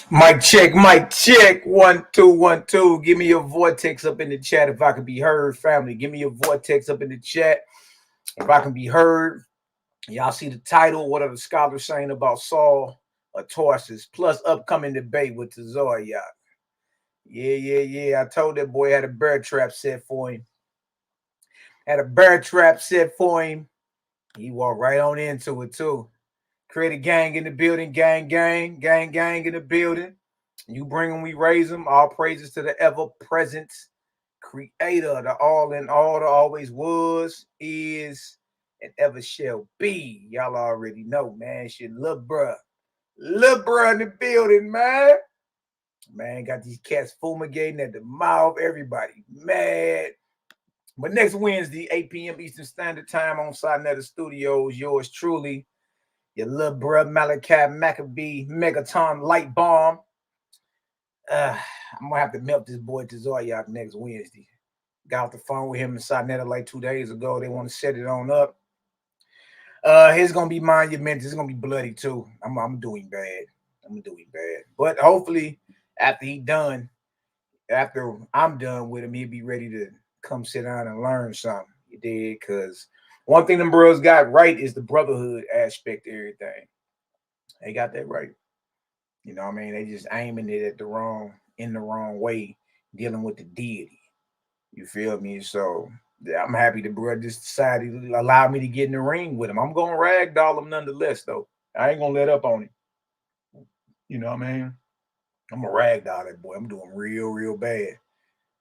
Mic check, mic check. 1 2 1 2. Give me your vortex up in the chat if I can be heard, family. Give me your vortex up in the chat if I can be heard. Y'all see the title? What are the scholars saying about Saul or Tarsus? Plus upcoming debate with Tazaryach. Yeah. I told that boy had a bear trap set for him. He walked right on into it too. Create a gang in the building, gang in the building. You bring them, we raise them. All praises to the ever-present creator, the all in all, the always was, is, and ever shall be. Y'all already know, man. Shit, little bruh in the building, man. Man, got these cats fumigating at the mouth. Everybody mad. But next Wednesday, 8 p.m. Eastern Standard Time on Side Studios, yours truly, your little bruh Malaki Maccabee Megaton Light Bomb. I'm gonna have to melt this boy Tazaryach next Wednesday. Got off the phone with him and Sinetta like 2 days ago. They want to set it on up. It's gonna be monumental. It's gonna be bloody too. I'm doing bad. But hopefully, after I'm done with him, he'll be ready to come sit down and learn something. You did, because one thing them bros got right is the brotherhood aspect of everything. They got that right. You know what I mean? They just aiming it at in the wrong way, dealing with the deity. You feel me? So yeah, I'm happy the brother just decided to allow me to get in the ring with him. I'm gonna ragdoll him nonetheless, though. I ain't gonna let up on him. You know what I mean? I'm gonna ragdoll that boy. I'm doing real bad.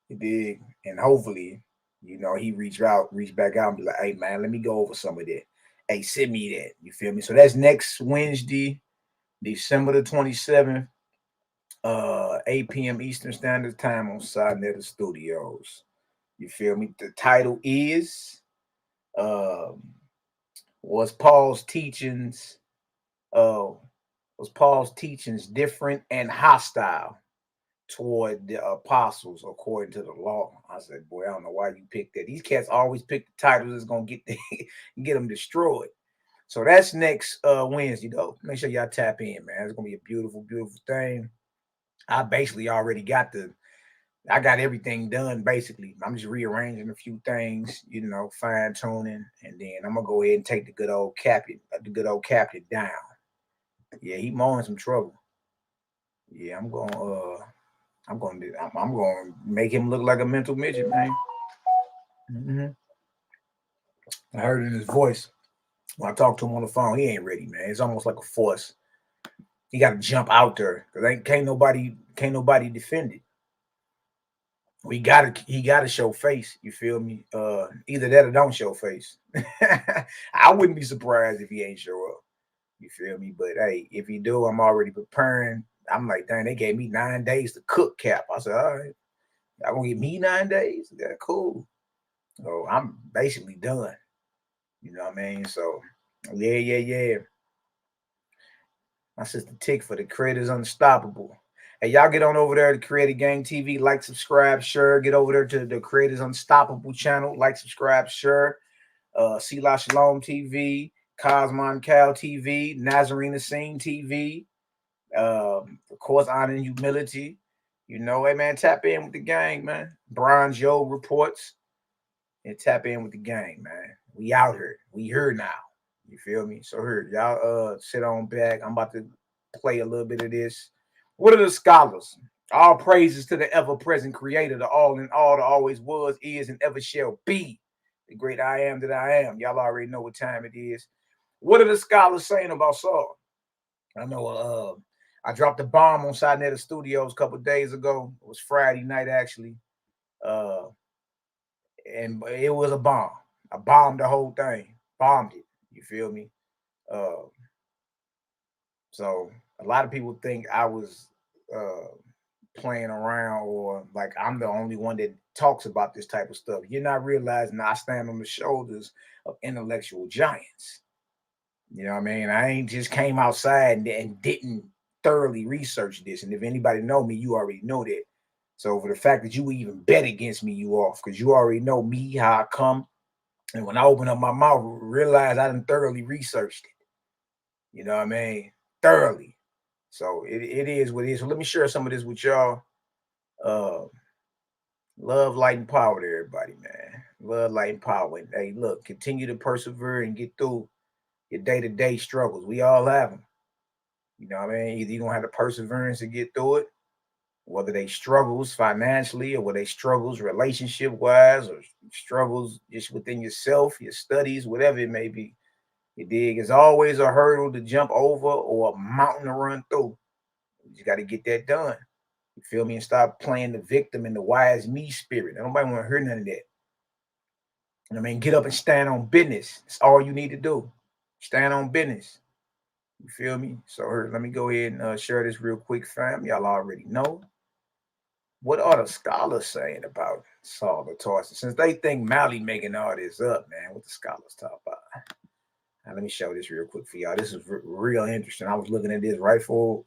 You dig? And hopefully, you know, he reach back out and be like, hey man, let me go over some of that. Hey, send me that. You feel me? So that's next Wednesday, December the 27th, 8 p.m. Eastern Standard Time on Side Studios. You feel me? The title is was Paul's teachings different and hostile toward the apostles according to the law? I said, boy, I don't know why you picked that. These cats always pick the titles that's gonna get them destroyed. So that's next Wednesday, though. Make sure y'all tap in, man. It's gonna be a beautiful thing. I basically already got everything done. Basically, I'm just rearranging a few things, you know, fine tuning, and then I'm gonna go ahead and take the good old captain down. Yeah, he mowing some trouble. Yeah, I'm gonna make him look like a mental midget, man. I heard it in his voice when I talked to him on the phone. He ain't ready, man. It's almost like a force. He got to jump out there because can't nobody defend it. He gotta show face. You feel me? Either that or don't show face. I wouldn't be surprised if he ain't show up. You feel me? But hey, if he do, I'm already preparing. I'm like, dang, they gave me 9 days to cook, Cap. I said, all right, y'all gonna give me 9 days? Yeah, cool. So I'm basically done. You know what I mean? So yeah. My sister Tick for the Creators Unstoppable. Hey, y'all get on over there to Creator Gang TV, like, subscribe, share. Get over there to the Creators Unstoppable channel, like, subscribe, share. SHALOM TV, Cosmon Cal TV, Nazarene Scene TV. Of course, Honor and Humility. You know, hey man, tap in with the gang, man. Brian Joe reports. And tap in with the gang, man. We out here. We here now. You feel me? So here, y'all sit on back. I'm about to play a little bit of this. What are the scholars? All praises to the ever-present creator, the all in all, the always was, is, and ever shall be. The great I am that I am. Y'all already know what time it is. What are the scholars saying about Saul? I know I dropped a bomb on Side Studios a couple of days ago. It was Friday night, actually. And it was a bomb. I bombed the whole thing. Bombed it. You feel me? So a lot of people think I was playing around, or like I'm the only one that talks about this type of stuff. You're not realizing I stand on the shoulders of intellectual giants. You know what I mean? I ain't just came outside and didn't thoroughly research this. And if anybody know me, you already know that. So for the fact that you even bet against me, you off, because you already know me, how I come. And when I open up my mouth, realize I done thoroughly researched it. You know what I mean? Thoroughly. So it is what it is. So let me share some of this with y'all. Love, light, and power to everybody, man. Love, light, and power. And hey, look, continue to persevere and get through your day-to-day struggles. We all have them. You know what I mean? Either you're going to have the perseverance to get through it, whether they struggles financially or whether they struggles relationship-wise or struggles just within yourself, your studies, whatever it may be. You dig? It's always a hurdle to jump over or a mountain to run through. You got to get that done. You feel me? And stop playing the victim in the wise me spirit. Nobody want to hear none of that. I mean, get up and stand on business. That's all you need to do. Stand on business. You feel me? So let me go ahead and share this real quick, fam. Y'all already know. What are the scholars saying about Saul of Tarsus? Since they think Malaki making all this up, man, what the scholars talk about? Now, let me show this real quick for y'all. This is real interesting. I was looking at this right before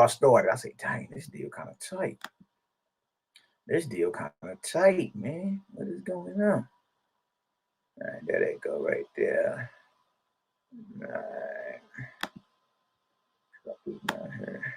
I started. I said, dang, this deal kind of tight. This deal kind of tight, man. What is going on? All right, there they go right there. All right. Here.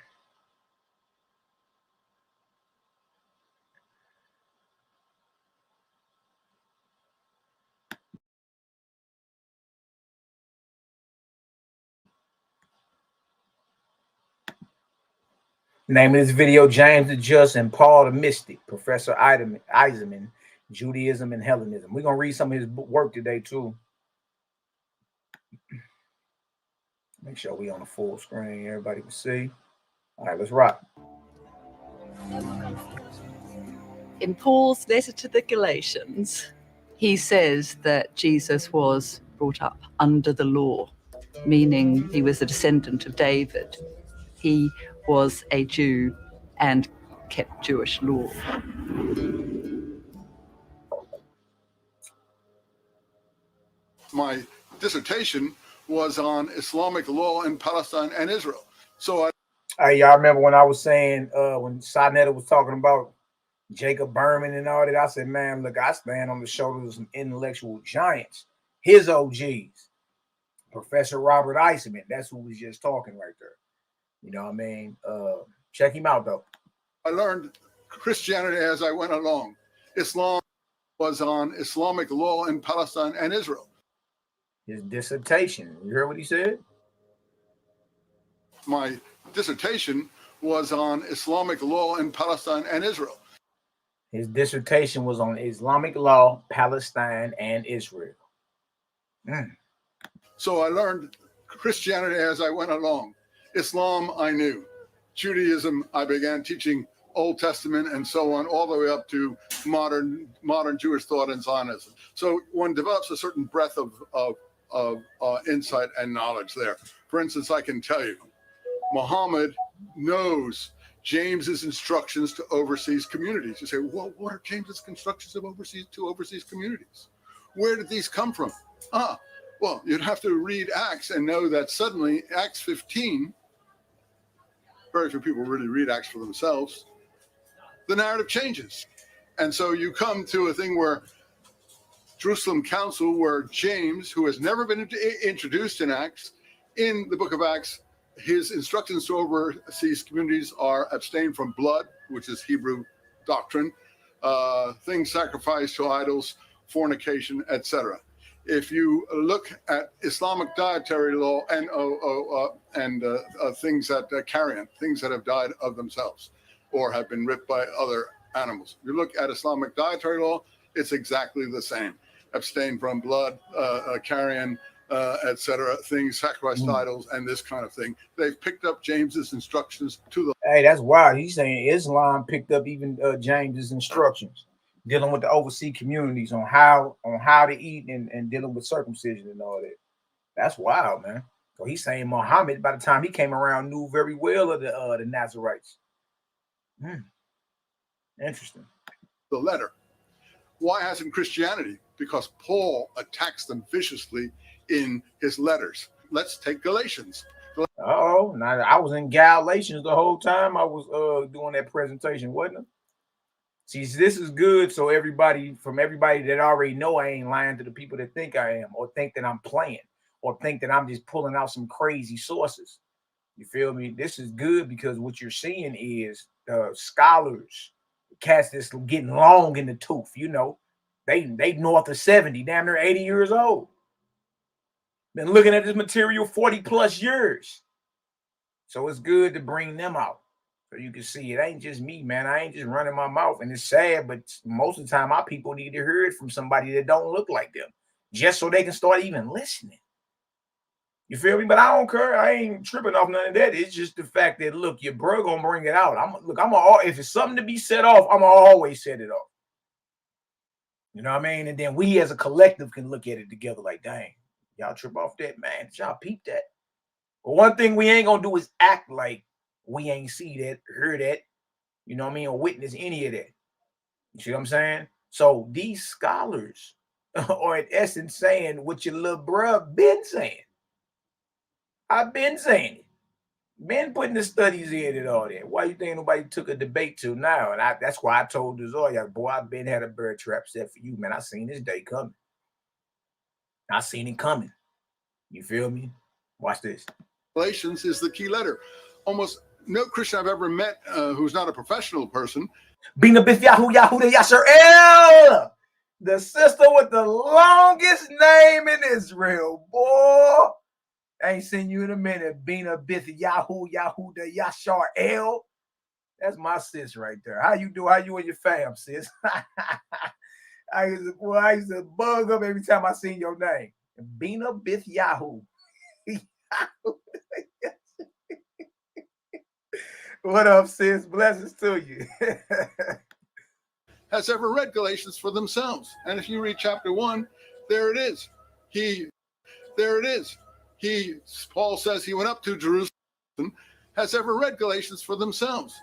Name of this video, James the Just and Paul the Mystic, Professor Eisenman, Judaism and Hellenism. We're going to read some of his work today, too. Make sure we on the full screen, everybody can see. All right, let's rock. In Paul's letter to the Galatians, he says that Jesus was brought up under the law, meaning he was a descendant of David. He was a Jew and kept Jewish law. My dissertation was on Islamic law in Palestine and Israel. So hey, y'all remember when I was saying, when Sinetta was talking about Jacob Berman and all that, I said, man, look, I stand on the shoulders of some intellectual giants. His OGs, Professor Robert Eisenman, that's who was just talking right there. You know what I mean? Check him out, though. I learned Christianity as I went along. Islam was on Islamic law in Palestine and Israel. His dissertation, you heard what he said? My dissertation was on Islamic law in Palestine and Israel. His dissertation was on Islamic law, Palestine, and Israel. So I learned Christianity as I went along. Islam, I knew. Judaism, I began teaching Old Testament and so on, all the way up to modern Jewish thought and Zionism. So one develops a certain breadth of insight and knowledge there. For instance, I can tell you, Muhammad knows James's instructions to overseas communities. You say, well, what are James's instructions to overseas communities? Where did these come from? Well, you'd have to read Acts and know that suddenly Acts 15, very few people really read Acts for themselves, the narrative changes. And so you come to a thing where Jerusalem Council, where James, who has never been introduced in Acts, in the book of Acts, his instructions to overseas communities are abstain from blood, which is Hebrew doctrine, things sacrificed to idols, fornication, etc. If you look at Islamic dietary law and things that carrion, things that have died of themselves or have been ripped by other animals. You look at Islamic dietary law, it's exactly the same. Abstain from blood, carrion, etc., things sacrificed to idols, and this kind of thing. They've picked up James's instructions to the. Hey, that's wild. He's saying Islam picked up even James's instructions, dealing with the overseas communities on how to eat and dealing with circumcision and all that. That's wild, man. So he's saying Muhammad, by the time he came around, knew very well of the Nazarites. Interesting. The letter. Why hasn't Christianity? Because Paul attacks them viciously in his letters. Let's take Galatians. Now I was in Galatians the whole time I was doing that presentation, wasn't it? See, this is good. So everybody that already know I ain't lying to the people that think I am, or think that I'm playing, or think that I'm just pulling out some crazy sources. You feel me? This is good because what you're seeing is scholars, cats that's getting long in the tooth, you know, they north of 70, damn near 80 years old. Been looking at this material 40 plus years. So it's good to bring them out. So you can see it ain't just me, man. I ain't just running my mouth. And it's sad, but most of the time, my people need to hear it from somebody that don't look like them, just so they can start even listening. You feel me? But I don't care. I ain't tripping off none of that. It's just the fact that, look, your bro gonna bring it out. If it's something to be set off, I'm gonna always set it off. You know what I mean? And then we as a collective can look at it together like, dang, y'all trip off that, man. Y'all peep that. But one thing we ain't gonna do is act like we ain't see that, heard that, you know what I mean, or witness any of that. You see what I'm saying? So these scholars are in essence saying what your little bruh been saying. I've been saying it. Been putting the studies in and all that. Why you think nobody took a debate till now? And that's why I told Tazaryach, boy, I've been had a bear trap set for you, man. I seen this day coming. I seen it coming. You feel me? Watch this. Galatians is the key letter. Almost no Christian I've ever met who's not a professional person. Bina Bith YAHWH'S Yisrael, the sister with the longest name in Israel, boy. I ain't seen you in a minute. Bina Bith YAHWH'S Yisrael. That's my sis right there. How you do? How you and your fam, sis? I used to bug up every time I seen your name. Bina Bith Yahoo. What up, sis? Blessings to you. Has ever read Galatians for themselves. And if you read chapter 1, there it is. Paul says he went up to Jerusalem. Has ever read Galatians for themselves.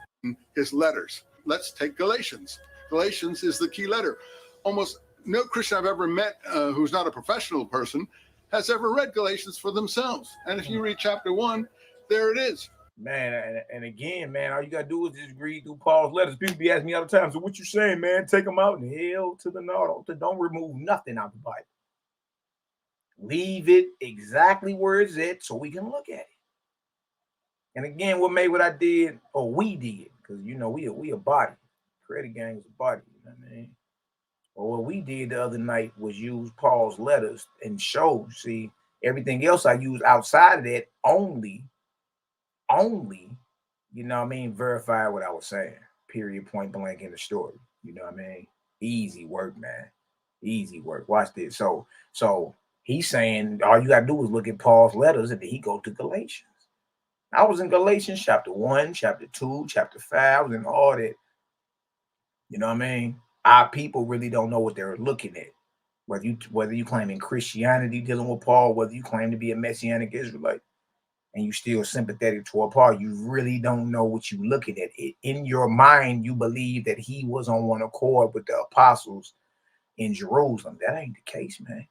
His letters. Let's take Galatians. Galatians is the key letter. Almost no Christian I've ever met who's not a professional person has ever read Galatians for themselves. And if you read chapter 1, there it is. Man, and again, man, all you got to do is just read through Paul's letters. People be asking me all the time, so what you saying, man? Take them out and hell to the north. Don't remove nothing out the Bible. Leave it exactly where it's at so we can look at it. And again, what I did, or we did, because, you know, we a body. Credit gang is a body, you know what I mean? Or what we did the other night was use Paul's letters and show, see, everything else I use outside of that only, you know what I mean, verify what I was saying. Period, point blank in the story. You know what I mean? Easy work, man. Easy work. Watch this. So he's saying all you gotta do is look at Paul's letters and then he go to Galatians. I was in Galatians chapter 1, chapter 2, chapter 5. I was in all that. You know what I mean? Our people really don't know what they're looking at. Whether you claim in Christianity dealing with Paul, whether you claim to be a Messianic Israelite, and you still sympathetic toward Paul, you really don't know what you're looking at. In your mind, you believe that he was on one accord with the apostles in Jerusalem. That ain't the case, man.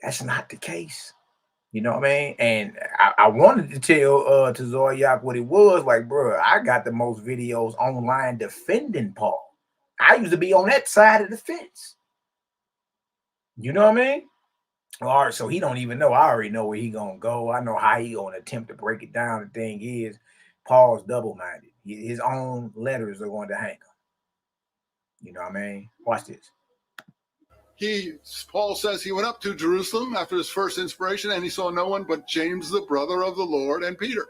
That's not the case. You know what I mean? And I wanted to tell Tazaryach what it was. Like, bro, I got the most videos online defending Paul. I used to be on that side of the fence. You know what I mean? All right, so he don't even know. I already know where he gonna go. I know how he gonna attempt to break it down. The thing is, Paul's double-minded. His own letters are going to hang him. You know what I mean? Watch this. Paul says he went up to Jerusalem after his first inspiration, and he saw no one but James, the brother of the Lord, and Peter.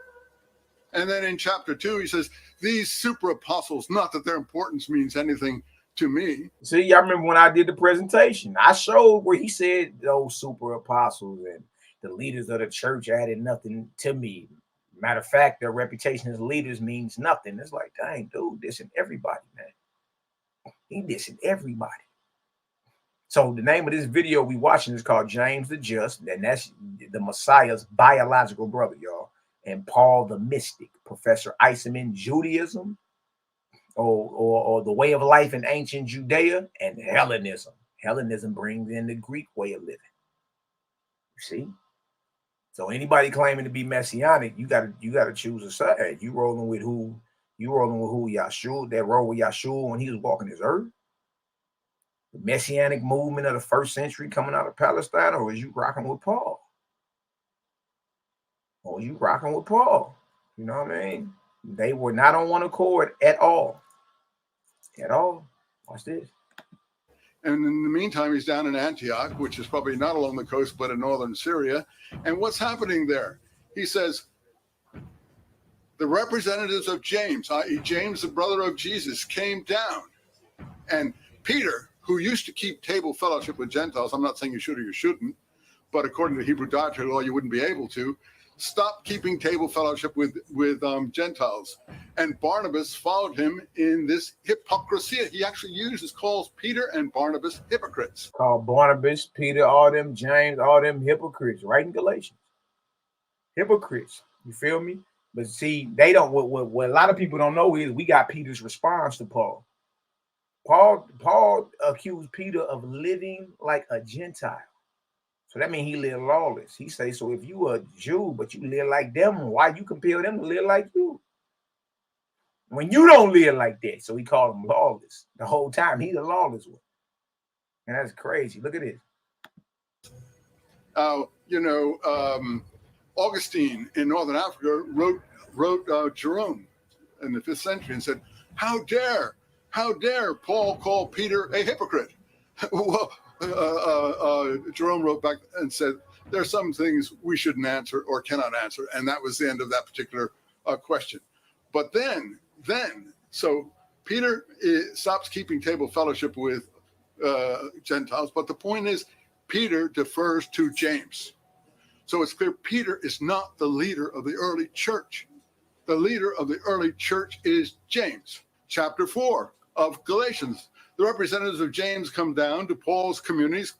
And then in chapter 2, he says, these super apostles, not that their importance means anything to me. See, I remember when I did the presentation, I showed where he said those super apostles and the leaders of the church added nothing to me. Matter of fact, their reputation as leaders means nothing. It's like, dang, dude, dissing everybody, man. He dissing everybody. So the name of this video we watching is called James the Just, and that's the Messiah's biological brother, y'all. And Paul the Mystic, Professor Iseman, Judaism, or the way of life in ancient Judea, and Hellenism. Hellenism brings in the Greek way of living. You see? So anybody claiming to be messianic, you gotta choose a side. You rolling with who? Yahshua, that rolled with Yahshua when he was walking this earth? The messianic movement of the 1st century coming out of Palestine, or is you rocking with Paul? or you rocking with Paul. You know what I mean? They were not on one accord at all. At all. Watch this. And in the meantime, he's down in Antioch, which is probably not along the coast, but in northern Syria. And what's happening there? He says, the representatives of James, i.e. James, the brother of Jesus, came down. And Peter, who used to keep table fellowship with Gentiles, I'm not saying you should or you shouldn't, but according to Hebrew dietary law, you wouldn't be able to, stopped keeping table fellowship with Gentiles. And Barnabas followed him in this hypocrisy. He actually calls Peter and Barnabas hypocrites. Called Barnabas, Peter, all them, James, all them hypocrites, right in Galatians. Hypocrites. You feel me? But see, they don't, what a lot of people don't know is we got Peter's response to Paul. Paul accused Peter of living like a Gentile. So that means he lived lawless. He says, so if you are a Jew, but you live like them, why you compel them to live like you? When you don't live like that. So he called him lawless. The whole time, he's a lawless one. And that's crazy. Look at this. Augustine in Northern Africa wrote Jerome in the 5th century and said, how dare Paul call Peter a hypocrite? Well, Jerome wrote back and said, there are some things we shouldn't answer or cannot answer. And that was the end of that particular question. But then, so Peter stops keeping table fellowship with Gentiles. But the point is, Peter defers to James. So it's clear Peter is not the leader of the early church. The leader of the early church is James. Chapter 4 of Galatians. The representatives of James come down to Paul's communities,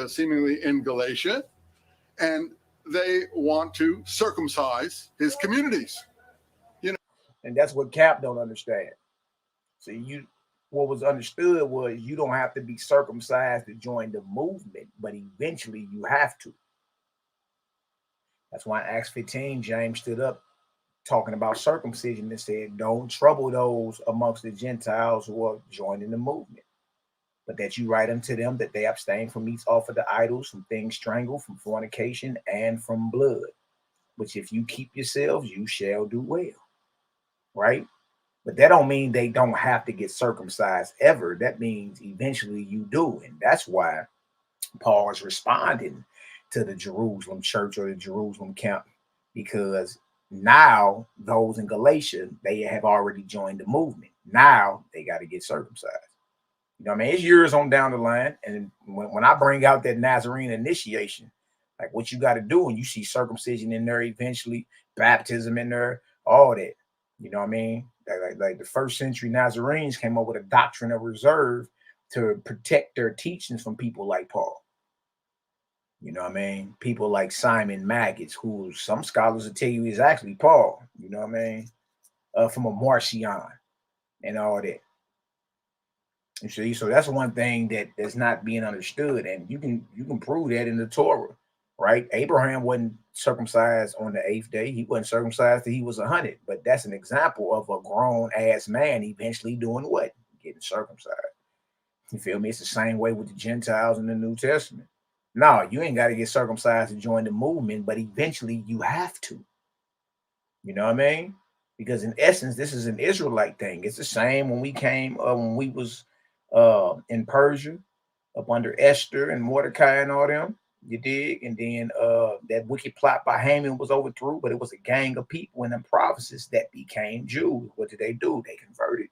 seemingly in Galatia, and they want to circumcise his communities. And that's what Cap don't understand. So what was understood was you don't have to be circumcised to join the movement, but eventually you have to. That's why in Acts 15, James stood up talking about circumcision and said, don't trouble those amongst the Gentiles who are joining the movement, but that you write unto them that they abstain from meats offered to idols, from things strangled, from fornication, and from blood, which if you keep yourselves, you shall do well. Right? But that don't mean they don't have to get circumcised ever. That means eventually you do. And that's why Paul is responding to the Jerusalem church or the Jerusalem camp, because now those in Galatia, they have already joined the movement. Now they got to get circumcised. You know what I mean? It's years on down the line. And when I bring out that Nazarene initiation, like what you got to do, and you see circumcision in there eventually, baptism in there, all that. You know what I mean? Like the first century Nazarenes came up with a doctrine of reserve to protect their teachings from people like Paul. You know what I mean? People like Simon Magus, who some scholars will tell you is actually Paul. You know what I mean? From a Marcion and all that. You see, so that's one thing that's not being understood, and you can prove that in the Torah, right? Abraham wasn't circumcised on the 8th day. He wasn't circumcised till he was 100. But that's an example of a grown ass man eventually doing what? Getting circumcised. You feel me? It's the same way with the Gentiles in the New Testament. No, you ain't got to get circumcised to join the movement, but eventually you have to. You know what I mean? Because in essence, this is an Israelite thing. It's the same when we came, when we was in Persia, up under Esther and Mordecai and all them. You dig? And then that wicked plot by Haman was overthrown, but it was a gang of people in them provinces that became Jews. What did? They converted.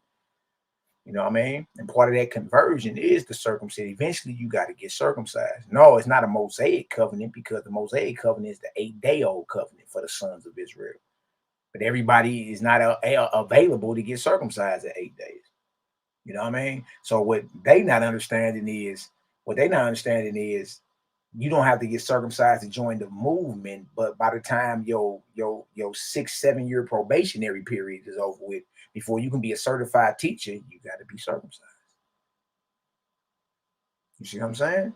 You know what I mean? And part of that conversion is the circumcision. Eventually, you got to get circumcised. No, it's not a Mosaic covenant, because the Mosaic covenant is the 8-day-old covenant for the sons of Israel. But everybody is not available to get circumcised at 8 days. You know what I mean? So what they not understanding is, you don't have to get circumcised to join the movement, but by the time your 6-7 year probationary period is over with, before you can be a certified teacher, you got to be circumcised. You see what I'm saying?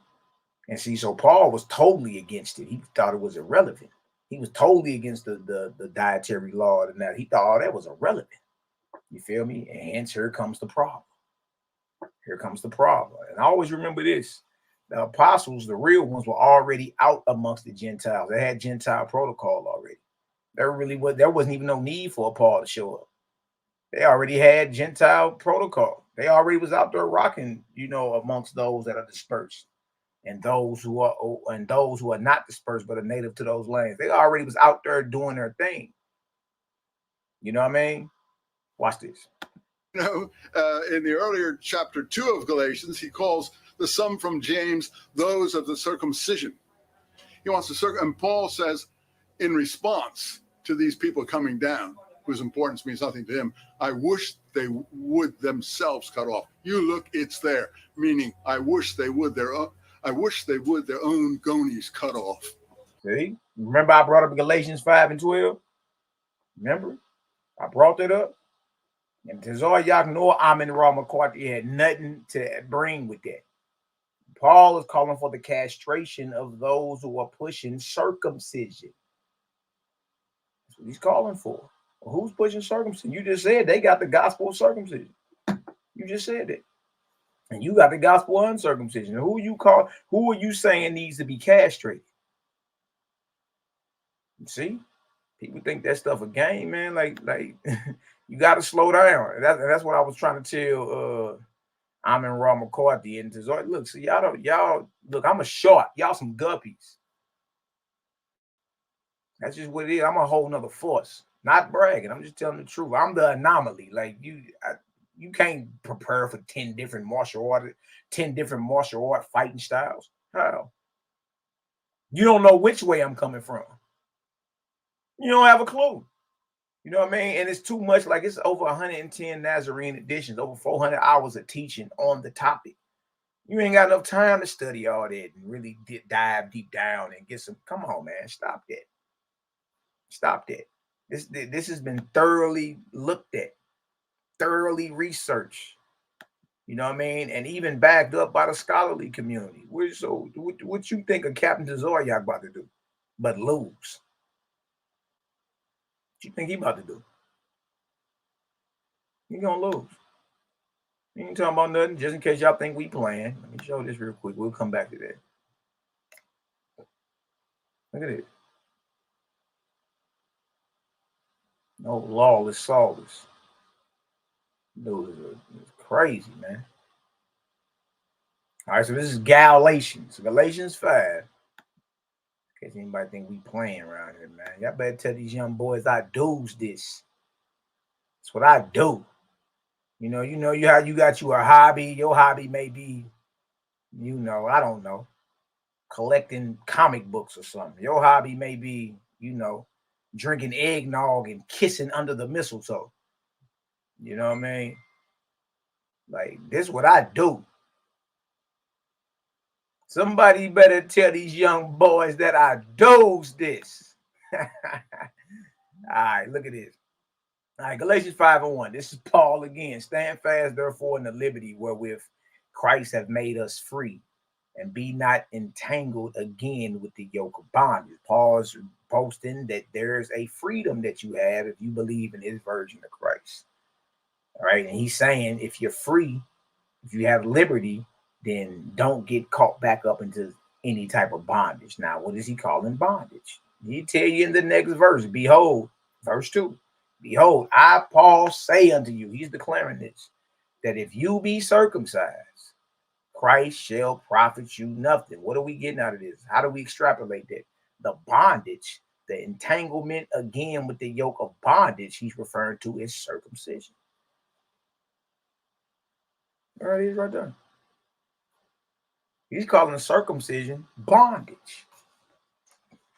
And see, so Paul was totally against it. He thought it was irrelevant. He was totally against the dietary law and that. He thought all that was irrelevant. You feel me? And hence here comes the problem. Here comes the problem. And always remember this. The apostles, the real ones, were already out amongst the Gentiles. They had Gentile protocol already. There wasn't even no need for Paul to show up. They already had Gentile protocol. They already was out there rocking, amongst those that are dispersed and those who are not dispersed but are native to those lands. They already was out there doing their thing. You know what I mean? Watch this. In the earlier chapter 2 of Galatians, he calls the some from James those of the circumcision. He wants to and Paul says, in response to these people coming down, whose importance means nothing to him, I wish they would themselves cut off. You look, it's there. Meaning, I wish they would their own gonies cut off. See? Remember I brought up Galatians 5 and 12? Remember? I brought that up. And Tazaryach nor HonorandHumilitySTL had nothing to bring with that. Paul is calling for the castration of those who are pushing circumcision. That's what he's calling for. Well, who's pushing circumcision? You just said they got the gospel of circumcision. You just said that. And you got the gospel of uncircumcision. Who are you saying needs to be castrated? See? People think that stuff a game, man. Like you got to slow down. That's what I was trying to tell HonorandHumilitySTL and Tazaryach. Look, see, y'all look, I'm a shark. Y'all some guppies. That's just what it is. I'm a whole nother force. Not bragging. I'm just telling the truth. I'm the anomaly. Like you can't prepare for 10 different martial art fighting styles. How? You don't know which way I'm coming from. You don't have a clue. You know what I mean? And it's too much. Like, it's over 110 Nazarene editions, over 400 hours of teaching on the topic. You ain't got enough time to study all that and really dive deep down and get some. Come on, man. Stop that. Stop that. This has been thoroughly looked at, thoroughly researched. You know what I mean? And even backed up by the scholarly community. So what you think of Captain Tazaryach about to do? But lose. What you think he about to do? He gonna lose. He ain't talking about nothing. Just in case y'all think we playing. Let me show this real quick. We'll come back to that. Look at it. No lawless Saulus. Dude, it's crazy, man. All right, so this is Galatians 5. In case anybody think we playing around here, man. Y'all better tell these young boys I do's this. That's what I do. You know how you got you a hobby. Your hobby may be, I don't know, collecting comic books or something. Your hobby may be, drinking eggnog and kissing under the mistletoe. You know what I mean? Like, this is what I do. Somebody better tell these young boys that I do's this. All right, look at this. All right, Galatians 5:1. This is Paul again. Stand fast, therefore, in the liberty wherewith Christ hath made us free, and be not entangled again with the yoke of bondage. Paul's posting that there's a freedom that you have if you believe in his version of Christ. All right, and he's saying if you're free, if you have liberty, then don't get caught back up into any type of bondage. Now, what is he calling bondage? He tell you in the next verse, behold, verse 2. Behold, I, Paul, say unto you, he's declaring this, that if you be circumcised, Christ shall profit you nothing. What are we getting out of this? How do we extrapolate that? The bondage, the entanglement again with the yoke of bondage he's referring to is circumcision. All right, he's right there. He's calling circumcision bondage.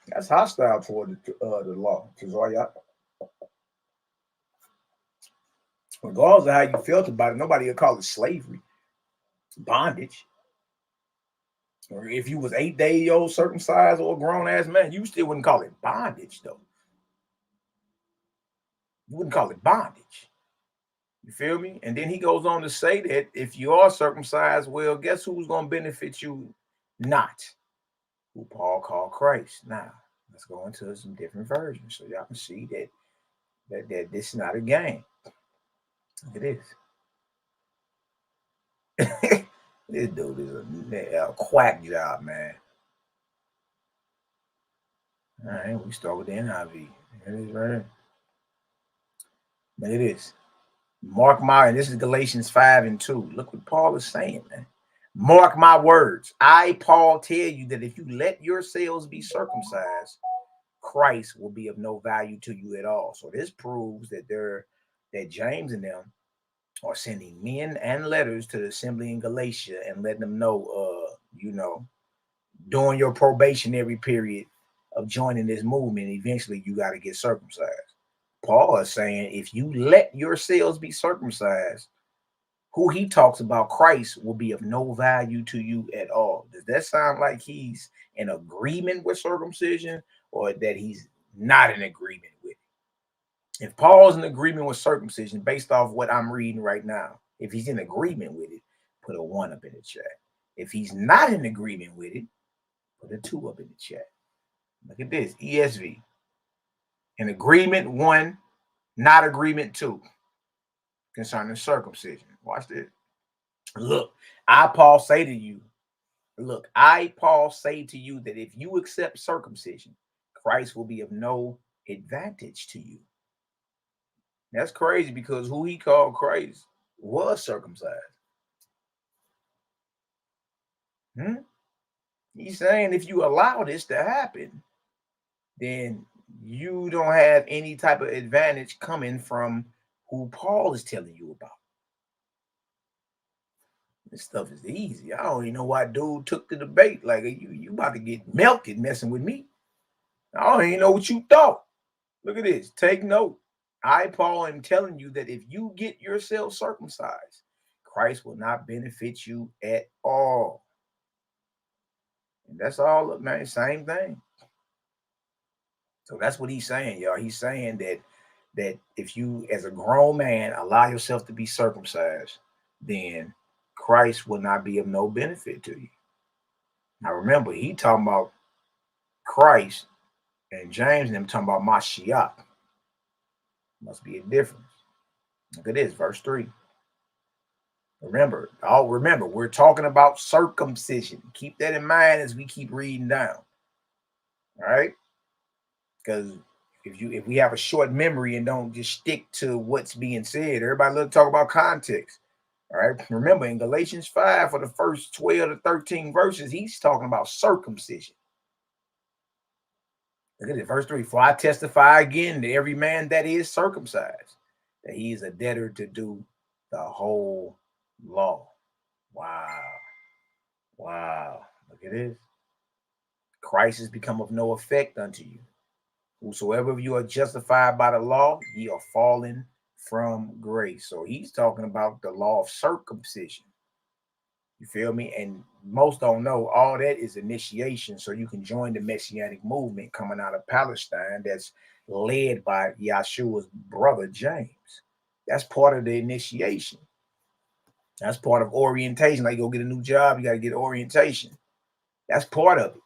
That's hostile toward the law. Regardless of how you felt about it, nobody would call it slavery, bondage. Or if you was 8-day-old circumcised or a grown-ass man, you still wouldn't call it bondage, though. You wouldn't call it bondage. You feel me? And then he goes on to say that if you are circumcised, well, guess who's going to benefit you? Not who Paul called Christ. Now, let's go into some different versions so y'all can see that this is not a game. Look at this. This dude is a quack job, man. All right, we start with the NIV. It is right here. But it is. Mark my, and this is Galatians 5:2. Look what Paul is saying, man. Mark my words. I, Paul, tell you that if you let yourselves be circumcised, Christ will be of no value to you at all. So this proves that James and them are sending men and letters to the assembly in Galatia and letting them know, during your probationary period of joining this movement, eventually you got to get circumcised. Paul is saying, if you let yourselves be circumcised, who he talks about, Christ, will be of no value to you at all. Does that sound like he's in agreement with circumcision, or that he's not in agreement with it? If Paul's in agreement with circumcision, based off what I'm reading right now, if he's in agreement with it, put a 1 up in the chat. If he's not in agreement with it, put a 2 up in the chat. Look at this, ESV. In agreement 1, not agreement 2, concerning circumcision. Watch this. Look, I, Paul, say to you that if you accept circumcision, Christ will be of no advantage to you. That's crazy, because who he called Christ was circumcised. He's saying if you allow this to happen, then you don't have any type of advantage coming from who Paul is telling you about. This stuff is easy. I don't even know why dude took the debate. Like, you about to get melted messing with me. I don't even know what you thought. Look at this. Take note. I, Paul, am telling you that if you get yourself circumcised, Christ will not benefit you at all. And that's all, man. Same thing. So that's what he's saying, y'all. He's saying that if you, as a grown man, allow yourself to be circumcised, then Christ will not be of no benefit to you. Now remember, he talking about Christ, and James and them talking about Mashiach. Must be a difference. Look at this, verse 3. Remember, we're talking about circumcision. Keep that in mind as we keep reading down. All right? Because if we have a short memory and don't just stick to what's being said, everybody look talk about context. All right. Remember, in Galatians 5, for the first 12 to 13 verses, he's talking about circumcision. Look at it, verse 3. For I testify again to every man that is circumcised, that he is a debtor to do the whole law. Wow. Look at this. Christ has become of no effect unto you. Whosoever of you are justified by the law, ye are fallen from grace. So he's talking about the law of circumcision. You feel me? And most don't know all that is initiation, so you can join the Messianic movement coming out of Palestine that's led by Yeshua's brother James. That's part of the initiation. That's part of orientation. Like, go get a new job, you got to get orientation. That's part of it.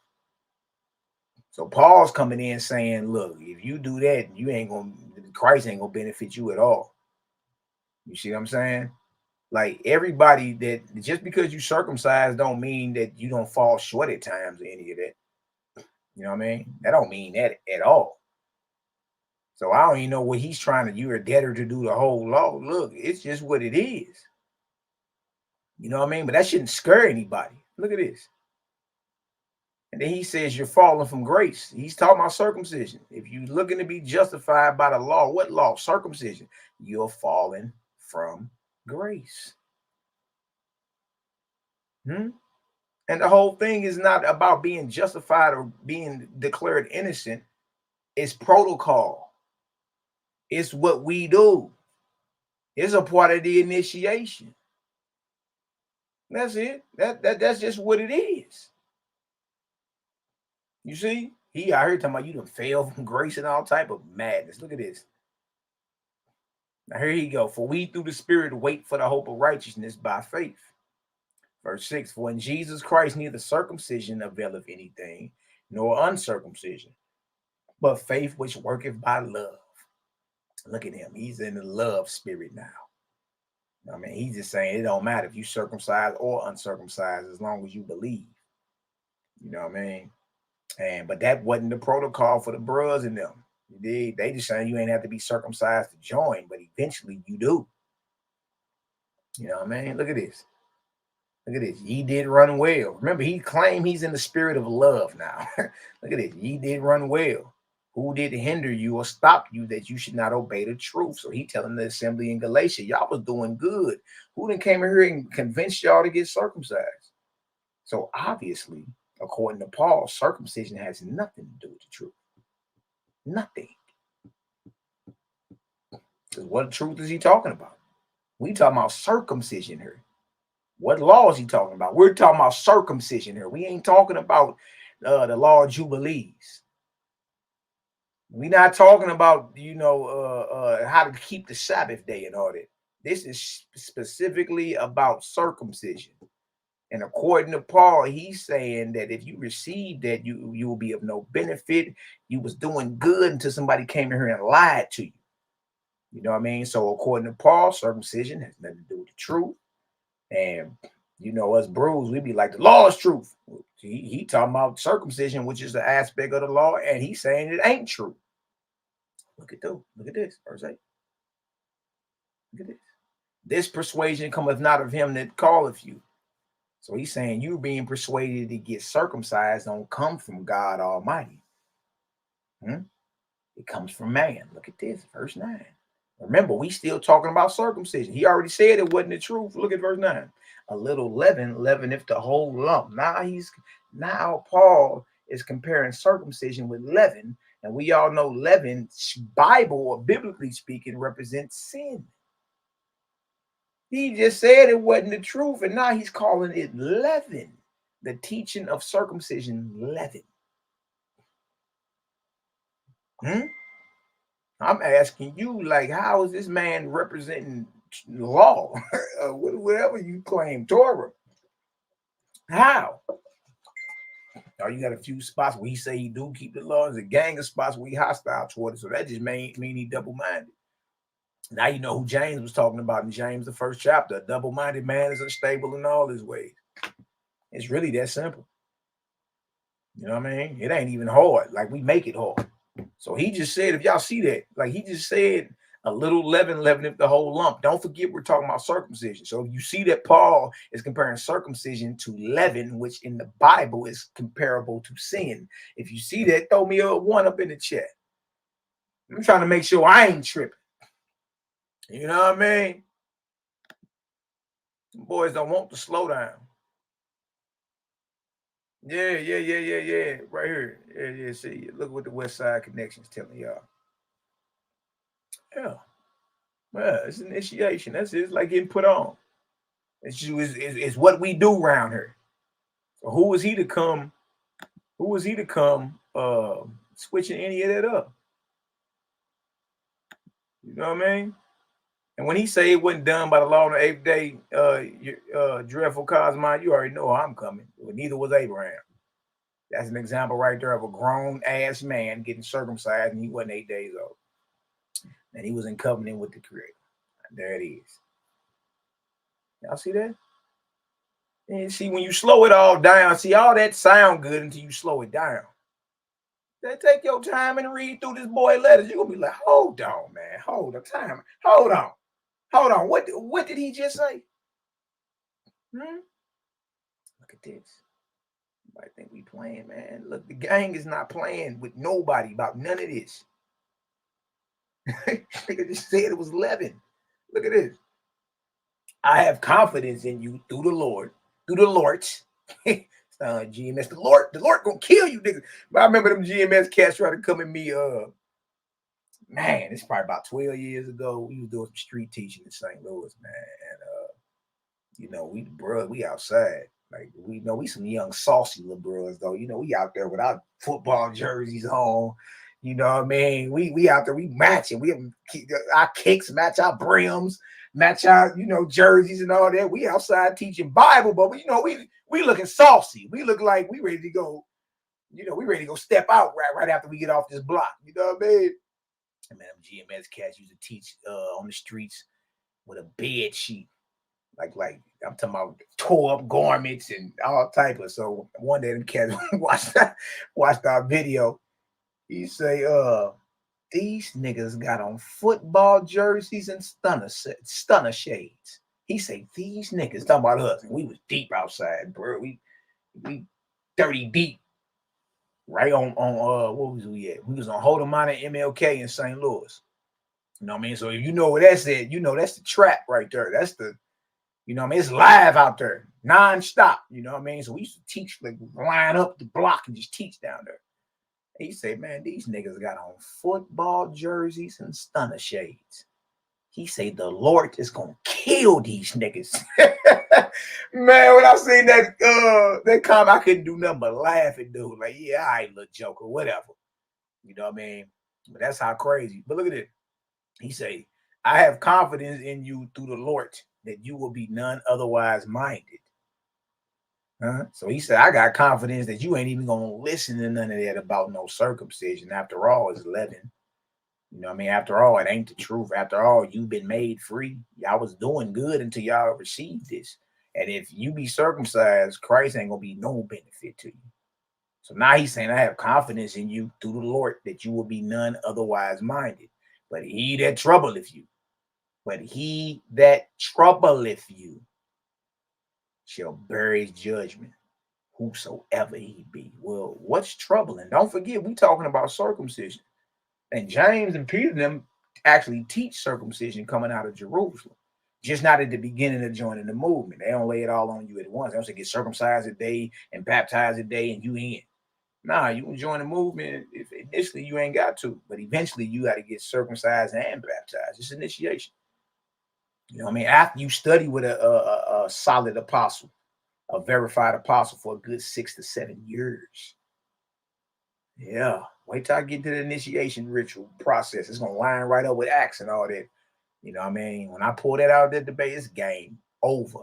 So Paul's coming in saying, look, if you do that, Christ ain't gonna benefit you at all. You see what I'm saying? Like, everybody, that just because you circumcised don't mean that you don't fall short at times or any of that. You know what I mean? That don't mean that at all. So I don't even know what he's trying to, you're a debtor to do the whole law. Look, it's just what it is. You know what I mean? But that shouldn't scare anybody. Look at this. And then he says you're falling from grace. He's talking about circumcision. If you're looking to be justified by the law, what law? Circumcision. You're falling from grace. And the whole thing is not about being justified or being declared innocent. It's protocol. It's what we do. It's a part of the initiation. That's it. That's just what it is. You see, he out here talking about you done fail from grace and all type of madness. Look at this. Now here you go. For we through the Spirit wait for the hope of righteousness by faith. Verse 6. For in Jesus Christ neither circumcision availeth anything, nor uncircumcision, but faith which worketh by love. Look at him. He's in the love spirit now. I mean, he's just saying it don't matter if you circumcised or uncircumcised as long as you believe. You know what I mean? But that wasn't the protocol for the bros in them. You dig? They just saying you ain't have to be circumcised to join, but eventually you do. You know what I mean? Look at this. Look at this. Ye did run well. Remember, he claimed he's in the spirit of love now. Look at this. Ye did run well. Who did hinder you or stop you that you should not obey the truth? So he telling the assembly in Galatia, y'all was doing good. Who then came in here and convinced y'all to get circumcised? So obviously, according to Paul, circumcision has nothing to do with the truth. Nothing. Because what truth is he talking about? We talking about circumcision here. What law is he talking about? We're talking about circumcision here. We ain't talking about the law of Jubilees. We're not talking about, you know, how to keep the Sabbath day and all that. This is specifically about circumcision. And according to Paul, he's saying that if you receive that, you will be of no benefit. You was doing good until somebody came in here and lied to you. You know what I mean? So according to Paul, circumcision has nothing to do with the truth. And, you know, us brews, we be like, the law is truth. He talking about circumcision, which is the aspect of the law, and he's saying it ain't true. Look at this. Look at this. Verse 8. Look at this. This persuasion cometh not of him that calleth you. So he's saying you being persuaded to get circumcised don't come from God Almighty. It comes from man. Look at this, verse 9. Remember, we still talking about circumcision. He already said it wasn't the truth. Look at verse 9. A little leaven leaveneth the whole lump. Now Paul is comparing circumcision with leaven, and we all know leaven, Bible or biblically speaking, represents sin. He just said it wasn't the truth, and now he's calling it leaven. The teaching of circumcision, leaven. I'm asking you, like, how is this man representing law? Whatever you claim, Torah. How? Oh, you got a few spots where he say he do keep the law. There's a gang of spots where he hostile toward it. So that just mean he double-minded. Now you know who James was talking about in James, the 1st chapter. A double-minded man is unstable in all his ways. It's really that simple. You know what I mean? It ain't even hard. Like, we make it hard. So he just said, if y'all see that, like he just said, a little leaven leaveneth the whole lump. Don't forget we're talking about circumcision. So if you see that Paul is comparing circumcision to leaven, which in the Bible is comparable to sin. If you see that, throw me a 1 up in the chat. I'm trying to make sure I ain't tripping. You know what I mean? Boys don't want to slow down. Yeah. Right here. Yeah. See, look what the West Side Connection's telling y'all. Yeah. Well, it's initiation. That's it. It's like getting put on. It's what we do around here. So who is he to come? Who is he to come switching any of that up? You know what I mean? And when he say it wasn't done by the law on the 8th day, dreadful Cosmine, you already know I'm coming. Well, neither was Abraham. That's an example right there of a grown-ass man getting circumcised, and he wasn't 8 days old. And he was in covenant with the Creator. There it is. Y'all see that? And see, when you slow it all down, see, all that sound good until you slow it down. Then take your time and read through this boy letters. You're going to be like, hold on, man. Hold on. Time. Hold on. What did he just say? Look at this. I think we playing, man. Look, the gang is not playing with nobody about none of this. Nigga just said it was leaven. Look at this. I have confidence in you through the Lord, through the Lord's. GMS, the Lord gonna kill you, niggas. But I remember them GMS cats trying to come at me. Man, it's probably about 12 years ago. We was doing some street teaching in St. Louis, man, and you know, we outside. Like, we know we some young saucy little bros, though. You know, we out there with our football jerseys on. You know what I mean? We out there, we matching. We have our kicks match our brims, match our, you know, jerseys and all that. We outside teaching Bible, but we, you know, we looking saucy. We look like we ready to go, you know, we ready to go step out right after we get off this block. You know what I mean? And man, GMS cats used to teach on the streets with a bed sheet. Like I'm talking about tore up garments and all type of. So one day them cats watched our video. He say, these niggas got on football jerseys and stunner shades. He say these niggas talking about us, and we was deep outside, bro. We 30 deep, right on what was we at? We was on HonorandHumilitySTL and MLK in St. Louis. You know what I mean? So if you know what that's at, you know that's the trap right there. That's the, you know what I mean? It's live out there, non-stop. You know what I mean? So we used to teach, like line up the block and just teach down there. He said, man, these niggas got on football jerseys and stunner shades. He said, the Lord is going to kill these niggas. Man, when I seen that comment, I couldn't do nothing but laugh at dude. Like, yeah, all right, little joke or whatever. You know what I mean? But that's how crazy. But look at it. He say, I have confidence in you through the Lord that you will be none otherwise minded. So he said, I got confidence that you ain't even going to listen to none of that about no circumcision. After all, it's leaven. You know what I mean? After all, it ain't the truth. After all, you've been made free. Y'all was doing good until y'all received this. And if you be circumcised, Christ ain't going to be no benefit to you. So now he's saying, I have confidence in you through the Lord that you will be none otherwise minded. But he that troubleth you shall bear his judgment, whosoever he be. Well, what's troubling? Don't forget, we talking about circumcision. And James and Peter and them actually teach circumcision coming out of Jerusalem. Just not at the beginning of joining the movement. They don't lay it all on you at once. They don't say get circumcised a day and baptized a day and you in. Nah, you can join the movement. If initially you ain't got to, but eventually you got to get circumcised and baptized. It's initiation. You know what I mean? After you study with a solid apostle, a verified apostle for a good 6 to 7 years. Yeah. Wait till I get to the initiation ritual process. It's going to line right up with Acts and all that. You know what I mean? When I pull that out of the debate, it's game over.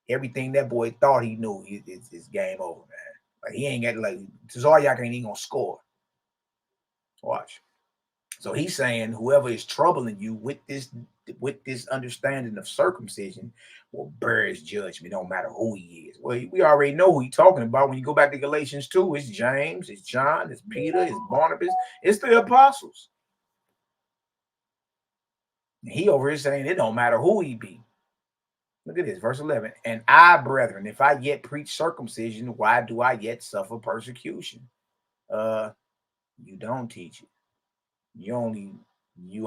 Everything that boy thought he knew, it's game over, man. Like he ain't got, like, Tazaryach ain't even going to score. Watch. So he's saying whoever is troubling you with this understanding of circumcision will bear his judgment, no matter who he is. Well, we already know who he's talking about. When you go back to Galatians 2, it's James, it's John, it's Peter, it's Barnabas, it's the apostles. And he over here saying it don't matter who he be. Look at this, verse 11. And I, brethren, if I yet preach circumcision, why do I yet suffer persecution? You don't teach it. You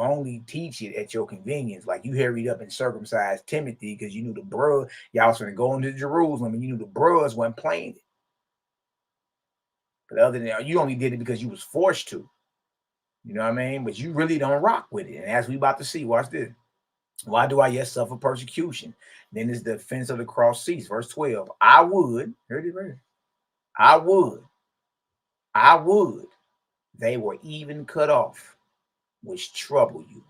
only teach it at your convenience. Like you hurried up and circumcised Timothy because you knew the bro, y'all was going to go into Jerusalem and you knew the bros wasn't playing it. But other than that, you only did it because you was forced to. You know what I mean? But you really don't rock with it. And as we about to see, watch this. Why do I yet suffer persecution? Then is the offense of the cross cease. Verse 12. I would, heard it right. I would, they were even cut off, which trouble you.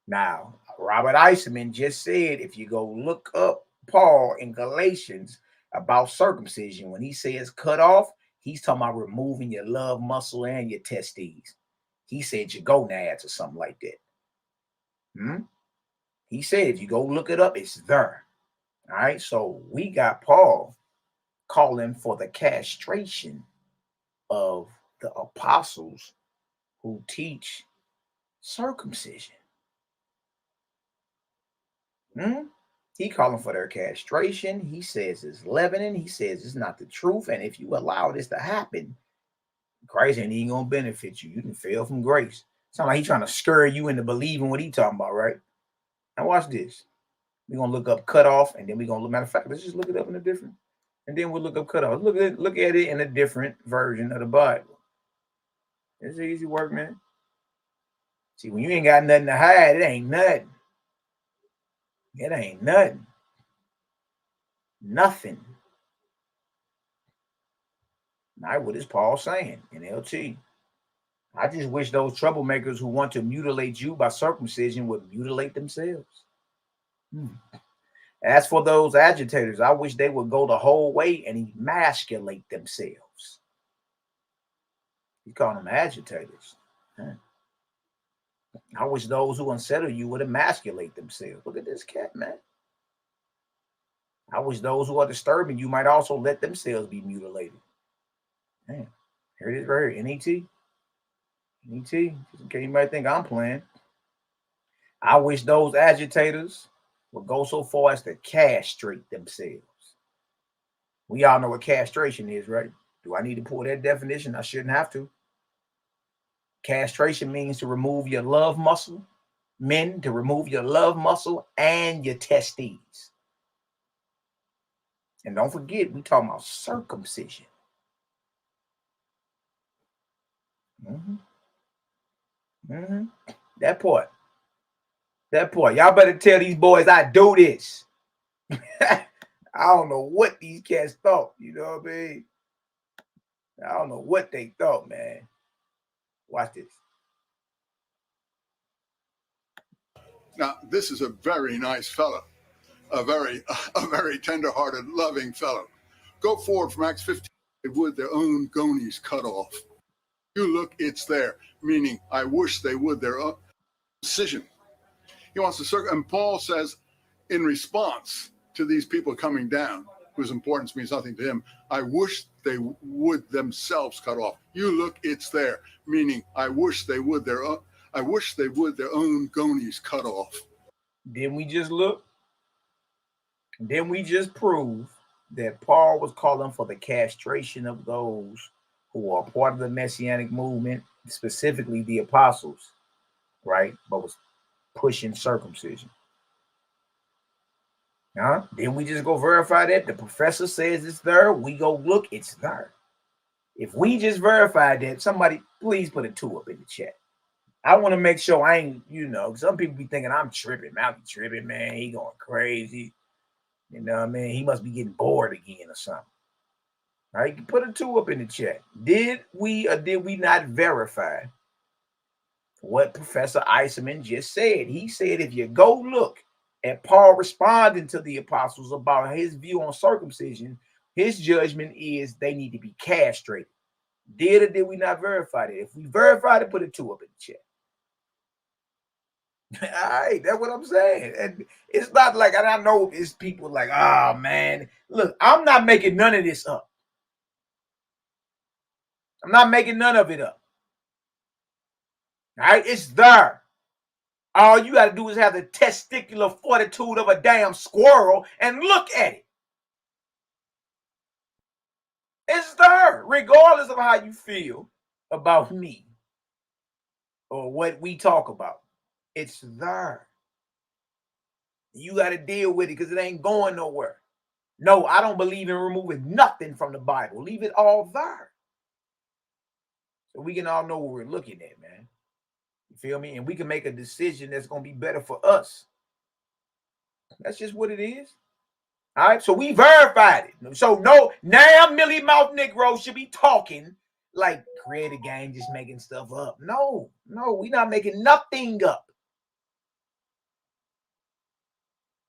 Now, Robert Eisman just said, if you go look up Paul in Galatians about circumcision, when he says cut off, he's talking about removing your love muscle and your testes. He said your gonads or something like that. He said, if you go look it up, it's there. All right. So we got Paul calling for the castration of the apostles who teach circumcision. He calling for their castration. He says it's leavening. He says it's not the truth. And if you allow this to happen, Christ ain't even gonna benefit you. You can fail from grace. Sound like he's trying to scare you into believing what he talking about, right? Now watch this. We're gonna look up cut off, and then we're gonna look. Matter of fact, let's just look it up in a different, and then we'll look up cut off. Look at it in a different version of the Bible. It's easy work, man. See, when you ain't got nothing to hide, it ain't nothing. It ain't nothing. Nothing. Now, what is Paul saying in LT? I just wish those troublemakers who want to mutilate you by circumcision would mutilate themselves. As for those agitators, I wish they would go the whole way and emasculate themselves. You call them agitators. I wish those who unsettle you would emasculate themselves. Look at this cat, man. I wish those who are disturbing you might also let themselves be mutilated. Man, here it is right here, NET. Me too. Just in case anybody think I'm playing. I wish those agitators would go so far as to castrate themselves. We all know what castration is, right? Do I need to pull that definition? I shouldn't have to. Castration means to remove your love muscle. Men, to remove your love muscle and your testes. And don't forget, we talking about circumcision. That part. Y'all better tell these boys I do this. I don't know what these cats thought. You know what I mean? I don't know what they thought, man. Watch this. Now, this is a very nice fellow, a very tender-hearted, loving fellow. Go forward from Acts 15. They would their own gonies cut off. You look, it's there, meaning I wish they would their own decision. He wants to and Paul says, in response to these people coming down, whose importance means nothing to him, I wish they would themselves cut off. You look, it's there, meaning I wish they would their own gonies cut off. Didn't we just look? Didn't we just prove that Paul was calling for the castration of those who are part of the Messianic movement, specifically the apostles, right? But was pushing circumcision. Didn't we just go verify that? The professor says it's there. We go look, it's there. If we just verified that, somebody please put a 2 up in the chat. I want to make sure I ain't, some people be thinking I'm tripping. I be tripping, man. He going crazy. You know what I mean? He must be getting bored again or something. All right, put a 2 up in the chat. Did we or did we not verify what Professor Eisman just said? He said if you go look at Paul responding to the apostles about his view on circumcision, his judgment is they need to be castrated. Did or did we not verify that? If we verified it, put a 2 up in the chat. All right, that's what I'm saying. And it's not like, and I know it's people like, oh man, look, I'm not making none of this up. I'm not making none of it up. All right, it's there. All you got to do is have the testicular fortitude of a damn squirrel and look at it. It's there, regardless of how you feel about me or what we talk about. It's there. You got to deal with it because it ain't going nowhere. No, I don't believe in removing nothing from the Bible. Leave it all there. So we can all know what we're looking at, man. You feel me? And we can make a decision that's going to be better for us. That's just what it is. All right, so we verified it. So no, now Millie Mouth Negro should be talking like create a game, just making stuff up. No, we're not making nothing up.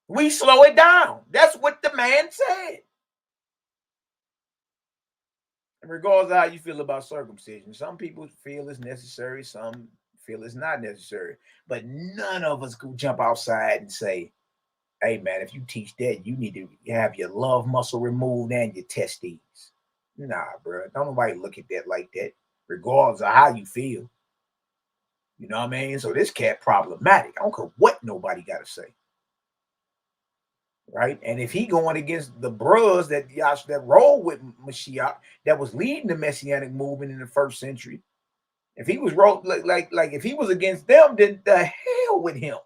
We slow it down. That's what the man said. In regards to how you feel about circumcision, some people feel it's necessary, some feel it's not necessary. But none of us could jump outside and say, hey, man, if you teach that, you need to have your love muscle removed and your testes. Nah, bro. Don't nobody look at that like that, regardless of how you feel. You know what I mean? So this cat problematic. I don't care what nobody got to say. Right? And if he going against the bros that roll with Mashiach, that was leading the Messianic movement in the first century, if he was like if he was against them, then the hell with him.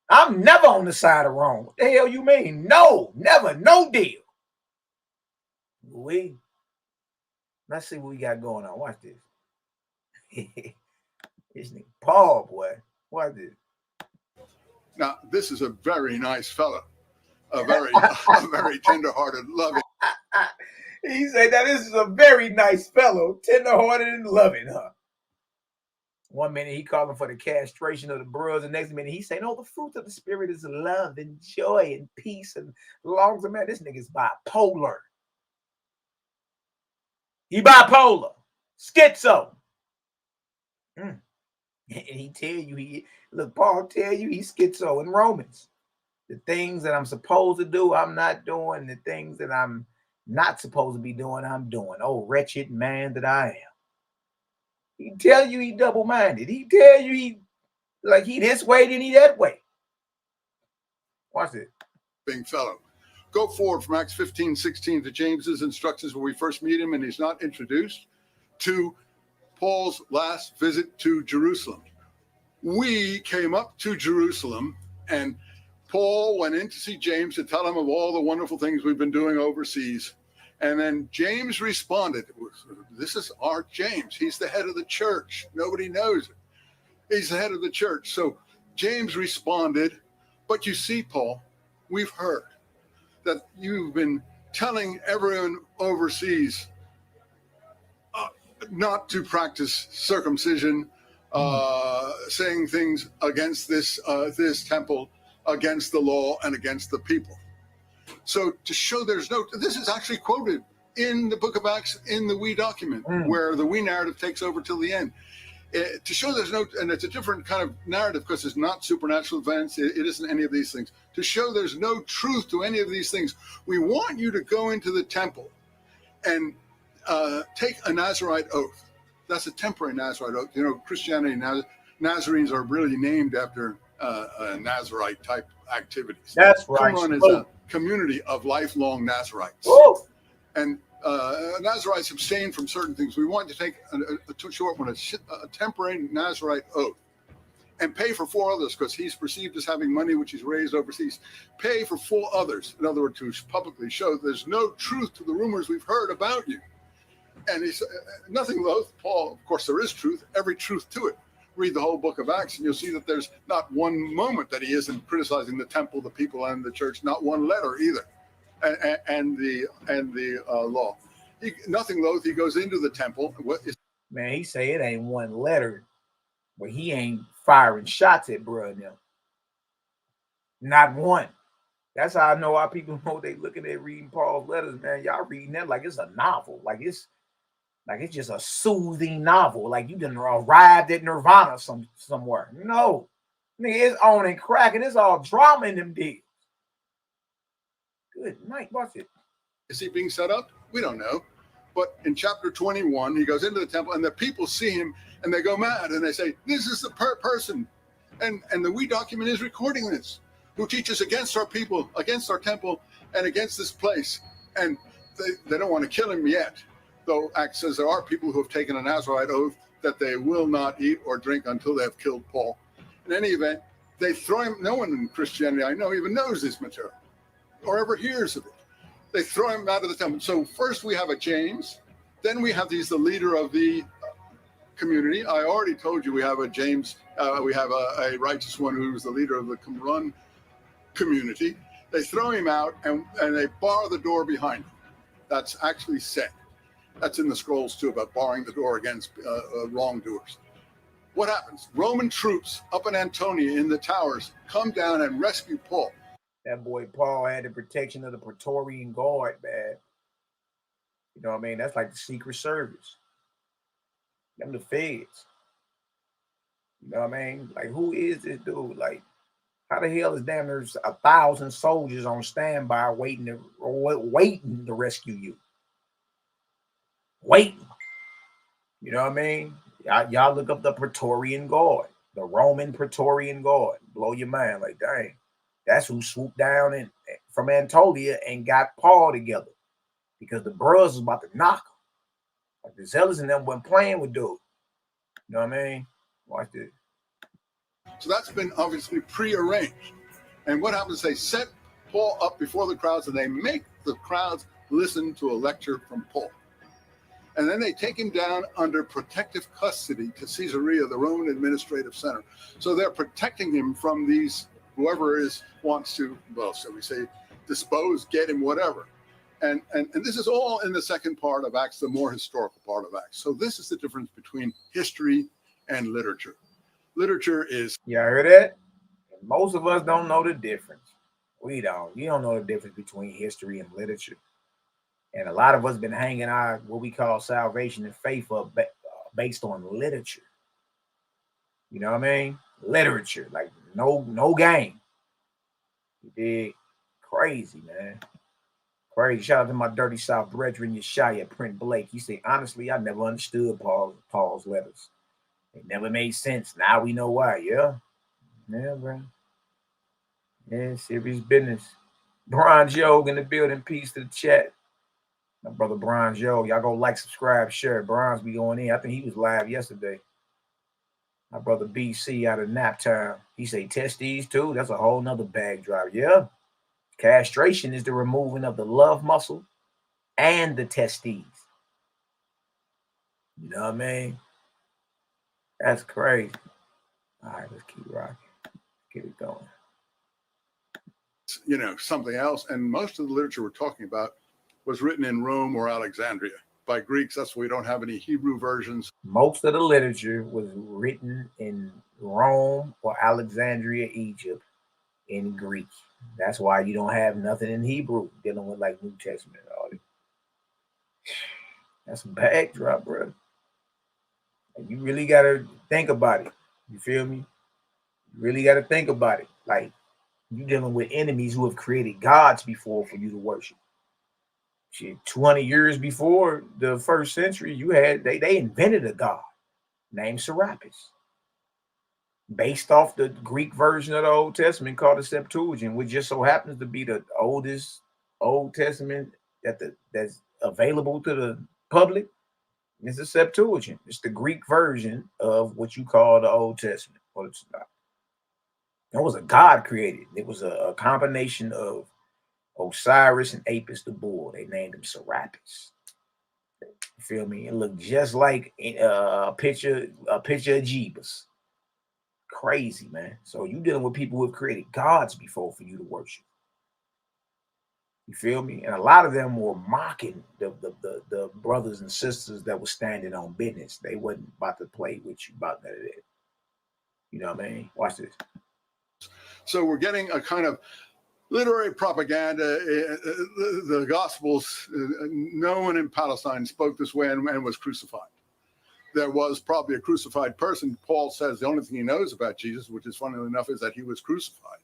I'm never on the side of wrong. What the hell you mean? No, never, no deal. Let's see what we got going on. Watch this. This nigga Paul, boy. Watch this. Now, this is a very nice fellow. A very tender-hearted, loving. He said that this is a very nice fellow, tender-hearted and loving, huh? One minute he calling for the castration of the bros, the next minute he saying, "Oh, the fruit of the spirit is love and joy and peace and long term." Man, this nigga's bipolar. He bipolar, schizo. And he tell you Paul tell you he's schizo in Romans. The things that I'm supposed to do, I'm not doing. The things that I'm not supposed to be doing, I'm doing. Oh, wretched man that I am. He tell you he double-minded. He tell you he this way, then he that way. Watch it. Being fellow. Go forward from Acts 15:16 to James's instructions when we first meet him and he's not introduced, to Paul's last visit to Jerusalem. We came up to Jerusalem and Paul went in to see James to tell him of all the wonderful things we've been doing overseas. And then James responded, this is our James. He's the head of the church. Nobody knows it. He's the head of the church. So James responded, but you see, Paul, we've heard that you've been telling everyone overseas not to practice circumcision, saying things against this temple, against the law, and against the people. So to show there's no, this is actually quoted in the book of Acts in the We document, where the We narrative takes over till the end. To show there's no, and it's a different kind of narrative because it's not supernatural events, it isn't any of these things. To show there's no truth to any of these things, we want you to go into the temple and take a Nazarite oath. That's a temporary Nazarite oath. You know, Christianity, Nazarenes are really named after Nazarite type activities. That's right. Qumran is a community of lifelong Nazarites. Oh. And Nazarites abstain from certain things. We want to take a too short one, a temporary Nazarite oath, and pay for 4 others because he's perceived as having money which he's raised overseas. Pay for 4 others. In other words, to publicly show there's no truth to the rumors we've heard about you. And he's nothing loath, Paul, of course, there is truth, every truth to it. Read the whole book of Acts and you'll see that there's not one moment that he isn't criticizing the temple, the people, and the church, not one letter either. And the law. Nothing loath, he goes into the temple. Man, he say it ain't one letter where he ain't firing shots at bruh now. Not one. That's how I know our people know they looking at reading Paul's letters, man. Y'all reading that like it's a novel, like it's just a soothing novel, like you done arrived at Nirvana somewhere. No, nigga, it's on and cracking. It's all drama in them deals. Good night, watch it. Is he being set up? We don't know. But in chapter 21, he goes into the temple and the people see him and they go mad and they say, this is the person. And the We document is recording this, who teaches against our people, against our temple, and against this place. And they don't want to kill him yet. Though Acts says there are people who have taken a Nazarite oath that they will not eat or drink until they have killed Paul. In any event, they throw him. No one in Christianity I know even knows this material or ever hears of it. They throw him out of the temple. So first we have a James, then we have the leader of the community. I already told you we have a James, we have a righteous one who's the leader of the Qumran community. They throw him out and they bar the door behind him. That's actually said. That's in the scrolls too, about barring the door against wrongdoers. What happens? Roman troops up in Antonia in the towers come down and rescue Paul. That boy Paul had the protection of the Praetorian Guard, man. You know what I mean? That's like the Secret Service. Them the feds. You know what I mean? Like, who is this dude? Like, how the hell is damn near 1,000 soldiers on standby waiting to rescue you? Waiting. You know what I mean? Y'all look up the Praetorian Guard, the Roman Praetorian Guard. Blow your mind. Like, dang. That's who swooped down from Anatolia and got Paul together because the bros was about to knock him. Like the zealots and them weren't playing with dude. You know what I mean? Watch this. So that's been obviously prearranged. And what happens? They set Paul up before the crowds and they make the crowds listen to a lecture from Paul. And then they take him down under protective custody to Caesarea, the Roman administrative center. So they're protecting him from these whoever wants to, well, shall we say, dispose, get him, whatever. And this is all in the second part of Acts, the more historical part of Acts. So this is the difference between history and literature. Literature is... You heard that? Most of us don't know the difference. We don't. You don't know the difference between history and literature. And a lot of us been hanging our, what we call salvation and faith up based on literature. You know what I mean? Literature, like no game. You did crazy, man. Crazy. Shout out to my dirty South brethren, YAH'KI, Print Blake. He said, honestly, I never understood Paul's letters. It never made sense. Now we know why. Yeah. Yeah, bro. Yeah, serious business. Brian Joe in the building. Peace to the chat. My brother Brian Joe. Y'all go like, subscribe, share. Brian's be going in. I think he was live yesterday. My brother BC out of Naptown. He say testes too. That's a whole nother bag drive. Yeah. Castration is the removing of the love muscle and the testes. You know what I mean? That's crazy. All right, let's keep rocking. Get it going. You know, something else. And most of the literature we're talking about was written in Rome or Alexandria by Greeks. That's why we don't have any Hebrew versions. Most of the literature was written in Rome or Alexandria, Egypt, in Greek. That's why you don't have nothing in Hebrew dealing with like New Testament and all that. That's a backdrop, bro. You really got to think about it. You feel me? You really got to think about it. Like, you dealing with enemies who have created gods before for you to worship. Shit, 200 years before the first century, you had they invented a god named Serapis, based off the Greek version of the Old Testament called the Septuagint, which just so happens to be the oldest Old Testament that's available to the public. It's the Septuagint. It's the Greek version of what you call the Old Testament. Well, it's not. It was a god created. It was a combination of Osiris and Apis the bull. They named him Serapis. You feel me? It looked just like a picture of Jeebus. Crazy, man. So you dealing with people who have created gods before for you to worship. You feel me? And a lot of them were mocking the brothers and sisters that were standing on business. They wasn't about to play with you about none of that. You know what I mean? Watch this. So we're getting a kind of literary propaganda. The Gospels, no one in Palestine spoke this way and was crucified. There was probably a crucified person. Paul says the only thing he knows about Jesus, which is funny enough, is that he was crucified.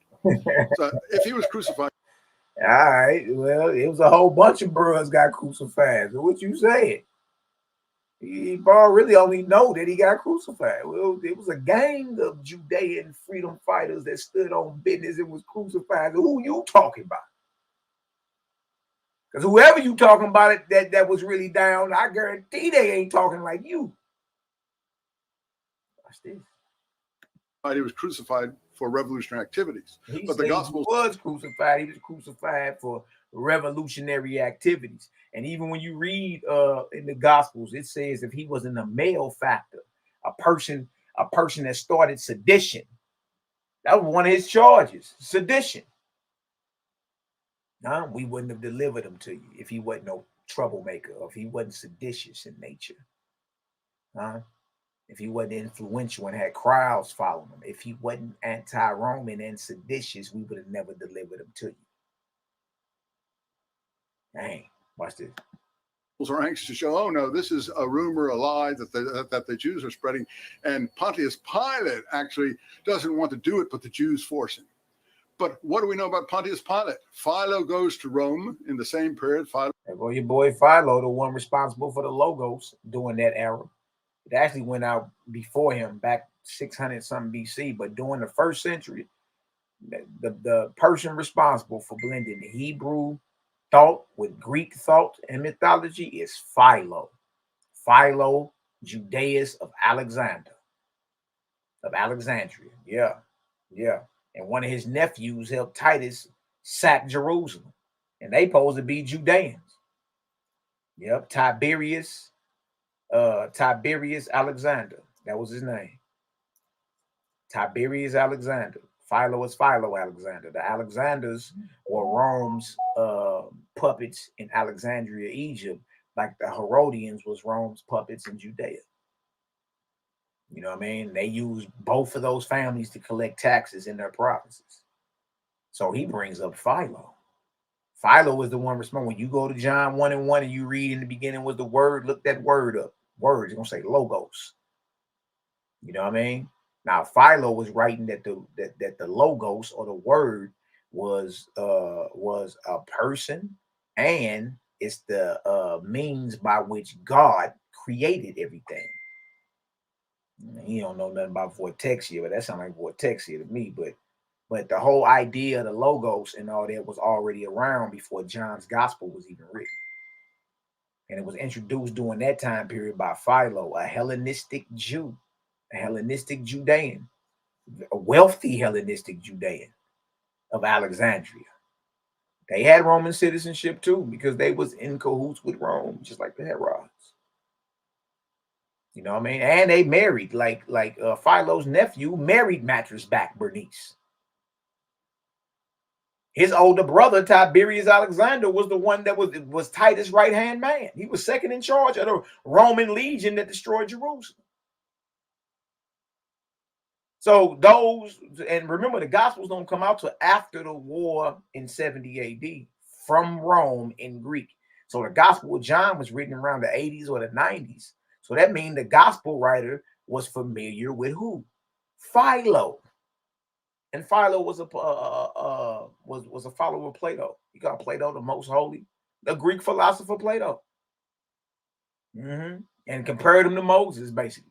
So if he was crucified. All right. Well, it was a whole bunch of bros got crucified. So what you saying? Paul really only know that he got crucified. Well, it was a gang of Judean freedom fighters that stood on business and was crucified. So who you talking about? Because whoever you talking about it that was really down, I guarantee they ain't talking like you. Watch this. He was crucified for revolutionary activities. But the Gospel was crucified. He was crucified for revolutionary activities. And even when you read in the Gospels, it says if he wasn't a malefactor, a person that started sedition, that was one of his charges, sedition. No, we wouldn't have delivered him to you if he wasn't no troublemaker, or if he wasn't seditious in nature. If he wasn't influential and had crowds following him, if he wasn't anti-Roman and seditious, we would have never delivered him to you. Dang, watch this. Are anxious to show, oh no, this is a rumor, a lie that the Jews are spreading. And Pontius Pilate actually doesn't want to do it, but the Jews force him. But what do we know about Pontius Pilate? Philo goes to Rome in the same period. Well, your boy Philo, the one responsible for the logos during that era. It actually went out before him, back 600 something BC. But during the first century, the person responsible for blending the Hebrew thought with Greek thought and mythology is Philo. Philo Judaeus of Alexandria. Yeah. And one of his nephews helped Titus sack Jerusalem. And they supposed to be Judeans. Yep, Tiberius Alexander. That was his name. Tiberius Alexander. Philo is Philo Alexander. The Alexanders were Rome's puppets in Alexandria, Egypt, like the Herodians was Rome's puppets in Judea. You know what I mean? They used both of those families to collect taxes in their provinces. So he brings up Philo. Philo is the one responsible. When you go to John 1:1 and you read in the beginning was the word, look that word up. Words, you're gonna say logos. You know what I mean? Now Philo was writing that the logos or the word was a person and it's the means by which God created everything. He don't know nothing about vortexia, but that sounds like vortexia to me. But the whole idea of the logos and all that was already around before John's gospel was even written. And it was introduced during that time period by Philo, a Hellenistic Jew, a Hellenistic Judean, a wealthy Hellenistic Judean of Alexandria. They had Roman citizenship too, because they was in cahoots with Rome, just like the Herods. You know what I mean? And they married, like Philo's nephew married Mattress Back Bernice. His older brother, Tiberius Alexander, was the one that was Titus' right-hand man. He was second in charge of the Roman legion that destroyed Jerusalem. So those, and remember, the Gospels don't come out till after the war in 70 AD from Rome in Greek. So the Gospel of John was written around the 80s or the 90s. So that means the Gospel writer was familiar with who? Philo. And Philo was a follower of Plato. He called Plato the most holy, the Greek philosopher Plato. And compared him to Moses, basically.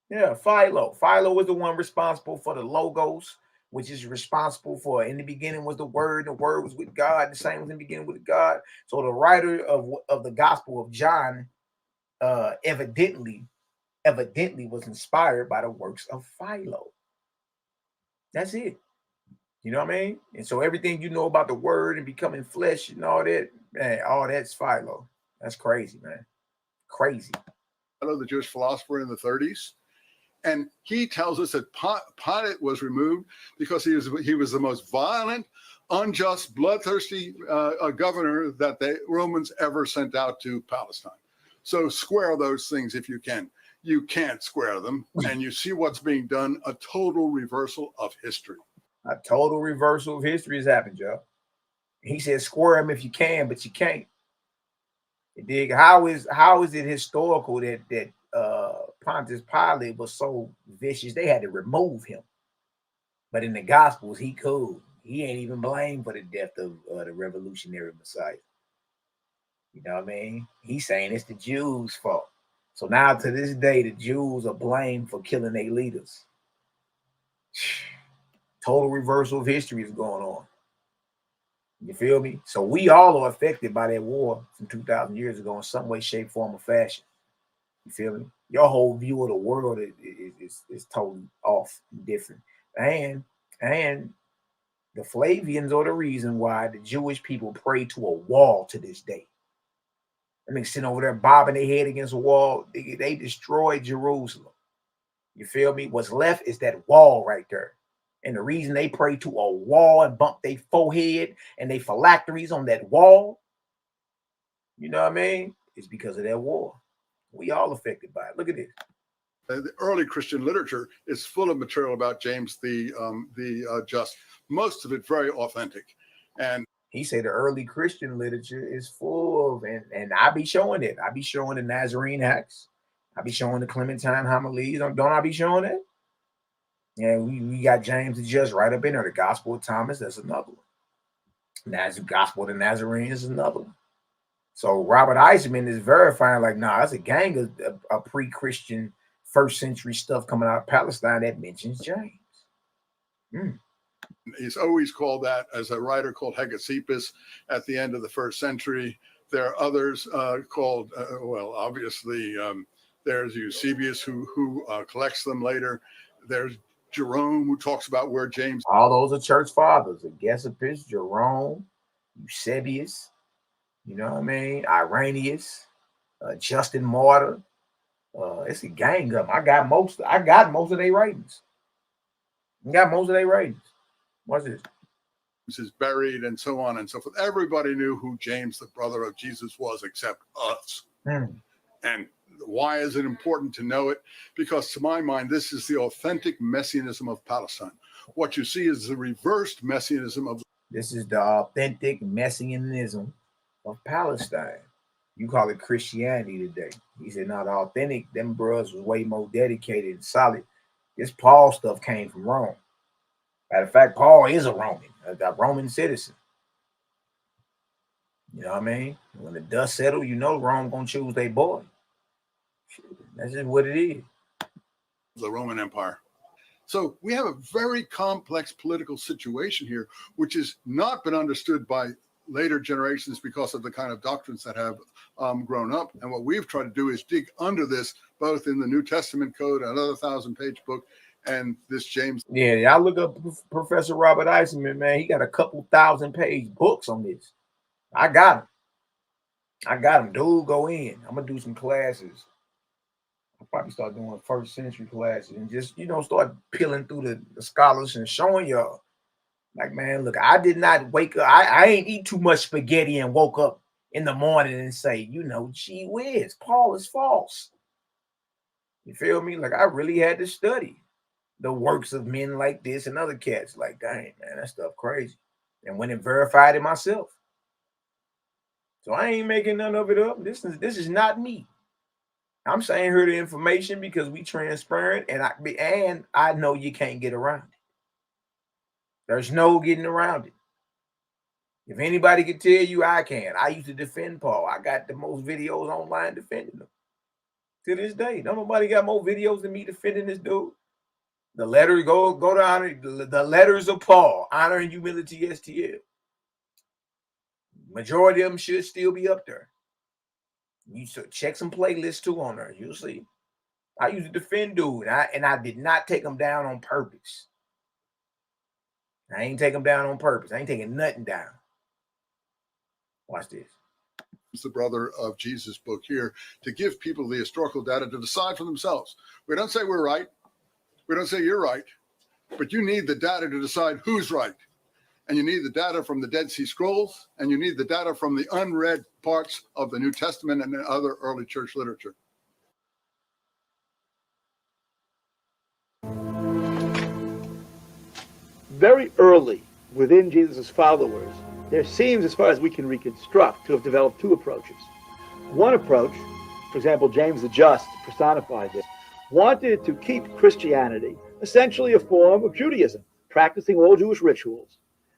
Yeah, Philo. Philo was the one responsible for the logos, which is responsible for, in the beginning was the word was with God, the same was in the beginning with God. So the writer of the Gospel of John evidently was inspired by the works of Philo. That's it. You know what I mean? And so everything you know about the word and becoming flesh and all that, man, all that's Philo. That's crazy, man. Crazy. Philo, the Jewish philosopher in the 30s. And he tells us that Pilate was removed because he was the most violent, unjust, bloodthirsty governor that the Romans ever sent out to Palestine. So square those things if you can. You can't square them. And you see what's being done, a total reversal of history. A total reversal of history has happened, Joe. He said square them if you can, but you can't. You dig? How is it historical that Pontius Pilate was so vicious they had to remove him? But in the Gospels, he cool. He ain't even blamed for the death of the revolutionary Messiah. You know what I mean? He's saying it's the Jews' fault. So now to this day, the Jews are blamed for killing their leaders. Total reversal of history is going on. You feel me? So we all are affected by that war from 2,000 years ago in some way, shape, form, or fashion. You feel me? Your whole view of the world is totally off and different. And the Flavians are the reason why the Jewish people pray to a wall to this day. I mean, sitting over there bobbing their head against a wall. They destroyed Jerusalem. You feel me? What's left is that wall right there. And the reason they pray to a wall and bump their forehead and their phylacteries on that wall, you know what I mean, is because of that war. We all affected by it. Look at this. The early Christian literature is full of material about James the Just. Most of it very authentic. And he said the early Christian literature is full of, and I be showing it. I be showing the Nazarene Acts. I be showing the Clementine homilies. Don't I be showing it? Yeah, we got James the Just right up in there. The Gospel of Thomas, that's another one. The Gospel of the Nazarene is another one. So Robert Eisenman is verifying, like, nah, that's a gang of pre-Christian first century stuff coming out of Palestine that mentions James. He's always called that, as a writer called Hegesippus at the end of the first century. There are others called, well, obviously, there's Eusebius who collects them later. There's Jerome, who talks about where James. All those are church fathers. Hegesippus, Jerome, Eusebius, you know what I mean? Irenaeus, Justin Martyr. It's a gang of them. I got most of their writings. What's this? Is buried and so on and so forth. Everybody knew who James, the brother of Jesus, was, except us. And why is it important to know it? Because to my mind, this is the authentic messianism of Palestine. What you see is the reversed messianism of. This is the authentic messianism of Palestine. You call it Christianity today. He said, no, the authentic, them bros was way more dedicated and solid. This Paul stuff came from Rome. Matter of fact, Paul is a Roman citizen. You know what I mean? When the dust settles, you know Rome gonna choose their boy. That's just what it is. The Roman Empire. So we have a very complex political situation here, which has not been understood by later generations because of the kind of doctrines that have grown up. And what we've tried to do is dig under this, both in the New Testament code, another 1,000-page book, and this James. Yeah, y'all look up Professor Robert Eisenman, man. He got a couple 1,000-page books on this. I got him. Dude, go in. I'm gonna do some classes. I'll probably start doing first century classes and just, start peeling through the scholars and showing y'all. Like, man, look, I did not wake up. I ain't eat too much spaghetti and woke up in the morning and say, gee whiz, Paul is false. You feel me? Like, I really had to study the works of men like this and other cats. Like, dang, man, that stuff crazy. And went and verified it myself. So I ain't making none of it up. This is not me. I'm saying here the information because we transparent, and I know you can't get around it. There's no getting around it. If anybody can tell you, I can. I used to defend Paul. I got the most videos online defending him. To this day, nobody got more videos than me defending this dude. The letter go to honor the letters of Paul, Honor and Humility STL. Majority of them should still be up there. You should check some playlists too on there. You'll see. I used to defend dude, and I did not take him down on purpose. I ain't take him down on purpose. I ain't taking nothing down. Watch this. It's the brother of Jesus book here to give people the historical data to decide for themselves. We don't say we're right. We don't say you're right. But you need the data to decide who's right. And you need the data from the Dead Sea Scrolls, and you need the data from the unread parts of the New Testament and other early church literature. Very early within Jesus' followers, there seems, as far as we can reconstruct, to have developed two approaches. One approach, for example, James the Just personified this, wanted to keep Christianity essentially a form of Judaism, practicing all Jewish rituals.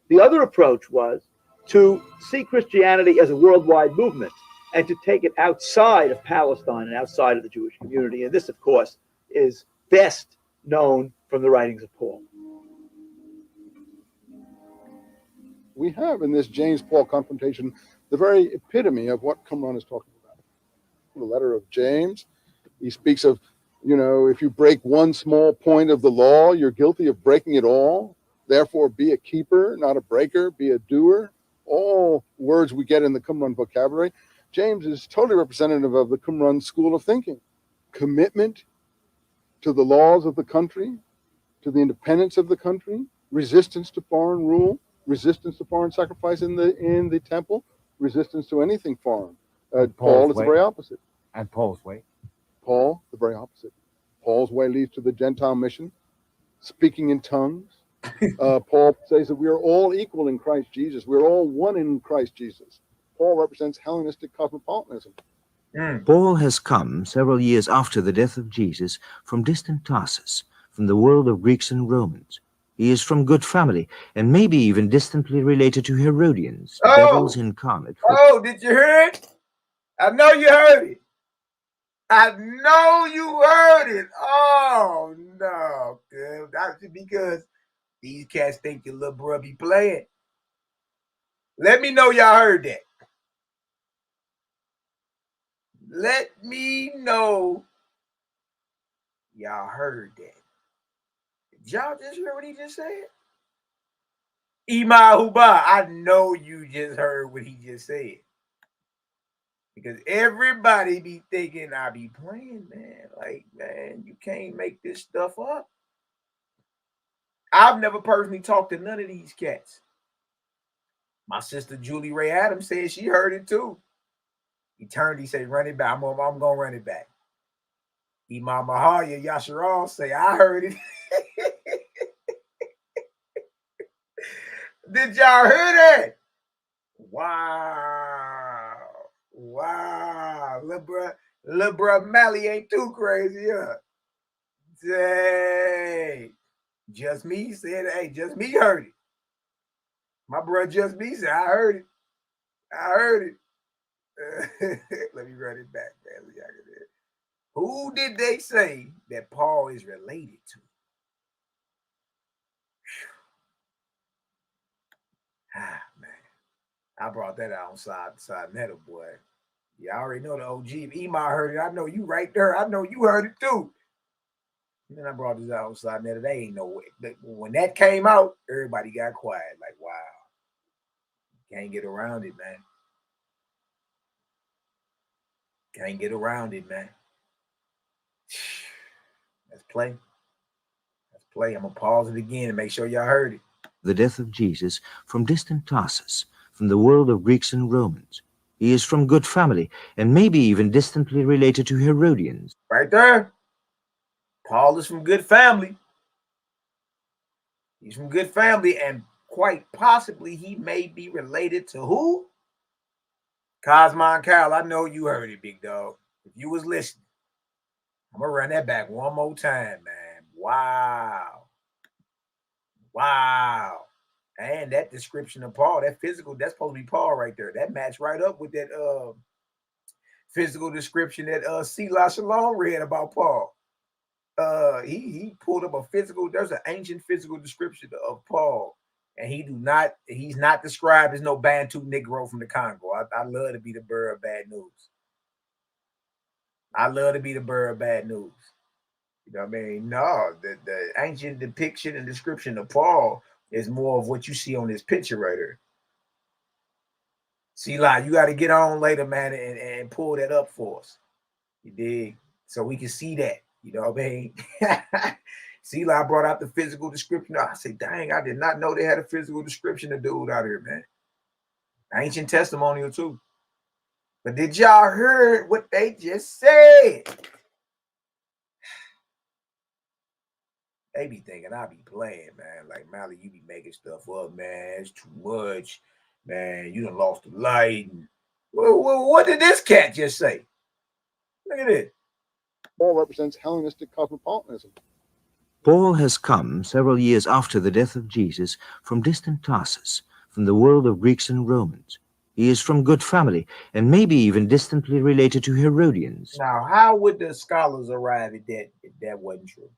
The other approach was to see Christianity as a worldwide movement and to take it outside of Palestine and outside of the Jewish community. And this, of course, is best known from the writings of Paul. We have in this James-Paul confrontation the very epitome of what Qumran is talking about. The letter of James, he speaks of, if you break one small point of the law, you're guilty of breaking it all. Therefore, be a keeper, not a breaker, be a doer. All words we get in the Qumran vocabulary. James is totally representative of the Qumran school of thinking. Commitment to the laws of the country, to the independence of the country, resistance to foreign rule, resistance to foreign sacrifice in the temple, resistance to anything foreign. Paul is the very opposite. And Paul's way. Paul, the very opposite. Paul's way leads to the Gentile mission, speaking in tongues. Paul says that we are all equal in Christ Jesus. We're all one in Christ Jesus. Paul represents Hellenistic cosmopolitanism. Paul has come several years after the death of Jesus from distant Tarsus, from the world of Greeks and Romans. He is from good family, and maybe even distantly related to Herodians, devils incarnate. Did you hear it? I know you heard it. I know you heard it. Oh, no. That's because these cats think your little bro be playing. Let me know y'all heard that. Let me know y'all heard that. Did y'all just hear what he just said? Imahuba, I know you just heard what he just said. Because everybody be thinking I be playing, man. Like, man, you can't make this stuff up. I've never personally talked to none of these cats. My sister Julie Ray Adams said she heard it too. He said, run it back. I'm going to run it back. Imam Mahaya Yasharal say, I heard it. Did y'all hear that? Wow. Lil' bruh Mally ain't too crazy, huh? Dang. Just me said, hey, just me heard it. My bro Just Me said, I heard it. I heard it. Let me run it back, man. Who did they say that Paul is related to? Ah, man. I brought that out on side Netta, boy. Yeah, I already know the OG. If Ema heard it, I know you right there. I know you heard it too. And then I brought this out on side Netta. They ain't no way. But when that came out, everybody got quiet. Like, wow. Can't get around it, man. Can't get around it, man. Let's play. Let's play. I'm going to pause it again and make sure y'all heard it. The death of Jesus from distant Tarsus, from the world of Greeks and Romans. He is from good family, and maybe even distantly related to Herodians. Right there. Paul is from good family. He's from good family, and quite possibly he may be related to who? Cosmo and Kyle. I know you heard it, big dog. If you was listening, I'm going to run that back one more time, man. Wow. Wow. And that description of Paul, that physical, that's supposed to be Paul right there. That matched right up with that physical description that SHALOM read about Paul. He pulled up a physical, there's an ancient physical description of Paul. And he's not described as no Bantu Negro from the Congo. I love to be the bearer of bad news. I love to be the bearer of bad news. You know what I mean? No, the ancient depiction and description of Paul is more of what you see on this picture right here. See, like, you got to get on later, man, and pull that up for us. You dig? So we can see that. You know what I mean? See, like, I brought out the physical description. I said, dang, I did not know they had a physical description of dude out here, man. Ancient testimonial, too. But did y'all hear what they just said? They be thinking I be playing, man. Like, Mally, you be making stuff up, man. It's too much. Man, you done lost the light. What did this cat just say? Look at it. Paul represents Hellenistic cosmopolitanism. Paul has come several years after the death of Jesus from distant Tarsus, from the world of Greeks and Romans. He is from good family, and maybe even distantly related to Herodians. Now, how would the scholars arrive at that if that wasn't true?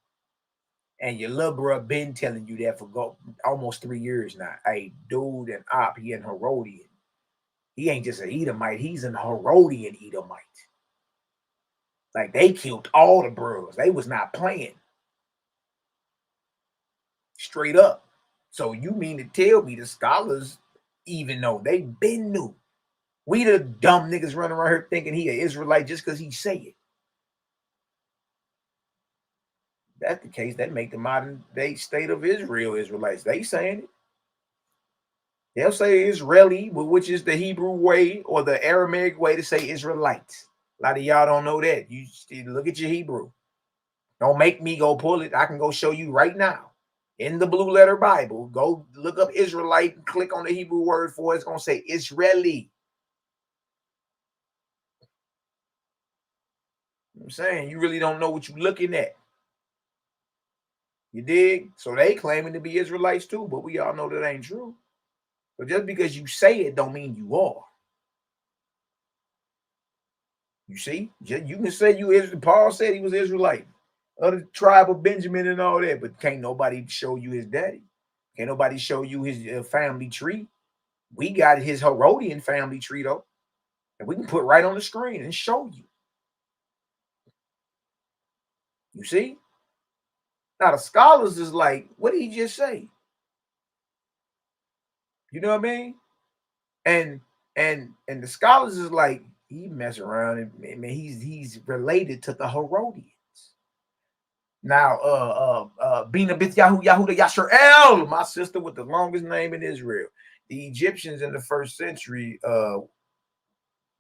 And your little bro been telling you that for almost 3 years now. Hey, dude and op, he an Herodian. He ain't just an Edomite. He's an Herodian Edomite. Like, they killed all the bros. They was not playing. Straight up. So you mean to tell me the scholars, even though they been knew, we the dumb niggas running around here thinking he an Israelite just because he say it. That's the case, that make the modern day state of Israel Israelites. They saying it. They'll say Israeli, which is the Hebrew way or the Aramaic way to say Israelites. A lot of y'all don't know that. You look at your Hebrew. Don't make me go pull it. I can go show you right now. In the Blue Letter Bible, go look up Israelite and click on the Hebrew word for it. It's going to say Israeli. You know what I'm saying? You really don't know what you're looking at. You dig? So they claiming to be Israelites too, but we all know that ain't true. But just because you say it don't mean you are. You see? You can say you Israel. Paul said he was Israelite. Of the tribe of Benjamin and all that, but can't nobody show you his daddy. Can't nobody show you his family tree. We got his Herodian family tree, though. And we can put right on the screen and show you. You see? Now the scholars is like, what did he just say? You know what I mean? And the scholars is like, he mess around and he's related to the Herodians. Now, Bina Bith Yahuda Yisrael, my sister with the longest name in Israel. The Egyptians in the first century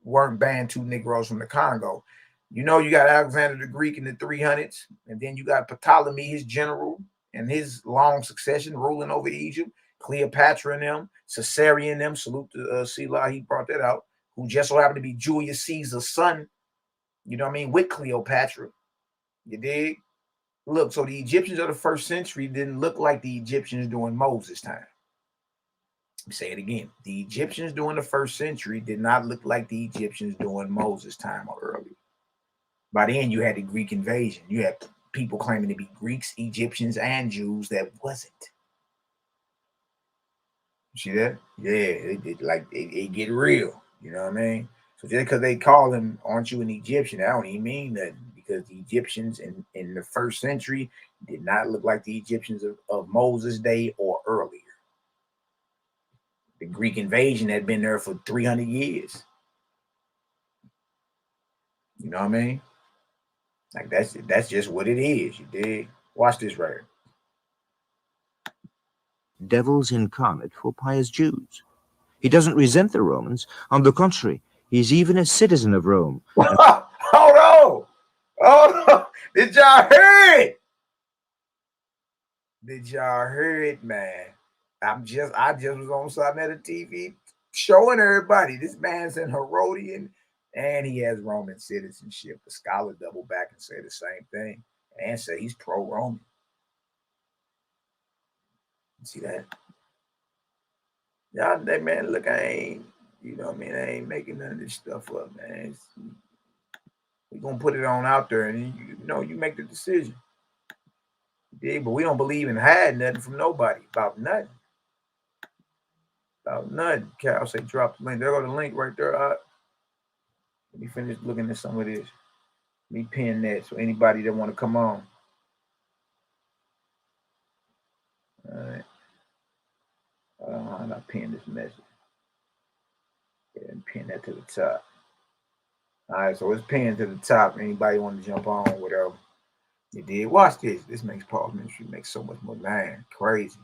weren't Bantu Negroes from the Congo. You know, you got Alexander the Greek in the 300s, and then you got Ptolemy, his general, and his long succession ruling over Egypt. Cleopatra and them, Caesarion and them, salute to Selah, he brought that out, who just so happened to be Julius Caesar's son, you know what I mean, with Cleopatra. You dig? Look, so the Egyptians of the first century didn't look like the Egyptians during Moses' time. Say it again. The Egyptians during the first century did not look like the Egyptians during Moses' time or earlier. By then, you had the Greek invasion. You had people claiming to be Greeks, Egyptians, and Jews that wasn't. You see that? Yeah, it get real. You know what I mean? So just because they call them, aren't you an Egyptian? I don't even mean that, because the Egyptians in the first century did not look like the Egyptians of Moses' day or earlier. The Greek invasion had been there for 300 years. You know what I mean? Like that's just what it is. You dig? Watch this right here. Devils incarnate for pious Jews. He doesn't resent the Romans. On the contrary, he's even a citizen of Rome. Hold on. Did y'all hear it? Did y'all hear it, man? I just was on something at the TV showing everybody this man's an Herodian and he has Roman citizenship. The scholar double back and say the same thing and say he's pro-Roman. See that? Y'all, that man, look, I ain't, you know what I mean? I ain't making none of this stuff up, man. We're going to put it on out there and, you make the decision. Yeah, but we don't believe in hiding nothing from nobody about nothing. About nothing. Cal say drop the link. There go the link right there. Let me finish looking at some of this. Let me pin that so anybody that want to come on. All right. I pin this message. And pin that to the top. All right, so it's pinned to the top. Anybody want to jump on, whatever. You did. Watch this. This makes Paul's ministry make so much more, man. Crazy.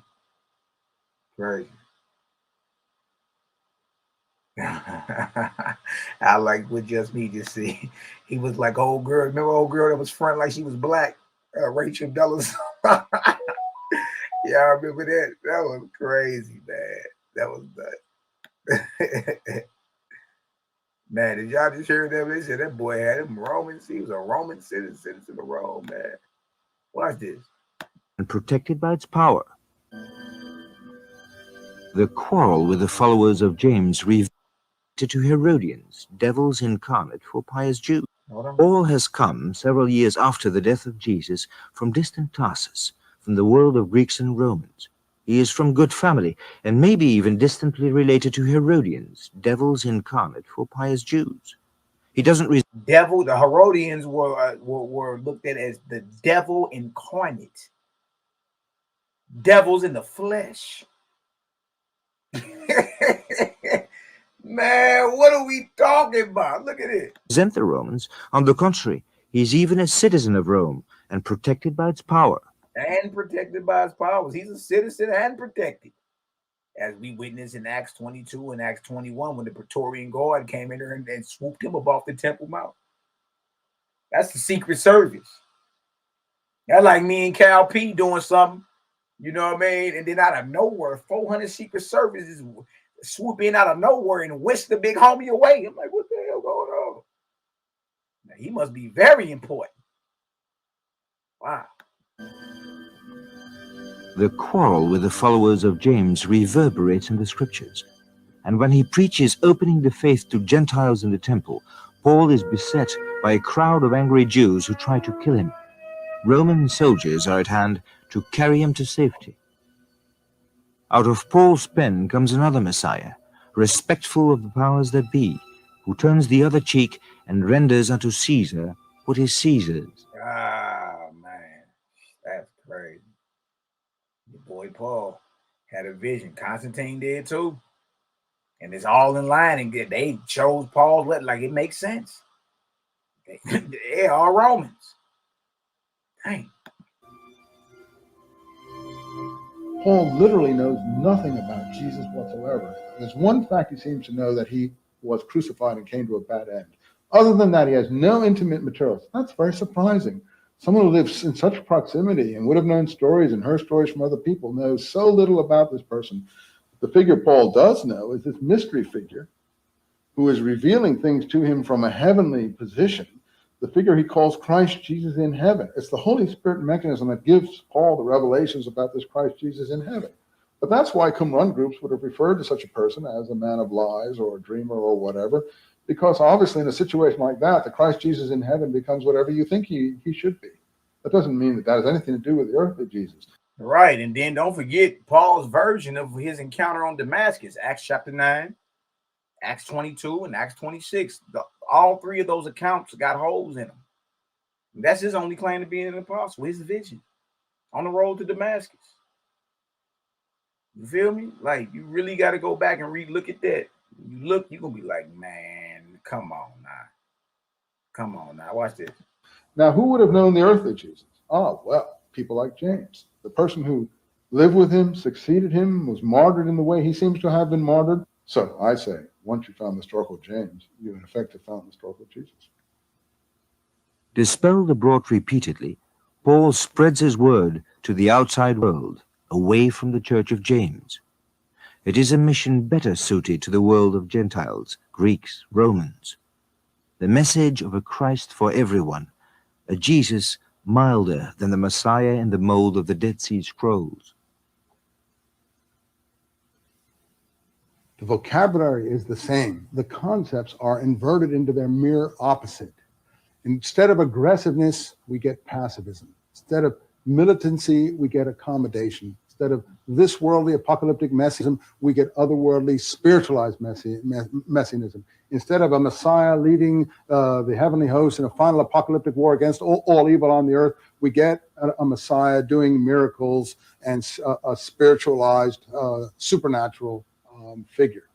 I like what Just Me just said. He was like old girl. Remember old girl that was front like she was black? Rachel Dulles. Yeah, I remember that. That was crazy, man. That was nuts. Man, did y'all just hear that? They said that boy had him Romans. He was a Roman citizen of Rome, man. Watch this. And protected by its power. The quarrel with the followers of James reverted to Herodians, devils incarnate for pious Jews. All has come several years after the death of Jesus from distant Tarsus, from the world of Greeks and Romans. He is from good family, and maybe even distantly related to Herodians, devils incarnate for pious Jews. He doesn't devil. The Herodians were looked at as the devil incarnate, devils in the flesh. Man, what are we talking about? Look at it. Resent the Romans. On the contrary, he's even a citizen of Rome and protected by its power. And protected by his powers. He's a citizen and protected. As we witnessed in Acts 22 and Acts 21 when the Praetorian Guard came in there and swooped him up off the Temple Mount. That's the Secret Service. That's like me and Cal P doing something, you know what I mean? And then out of nowhere, 400 Secret Services swoop in out of nowhere and whisk the big homie away. I'm like, what the hell going on? Now, he must be very important. Wow. The quarrel with the followers of James reverberates in the scriptures. And when he preaches opening the faith to Gentiles in the temple, Paul is beset by a crowd of angry Jews who try to kill him. Roman soldiers are at hand to carry him to safety. Out of Paul's pen comes another Messiah, respectful of the powers that be, who turns the other cheek and renders unto Caesar what is Caesar's. Ah, man, that's crazy. Your boy Paul had a vision. Constantine did too. And it's all in line. And they chose Paul's letter. Like, it makes sense. They are Romans. Dang. Paul literally knows nothing about Jesus whatsoever. There's one fact he seems to know, that he was crucified and came to a bad end. Other than that, he has no intimate materials. That's very surprising. Someone who lives in such proximity and would have known stories and heard stories from other people knows so little about this person. The figure Paul does know is this mystery figure who is revealing things to him from a heavenly position, the figure he calls Christ Jesus in heaven. It's the Holy Spirit mechanism that gives Paul the revelations about this Christ Jesus in heaven. But that's why Qumran groups would have referred to such a person as a man of lies or a dreamer or whatever, because obviously in a situation like that, the Christ Jesus in heaven becomes whatever you think he should be. That doesn't mean that has anything to do with the earthly Jesus. Right. And then don't forget Paul's version of his encounter on Damascus, Acts chapter 9, Acts 22, and Acts 26. All three of those accounts got holes in them. And that's his only claim to being an apostle, his vision on the road to Damascus. You feel me? Like, you really got to go back and look at that. You look, you're going to be like, man, come on now. Come on now. Watch this. Now, who would have known the earthly Jesus? Oh, well, people like James, the person who lived with him, succeeded him, was martyred in the way he seems to have been martyred. So I say, once you found the historical James, you in effect have found the historical Jesus. Dispelled abroad repeatedly, Paul spreads his word to the outside world, away from the Church of James. It is a mission better suited to the world of Gentiles, Greeks, Romans. The message of a Christ for everyone, a Jesus milder than the Messiah in the mold of the Dead Sea Scrolls. The vocabulary is the same. The concepts are inverted into their mere opposite. Instead of aggressiveness, we get pacifism. Instead of militancy, we get accommodation. Instead of this worldly apocalyptic messianism, we get otherworldly spiritualized messianism. Instead of a Messiah leading the heavenly host in a final apocalyptic war against all evil on the earth, we get a Messiah doing miracles and a spiritualized, supernatural figure.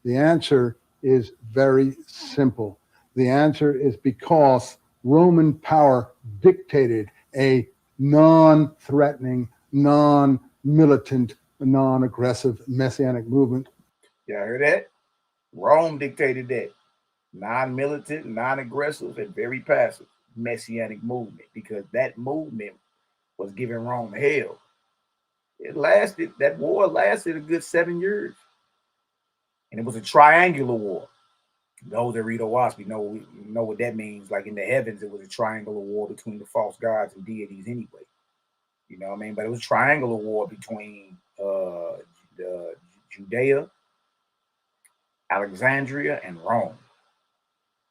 The answer is very simple. The answer is because Roman power dictated a non-threatening, non-militant, non-aggressive messianic movement. Y'all heard that? Rome dictated that. Non-militant, non-aggressive, and very passive messianic movement, because that movement was giving Rome hell. That war lasted a good 7 years. And it was a triangular war. Those that read OWASP know what that means. Like in the heavens, it was a triangular war between the false gods and deities anyway. You know what I mean? But it was a triangular war between the Judea, Alexandria, and Rome.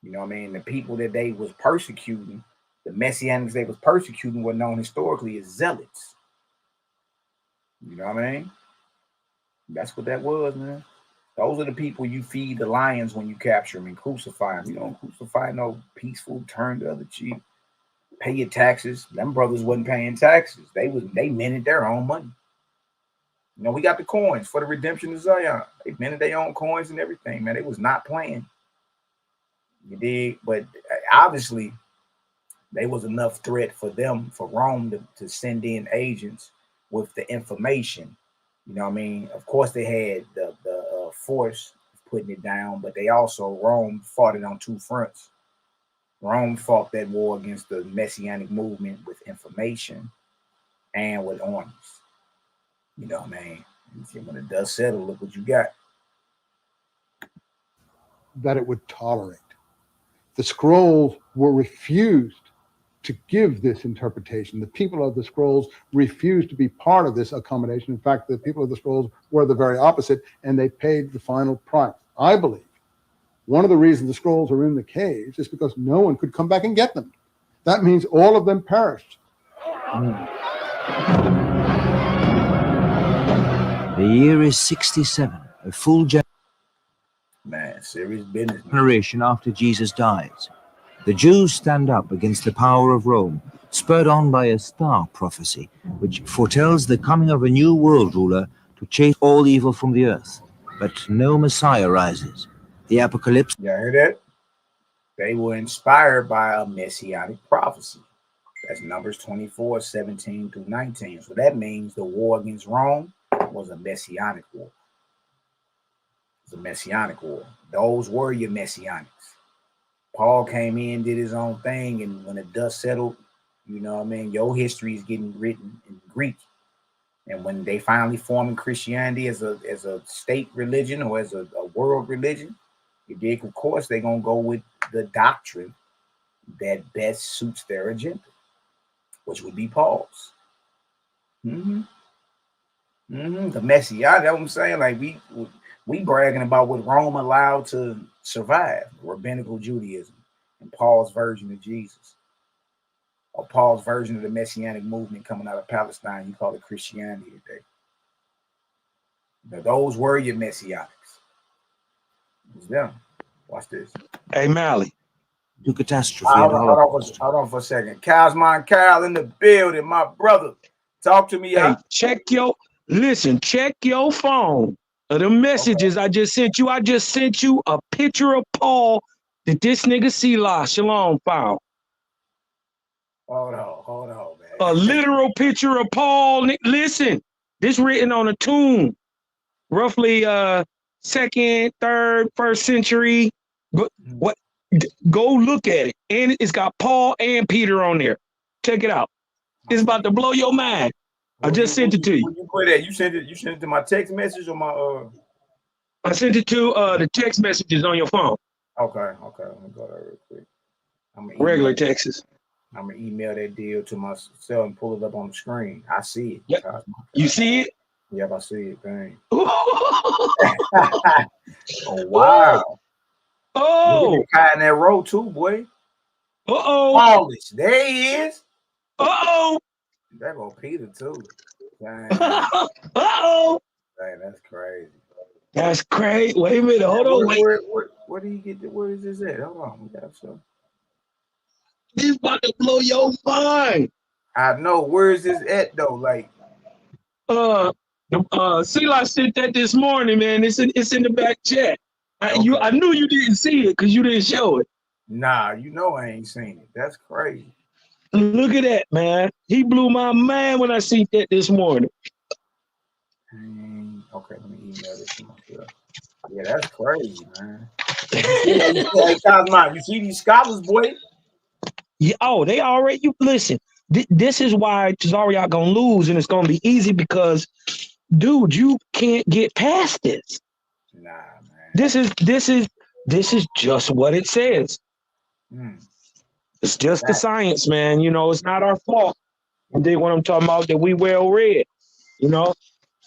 You know what I mean? The people that they was persecuting, the Messianics they was persecuting, were known historically as zealots. You know what I mean? That's what that was, man. Those are the people you feed the lions when you capture them and crucify them. You don't crucify no peaceful, turn the other cheek, pay your taxes. Them brothers wasn't paying taxes. They minted their own money. You know, we got the coins for the redemption of Zion. They minted their own coins and everything, man. They was not playing. You dig? But obviously, there was enough threat for them, for Rome to send in agents with the information. You know what I mean? Of course, they had the force of putting it down, but Rome fought it on two fronts. Rome fought that war against the Messianic movement with information and with armies. You know what I mean? When the dust settled, look what you got. That it would tolerate. The scrolls were refused to give this interpretation. The people of the scrolls refused to be part of this accommodation. In fact, the people of the scrolls were the very opposite, and they paid the final price. I believe one of the reasons the scrolls are in the caves is because no one could come back and get them. That means all of them perished. The year is 67, a full serious business. Generation after Jesus dies. The Jews stand up against the power of Rome, spurred on by a star prophecy, which foretells the coming of a new world ruler to chase all evil from the earth. But no Messiah rises. The apocalypse. You heard that? They were inspired by a messianic prophecy. That's Numbers 24, 17 through 19. So that means the war against Rome was a messianic war. It's a messianic war. Those were your messianics. Paul came in, did his own thing, and when the dust settled, you know what I mean, your history is getting written in Greek. And when they finally formed Christianity as a state religion or as a world religion, of course, they're going to go with the doctrine that best suits their agenda, which would be Paul's. The Messiah, that's what I'm saying. Like we bragging about what Rome allowed to survive, rabbinical Judaism, and Paul's version of Jesus, or Paul's version of the Messianic movement coming out of Palestine. You call it Christianity today. Now, those were your Messianics. It was them. Watch this. Hey, Mally. To catastrophe. Hold on for a second. Kyle's mine. Kyle in the building, my brother. Talk to me. Hey, check your phone. The messages I just sent you. I just sent you a picture of Paul that this nigga SHALOM found. Hold on, man. A literal picture of Paul. Listen, this written on a tomb, roughly 2nd, 3rd, 1st century. What? Go look at it, and it's got Paul and Peter on there. Check it out. It's about to blow your mind. I just sent it to you. You put that? You sent it to my text message or my I sent it to the text messages on your phone. Okay. Let me go there real quick. Regular Texas. I'm gonna email that deal to myself and pull it up on the screen. I see it. Yep. You see it? Yep, I see it. Dang. Oh wow. Oh, Kai in that row too, boy. Polish. There he is. That go Peter too. Dang. Dang, that's crazy. That's crazy. Wait a minute. Hold on. Where do you get where is this at? Hold on. We got some. This about to blow your mind. I know. Where is this at though? Like Sila sent that this morning, man. It's in the back chat. I knew you didn't see it because you didn't show it. Nah, you know I ain't seen it. That's crazy. Look at that, man. He blew my mind when I seen that this morning. Okay, let me email this to myself. Yeah, that's crazy, man. You see these scholars, boy? Yeah, they already. You listen. This is why Tazaryach gonna lose, and it's gonna be easy because, dude, you can't get past this. Nah, man. This is just what it says. It's just the science, man. You know, it's not our fault. And then what I'm talking about, that we well read. You know,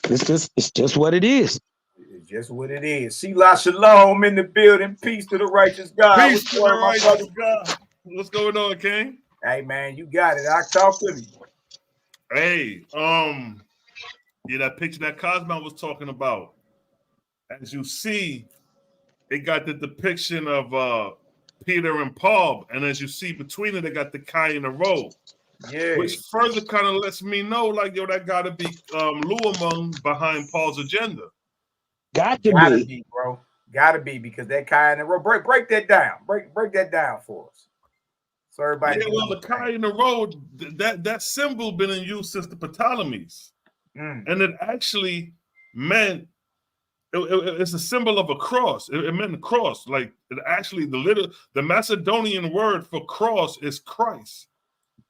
it's just what it is. It's just what it is. Selah Shalom in the building. Peace to the righteous God. Peace to the righteous God. What's going on, King? Hey, man, you got it. I talk to me. Hey, yeah, that picture that Cosmo was talking about. As you see, it got the depiction of Peter and Paul, and as you see between it, they got the Kai-Rho. Yeah. Which further kind of lets me know, like, yo, that gotta be Luamung behind Paul's agenda. Gotta be, bro. Gotta be, because that Kai-Rho. Break that down. Break that down for us. So everybody. Yeah, well, the Kai-Rho, that symbol been in use since the Ptolemies, and it actually meant it's a symbol of a cross. It meant a cross. Like it actually, the Macedonian word for cross is Christ,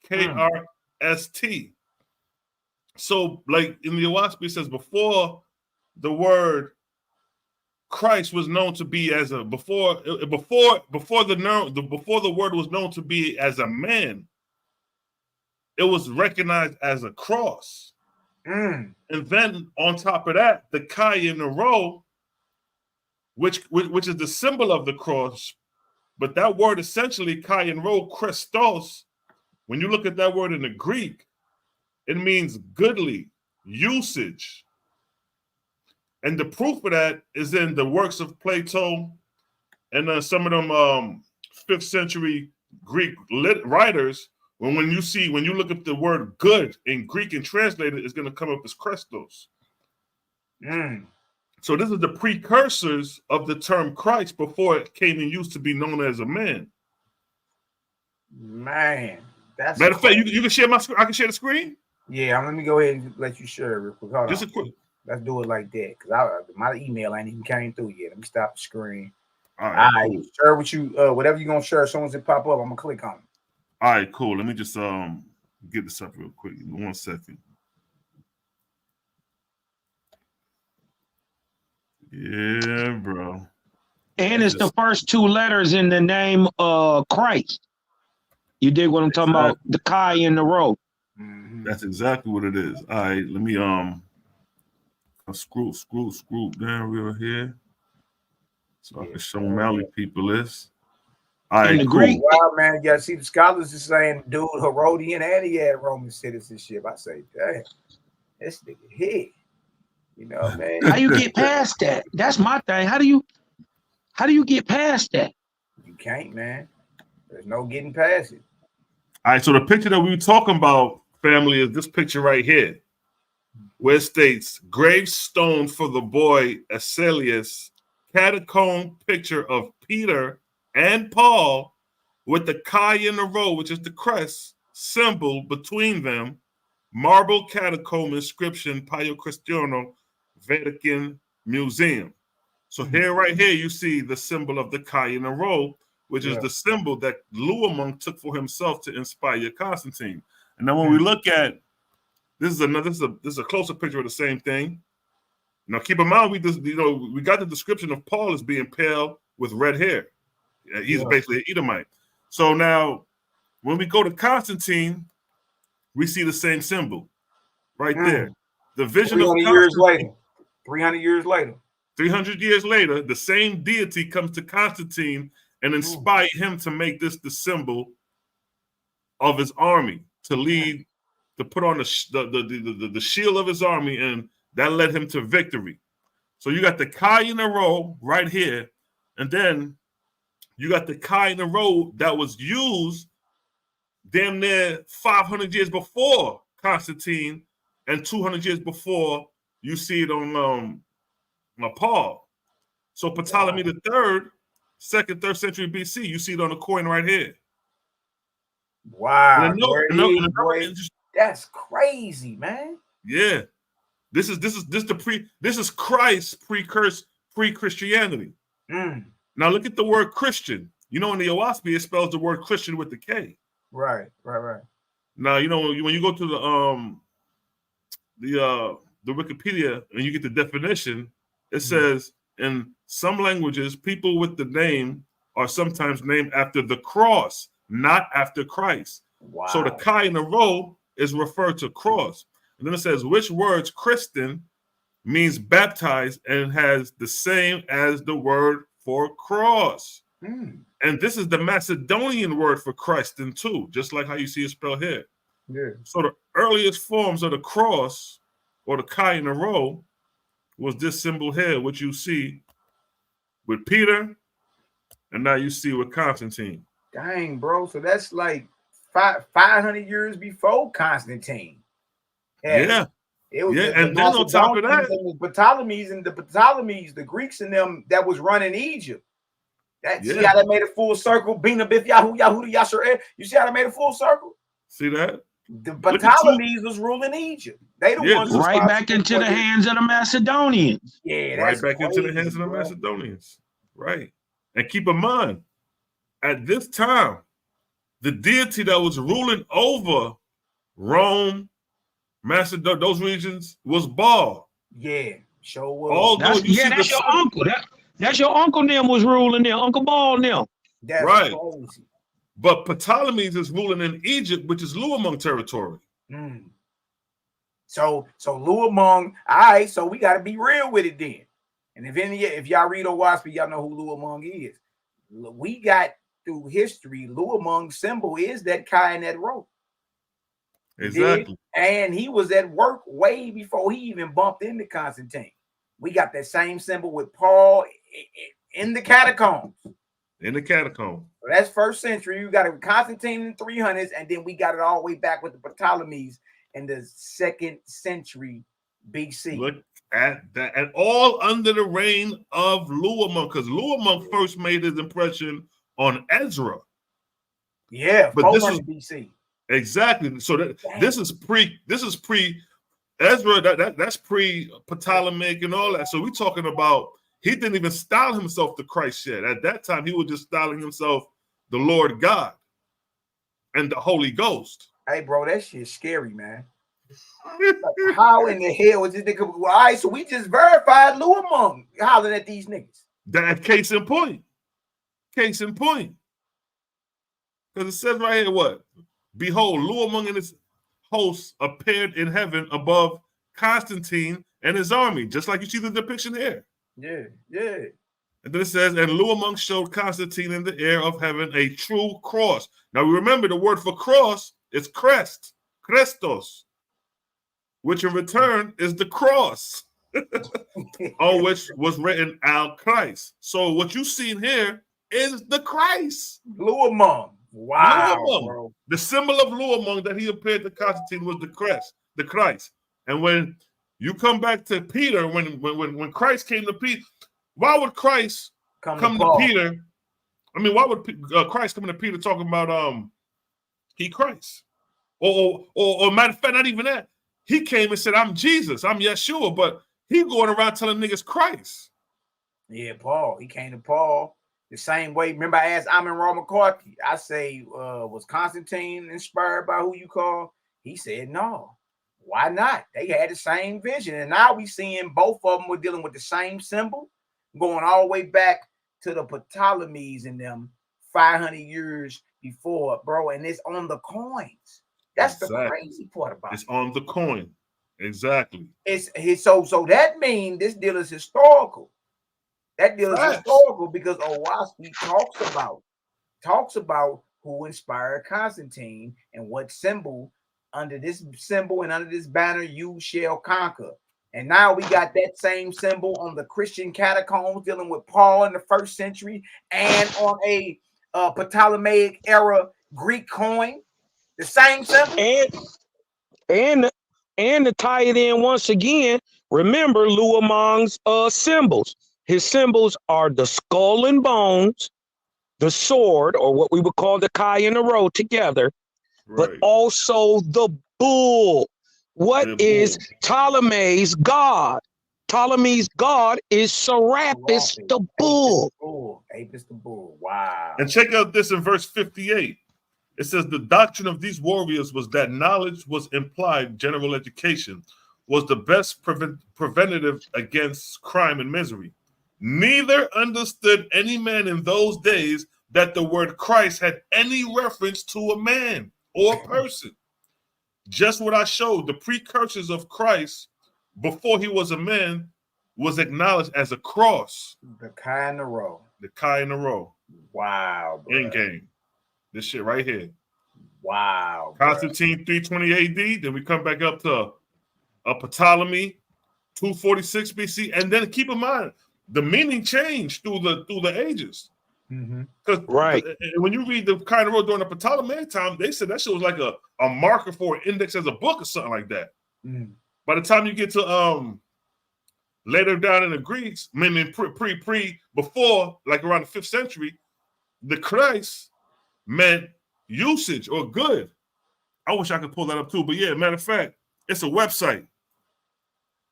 K-R-S-T. So, like in the YHWH's, it says before the word Christ was known to be as a before the word was known to be as a man, it was recognized as a cross. And then on top of that, the Kai-Rho, which is the symbol of the cross, but that word essentially Kai-Rho, Christos, when you look at that word in the Greek, it means goodly, usage. And the proof of that is in the works of Plato and some of them 5th century Greek writers. When you look up the word good in Greek and translate it, it's going to come up as Christos. So this is the precursors of the term Christ before it came in use to be known as a man. Man, that's matter of fact. You can share my screen. I can share the screen. Yeah, let me go ahead and let you share it real quick. Hold Just on. a quick. Let's do it like that, because my email ain't even came through yet. Let me stop the screen. All right, cool. Share with you whatever you're gonna share. As soon as it pop up, I'm gonna click on it. All right, cool. Let me just get this up real quick. 1 second. Yeah, bro. And it's the first 2 letters in the name of Christ. You dig what I'm talking about? The Kai-Rho. That's exactly what it is. All right, let me screw down real here. So I can show Mali people this. All right, In the cool. Greek, Wow, man. Yeah, see, the scholars is saying, dude, Herodian, and he had Roman citizenship. I say, dang, this nigga here. You know, man. how you get past that? That's my thing. How do you get past that? You can't, man. There's no getting past it. All right, so the picture that we were talking about, family, is this picture right here, where it states, gravestone for the boy Aselius, catacomb picture of Peter and Paul with the Chi in the row, which is the crest symbol between them, marble catacomb inscription, Paio Cristiano, Vatican Museum. So here, right here, you see the symbol of the Chi in the row, which is the symbol that Luamong took for himself to inspire Constantine. And then when we look at this is a closer picture of the same thing. Now keep in mind, we got the description of Paul as being pale with red hair. He's basically an Edomite. So now when we go to Constantine, we see the same symbol right there. The vision of 300 years later. 300 years later. 300 years later, the same deity comes to Constantine and inspire him to make this the symbol of his army, to lead, to put on the shield of his army, and that led him to victory. So you got the Chi in a row right here, and then you got the Chi in a row that was used damn near 500 years before Constantine and 200 years before you see it on Paul. So Ptolemy the third, 2nd, 3rd century BC, you see it on the coin right here. Wow, that's crazy, man. Yeah, this is Christ pre-Christianity. Now look at the word Christian. You know, in the YAH'S, it spells the word Christian with the K. Right. Now you know when you go to the Wikipedia and you get the definition, it says in some languages, people with the name are sometimes named after the cross, not after Christ. Wow. So the Chi in the row is referred to cross. And then it says, which words Christian means baptized and has the same as the word for cross. And this is the Macedonian word for Christian too, just like how you see it spelled here. Yeah. So the earliest forms of the cross or the Chi in the row was this symbol here, which you see with Peter, and now you see with Constantine. Dang, bro. So that's like 500 years before Constantine. Yeah. It was and then on top of that, the Greeks and them that was running Egypt. See how they made a full circle? Bina Bith Yahu Yahuda Yasher. You see how they made a full circle? See that? The Ptolemies was ruling Egypt. They the ones right back into the hands of the Macedonians. Yeah, right back into the hands of the Macedonians. Right. And keep in mind, at this time, the deity that was ruling over Rome, Macedonia, those regions was Baal. Yeah, sure was. That's your uncle. That's your uncle them was ruling there, Uncle Baal them. That's right. crazy. But Ptolemies is ruling in Egypt, which is Luamong territory. So Luamong, all right, so we got to be real with it then. And if y'all read OWASP, y'all know who Luamong is. We got through history, Luamong's symbol is that Chi in that row. Exactly. And he was at work way before he even bumped into Constantine. We got that same symbol with Paul in the catacombs. In the catacomb. So that's 1st century. You got it with Constantine in the 300s, and then we got it all the way back with the Ptolemies in the 2nd century BC. Look at that. And all under the reign of Luamong, because Luamong first made his impression on Ezra. Yeah, but this is BC. Exactly. So this is pre Ezra, that's pre-Ptolemaic and all that. So we're talking about, he didn't even style himself the Christ yet. At that time, he was just styling himself the Lord God and the Holy Ghost. Hey, bro, that shit's scary, man. Like, how in the hell is this nigga? Well, all right, so we just verified Luamong hollering at these niggas. That case in point. Case in point. Because it says right here, what? Behold, Luamong and his hosts appeared in heaven above Constantine and his army, just like you see the depiction here. Yeah, yeah. And then it says, and Luamung showed Constantine in the air of heaven a true cross. Now we remember the word for cross is crest, Christos, which in return is the cross, on which was written Al Christ. So what you see here is the Christ. Luamung. Wow, Luamung. bro. The symbol of Luamung that he appeared to Constantine was the crest, the Christ. And when you come back to Peter, when Christ came to Peter, why would Christ come to Peter? I mean, why would Christ come to Peter talking about he Christ? Or matter of fact, not even that. He came and said, I'm Jesus, I'm Yeshua, but he going around telling niggas Christ. Yeah, Paul. He came to Paul the same way. Remember, I asked Amin Ra McCarthy, I say, was Constantine inspired by who you call? He said, no. Why not? They had the same vision. And now we seeing both of them were dealing with the same symbol, going all the way back to the Ptolemies and them 500 years before, bro. And it's on the coins. That's the crazy part about it. It's on the coin. Exactly. So that means this deal is historical. That deal is historical because Owaski talks about who inspired Constantine and what symbol, under this symbol and under this banner, you shall conquer. And now we got that same symbol on the Christian catacombs dealing with Paul in the 1st century and on a Ptolemaic era Greek coin. The same symbol. And to tie it in once again, remember Luamung's symbols. His symbols are the skull and bones, the sword, or what we would call the Kai-Rho together, but also the bull. What is Ptolemy's god? Ptolemy's god is Serapis the bull. Apis the bull. Wow. And check out this in verse 58. It says the doctrine of these warriors was that knowledge was implied general education, was the best preventative against crime and misery. Neither understood any man in those days that the word Christ had any reference to a man or a person. Just what I showed, the precursors of Christ before he was a man was acknowledged as a cross. The Kai-Rho. The Kai-Rho. Wow. Bro. End game. This shit right here. Wow. Constantine 320 AD. Then we come back up to Ptolemy 246 BC. And then keep in mind, the meaning changed through the ages. Because when you read the Kai-Rho during the Ptolemaic time, they said that shit was like a marker for an index as a book or something like that. By the time you get to later down in the Greeks, meaning before, like around the 5th century, the Christ meant usage or good. I wish I could pull that up too, but yeah, matter of fact, it's a website.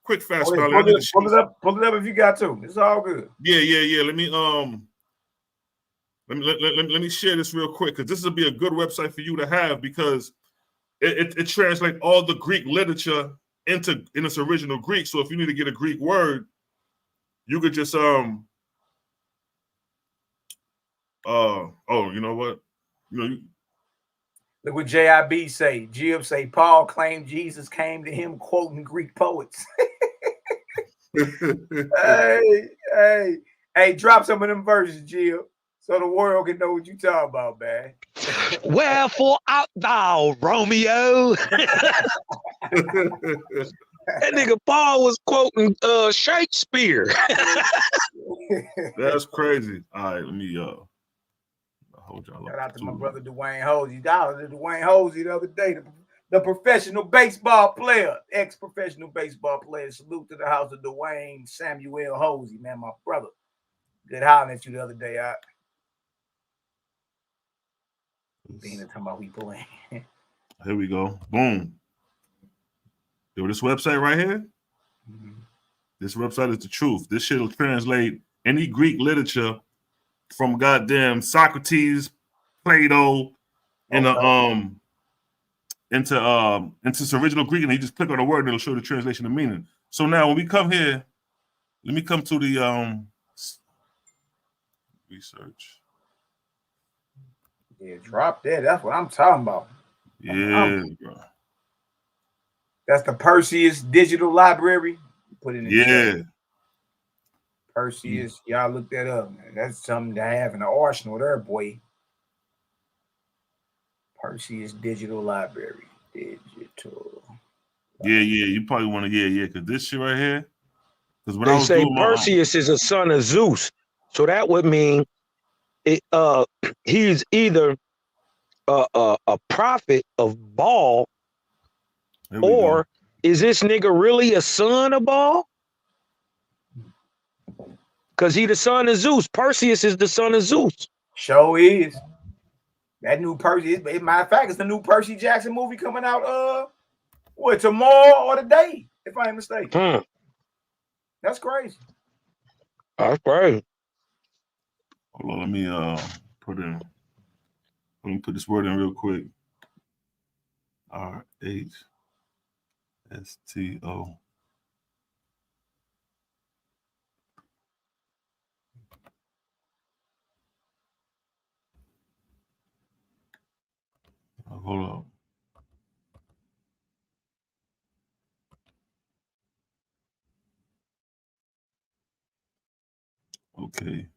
Quick fast pull it up if you got to. It's all good. Yeah. Let me share this real quick because this will be a good website for you to have because it translates all the Greek literature in its original Greek. So if you need to get a Greek word, you could just you know what? Look what JIB say. Jib say Paul claimed Jesus came to him quoting Greek poets. hey, drop some of them verses, Jib, so the world can know what you talking about, man. Wherefore art thou, Romeo? That nigga Paul was quoting Shakespeare. That's crazy. All right, let me hold y'all. Shout out to my brother Dwayne Hosey. Dwayne Hosey the other day, the professional baseball player, ex-professional baseball player. Salute to the house of Dwayne Samuel Hosey, man, my brother. Good hollering at you the other day. Being talking about we playing. Here we go. Boom. Yo, this website right here. This website is the truth. This shit will translate any Greek literature from goddamn Socrates, Plato, into its original Greek, and you just click on the word and it'll show the translation of meaning. So now when we come here, let me come to the research. Yeah, drop that. That's what I'm talking about. Yeah, bro. That's the Perseus Digital Library. put in the Yeah. chat. Perseus, y'all look that up, man. That's something to have in the arsenal there, boy. Perseus Digital Library. Digital. Yeah, you probably want to, yeah, because this shit right here. Because when I They was say doing my Perseus is a son of Zeus. So that would mean he's either a prophet of Baal, or is this nigga really a son of Baal? Because he the son of Zeus. Perseus is the son of Zeus. Show is. That new Percy, matter of fact, it's the new Percy Jackson movie coming out tomorrow or today, if I ain't mistaken. That's crazy. That's crazy. Hold on, let me put this word in real quick. RHSTO. Hold on. Okay.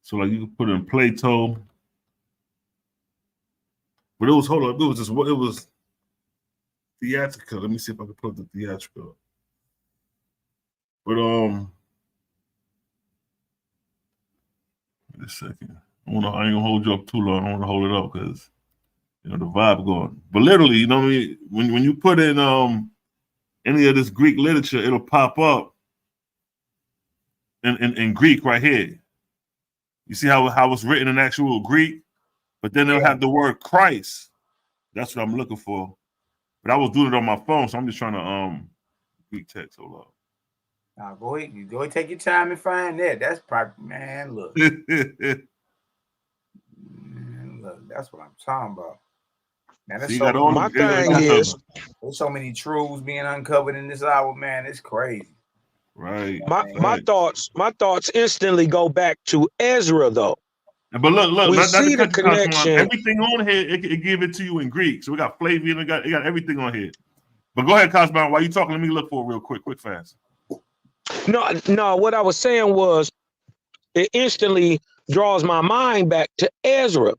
So like you can put in Plato. But it was theatrical. Let me see if I can put the theatrical. But wait a second. I ain't gonna hold you up too long. I want to hold it up because the vibe going. But literally, you know what I mean? When you put in any of this Greek literature, it'll pop up in Greek right here. You see how it's written in actual Greek, but then they'll have the word Christ. That's what I'm looking for. But I was doing it on my phone, so I'm just trying to Greek text. Hold up. Now go ahead. You go and take your time and find that. That's probably, man, look. Look, that's what I'm talking about. Man, that's my thing is, there's so many truths being uncovered in this hour, man. It's crazy. Right. My thoughts instantly go back to Ezra, though. But look, we see the connection. Everything on here, it give it to you in Greek. So we got Flavian, it got everything on here. But go ahead, Cosmo. While you talking, let me look for it real quick, fast. No. What I was saying was, it instantly draws my mind back to Ezra.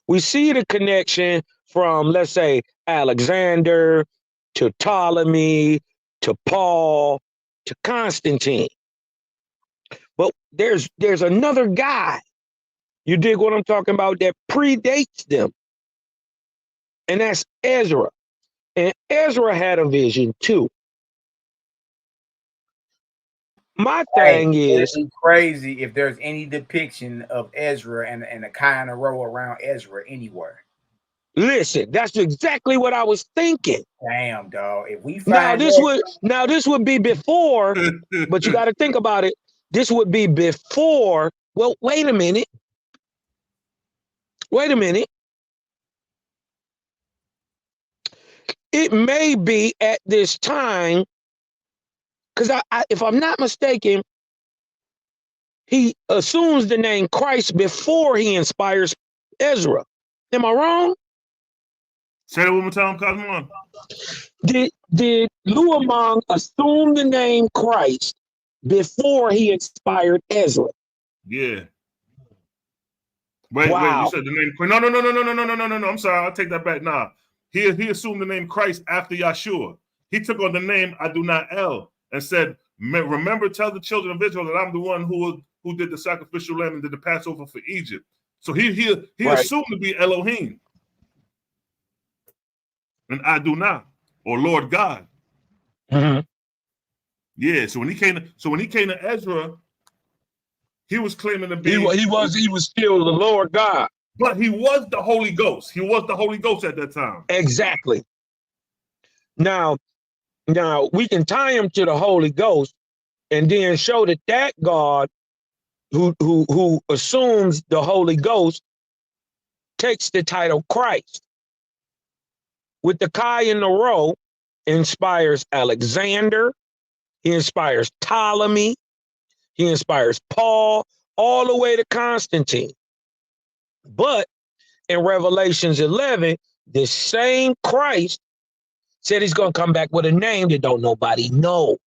We see the connection from, let's say, Alexander to Ptolemy to Paul to Constantine. But there's another guy, you dig what I'm talking about, that predates them. And that's Ezra. And Ezra had a vision too. My thing is, it'd be crazy if there's any depiction of Ezra and a Kai-Rho around Ezra anywhere. Listen, that's exactly what I was thinking. Damn, dog. If we find this would be before, but you got to think about it. This would be before. Well, wait a minute. It may be at this time, because if I'm not mistaken, he assumes the name Christ before he inspires Ezra. Am I wrong? Say that one more time, Cosmo. Did Luamong assume the name Christ before he inspired Ezra? Yeah. Wait, you said the name Christ. No. I'm sorry, I'll take that back. Nah. He assumed the name Christ after Yahshua. He took on the name Adonai-El and said, remember, tell the children of Israel that I'm the one who did the sacrificial lamb and did the Passover for Egypt. So he assumed to be Elohim and Adonai, or Lord God. Mm-hmm. Yeah. So when he came to Ezra, he was claiming to be. He was still the Lord God. But he was the Holy Ghost. He was the Holy Ghost at that time. Exactly. Now we can tie him to the Holy Ghost, and then show that God who assumes the Holy Ghost takes the title Christ. With the Kai-Rho, inspires Alexander, he inspires Ptolemy, he inspires Paul, all the way to Constantine. But in Revelations 11, this same Christ said he's going to come back with a name that don't nobody know.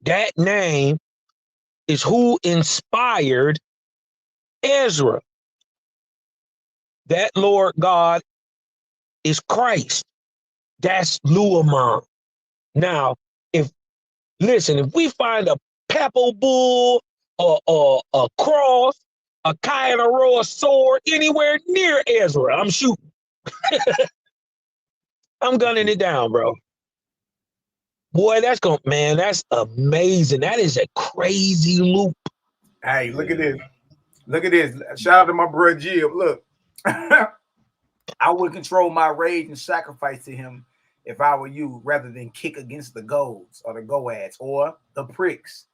That name is who inspired Ezra. That Lord God is Christ. That's Luamon. Now, if we find a papal bull or a cross, a Kai-Rho, a sword anywhere near Ezra, I'm shooting. I'm gunning it down, bro. Boy, that's amazing. That is a crazy loop. Hey, look at this. Look at this. Shout out to my brother Jib. Look, I would control my rage and sacrifice to him if I were you, rather than kick against the goads or the goads or the pricks.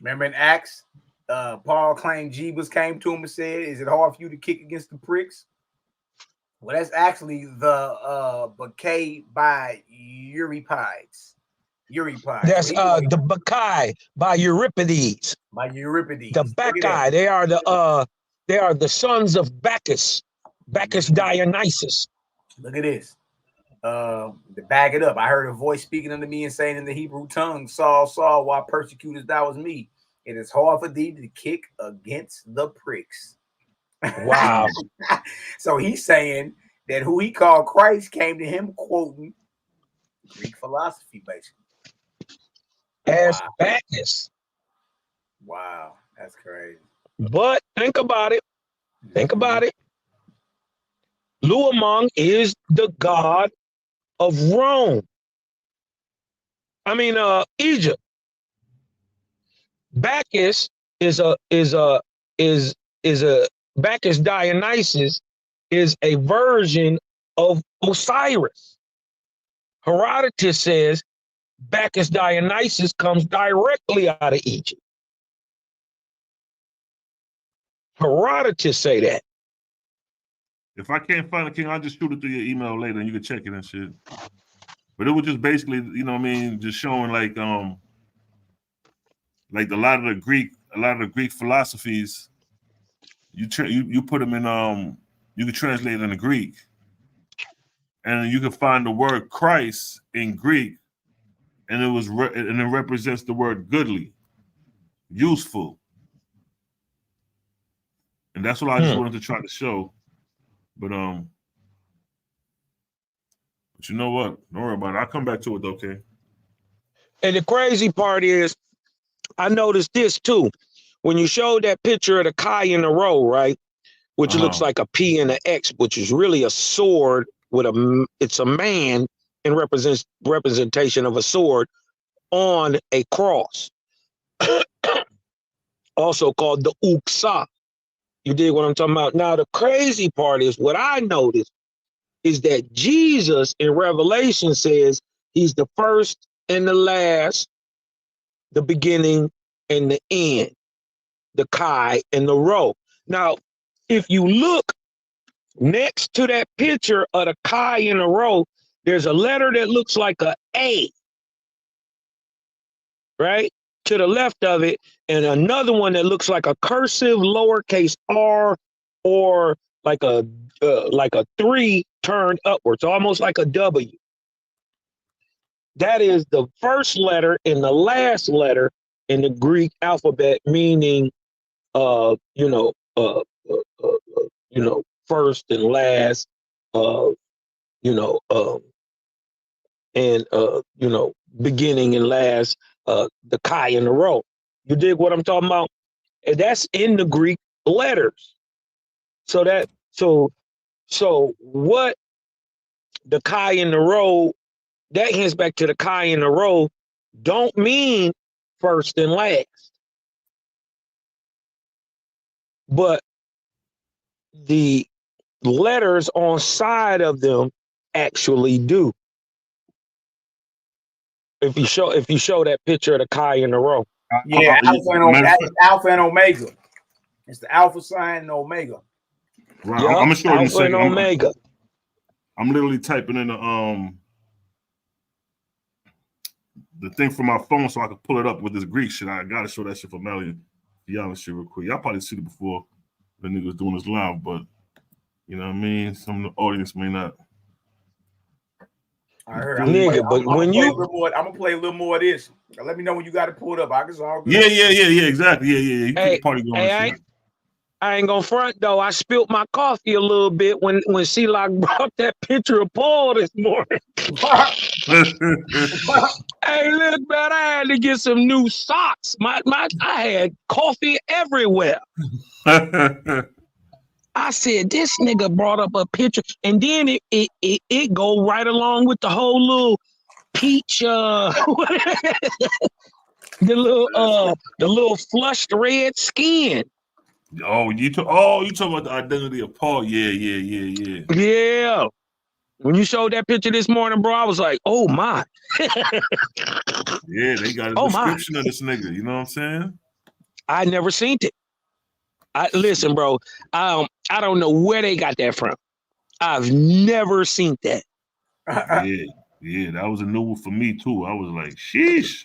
Remember in Acts, Paul claimed Jebus came to him and said, "Is it hard for you to kick against the pricks?" Well, that's actually the Bacchae by Euripides. That's the Bacchae by Euripides. The Bacchae, they are the sons of Bacchus. Bacchus Dionysus. Look at this. To back it up, I heard a voice speaking unto me and saying in the Hebrew tongue, "Saul, Saul, why persecutest thou me? It is hard for thee to kick against the pricks." Wow. So he's saying that who he called Christ came to him quoting Greek philosophy, basically. As Bacchus. Wow, that's crazy. But think about it. Think about it. Luamon is the god of Rome. I mean, Egypt. Bacchus Bacchus Dionysus is a version of Osiris. Herodotus says Bacchus Dionysus comes directly out of Egypt. Herodotus say that. If I can't find it, King, I'll just shoot it through your email later and you can check it and shit. But it was just basically, you know what I mean, just showing like a lot of the Greek philosophies, you put them in you can translate it into Greek. And you can find the word Christ in Greek, and it represents the word goodly, useful. And that's what I just wanted to try to show. But you know what? Don't worry about it. I'll come back to it, okay? And the crazy part is, I noticed this too. When you showed that picture of the Kai-Rho, right? Which looks like a P and an X, which is really a sword with it's a man in representation of a sword on a cross. Also called the Uksa. You dig what I'm talking about? Now, the crazy part is what I noticed is that Jesus in Revelation says he's the first and the last, the beginning and the end, the Kai and the Rho. Now, if you look next to that picture of the Kai and the Rho, there's a letter that looks like a A, right? To the left of it, and another one that looks like a cursive lowercase r, or like a 3 turned upwards, almost like a W. That is the first letter and the last letter in the Greek alphabet, meaning first and last, beginning and last, the Kai and the Rho. You dig what I'm talking about? And that's in the Greek letters. So what the Kai and the Rho, that hints back to the Kai and the Rho, don't mean first and last. But the letters on side of them actually do. If you show that picture of the Kai and the Rho. Yeah, Alpha and Omega. It's the Alpha sign and Omega. Right. I'm gonna show you in a second. Omega. I'm literally typing in the thing from my phone so I can pull it up with this Greek shit. I gotta show that shit for Melly. Y'all shit real quick. Y'all probably seen it before the niggas doing this live, but you know what I mean? Some of the audience may not. I heard. Nigga, but when you, I'm gonna play a little more of this. Let me know when you got it pulled up. I can all good. Yeah, exactly. Yeah. You keep the party going. I ain't gonna front though. I spilled my coffee a little bit when C-Lock brought that picture of Paul this morning. Hey, look, man, I had to get some new socks. I had coffee everywhere. I said, this nigga brought up a picture, and then it go right along with the whole little peach, the little flushed red skin. You talking about the identity of Paul? Yeah. Yeah. When you showed that picture this morning, bro, I was like, oh my. Yeah, they got a description of this nigga. You know what I'm saying? I never seen it. Listen, bro. I don't know where they got that from. I've never seen that. Yeah, that was a new one for me too. I was like, sheesh.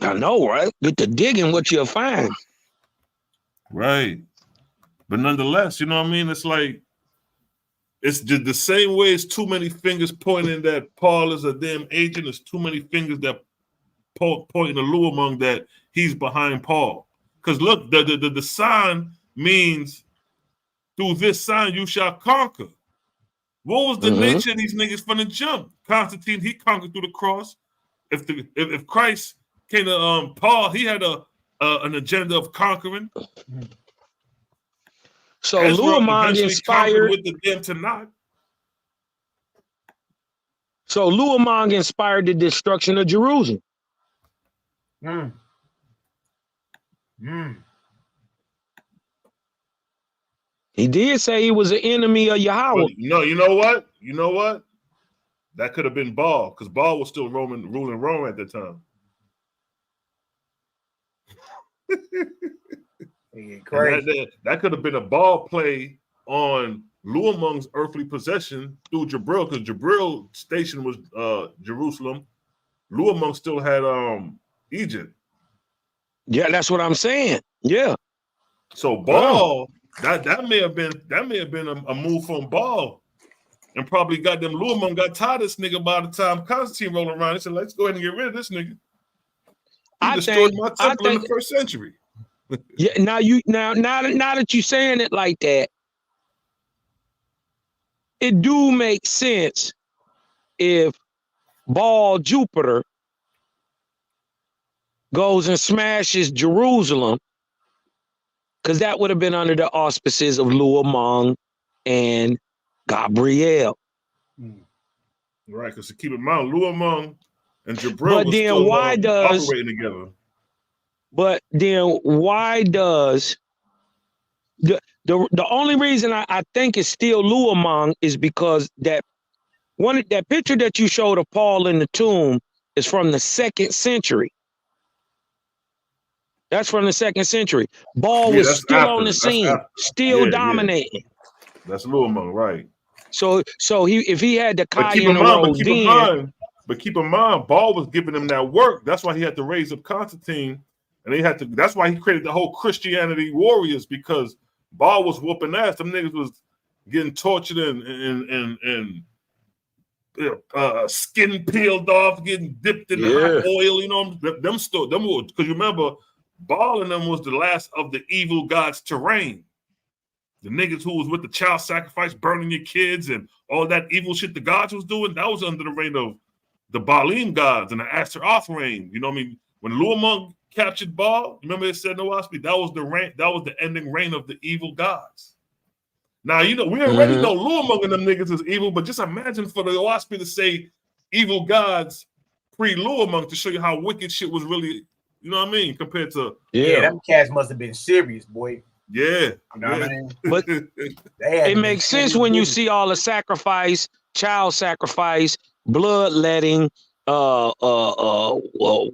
I know, right? Get to digging what you'll find. Right. But nonetheless, you know what I mean? It's like, it's just the same way as too many fingers pointing that Paul is a damn agent. There's too many fingers that pointing to Luamong that he's behind Paul. Because look, the sign means through this sign you shall conquer. What was the nature of these niggas from the jump? Constantine, he conquered through the cross. If Christ came to Paul, he had an agenda of conquering. So Luamong inspired with the damn Tanakh. So Luamong inspired the destruction of Jerusalem. He did say he was an enemy of Yahweh. Well, you know what? That could have been Baal, because Baal was still ruling Rome at the time. That could have been a Baal play on Luamong's earthly possession through Jabril, because Jabril's station was Jerusalem. Luamong still had Egypt. Yeah, that's what I'm saying. Yeah. So Baal, that may have been a move from Baal, and probably got them Luamong got tired of this nigga by the time Constantine rolling around. He said, "Let's go ahead and get rid of this nigga." He destroyed my temple in the 1st century. Yeah, now that you're saying it like that, it do make sense if Baal Jupiter goes and smashes Jerusalem, because that would have been under the auspices of Luamong and Gabriel. Right, because to keep in mind, Luamong and Jabril but then why does operating together? But then why does the only reason I think it's still Luamong is because that picture that you showed of Paul in the tomb is from the 2nd century. That's from the 2nd century. Baal was still on the scene, still dominating. That's Luamong, right? So if he had the Kai-Rho then. But keep in mind, Baal was giving him that work. That's why he had to raise up Constantine. And that's why he created the whole Christianity warriors, because Baal was whooping ass. Them niggas was getting tortured and skin peeled off, getting dipped in hot oil. You know, them because you remember, Baal and them was the last of the evil gods to reign. The niggas who was with the child sacrifice, burning your kids, and all that evil shit the gods was doing, that was under the reign of the Baalim gods and the Ashtaroth reign. You know what I mean? When Luamong captured Baal, remember it said no Osby, that was the ending reign of the evil gods. Now, you know, we already know Luamong and them niggas is evil, but just imagine for the Osby to say evil gods pre-Luamong to show you how wicked shit was really, you know what I mean, compared to them cats must have been serious, boy. Yeah. You know what I mean? But it makes sense when you see all the sacrifice, child sacrifice, bloodletting,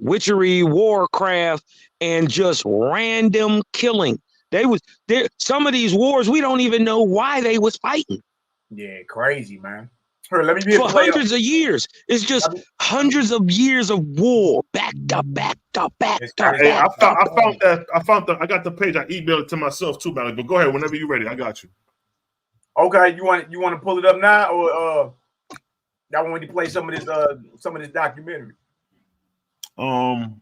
witchery, warcraft, and just random killing. Some of these wars, we don't even know why they was fighting. Yeah, crazy, man. Let me for hundreds of years. It's just hundreds of years of war, back to back to back to back. I got the page. I emailed it to myself too, Malak. But go ahead whenever you're ready. I got you. Okay, you want to pull it up now or Y'all want me to play some of this documentary? I'm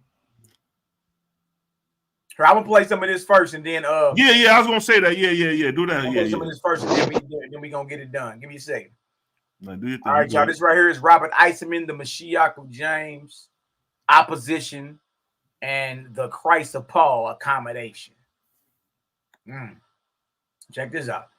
gonna play some of this first, and then yeah, I was gonna say that. Yeah. Do that. Yeah. Some of this first, and then we gonna get it done. Give me a second. No, do your thing. All right, y'all. This right here is Robert Eisenman, the Mashiach of James, opposition, and the Christ of Paul, accommodation. Check this out.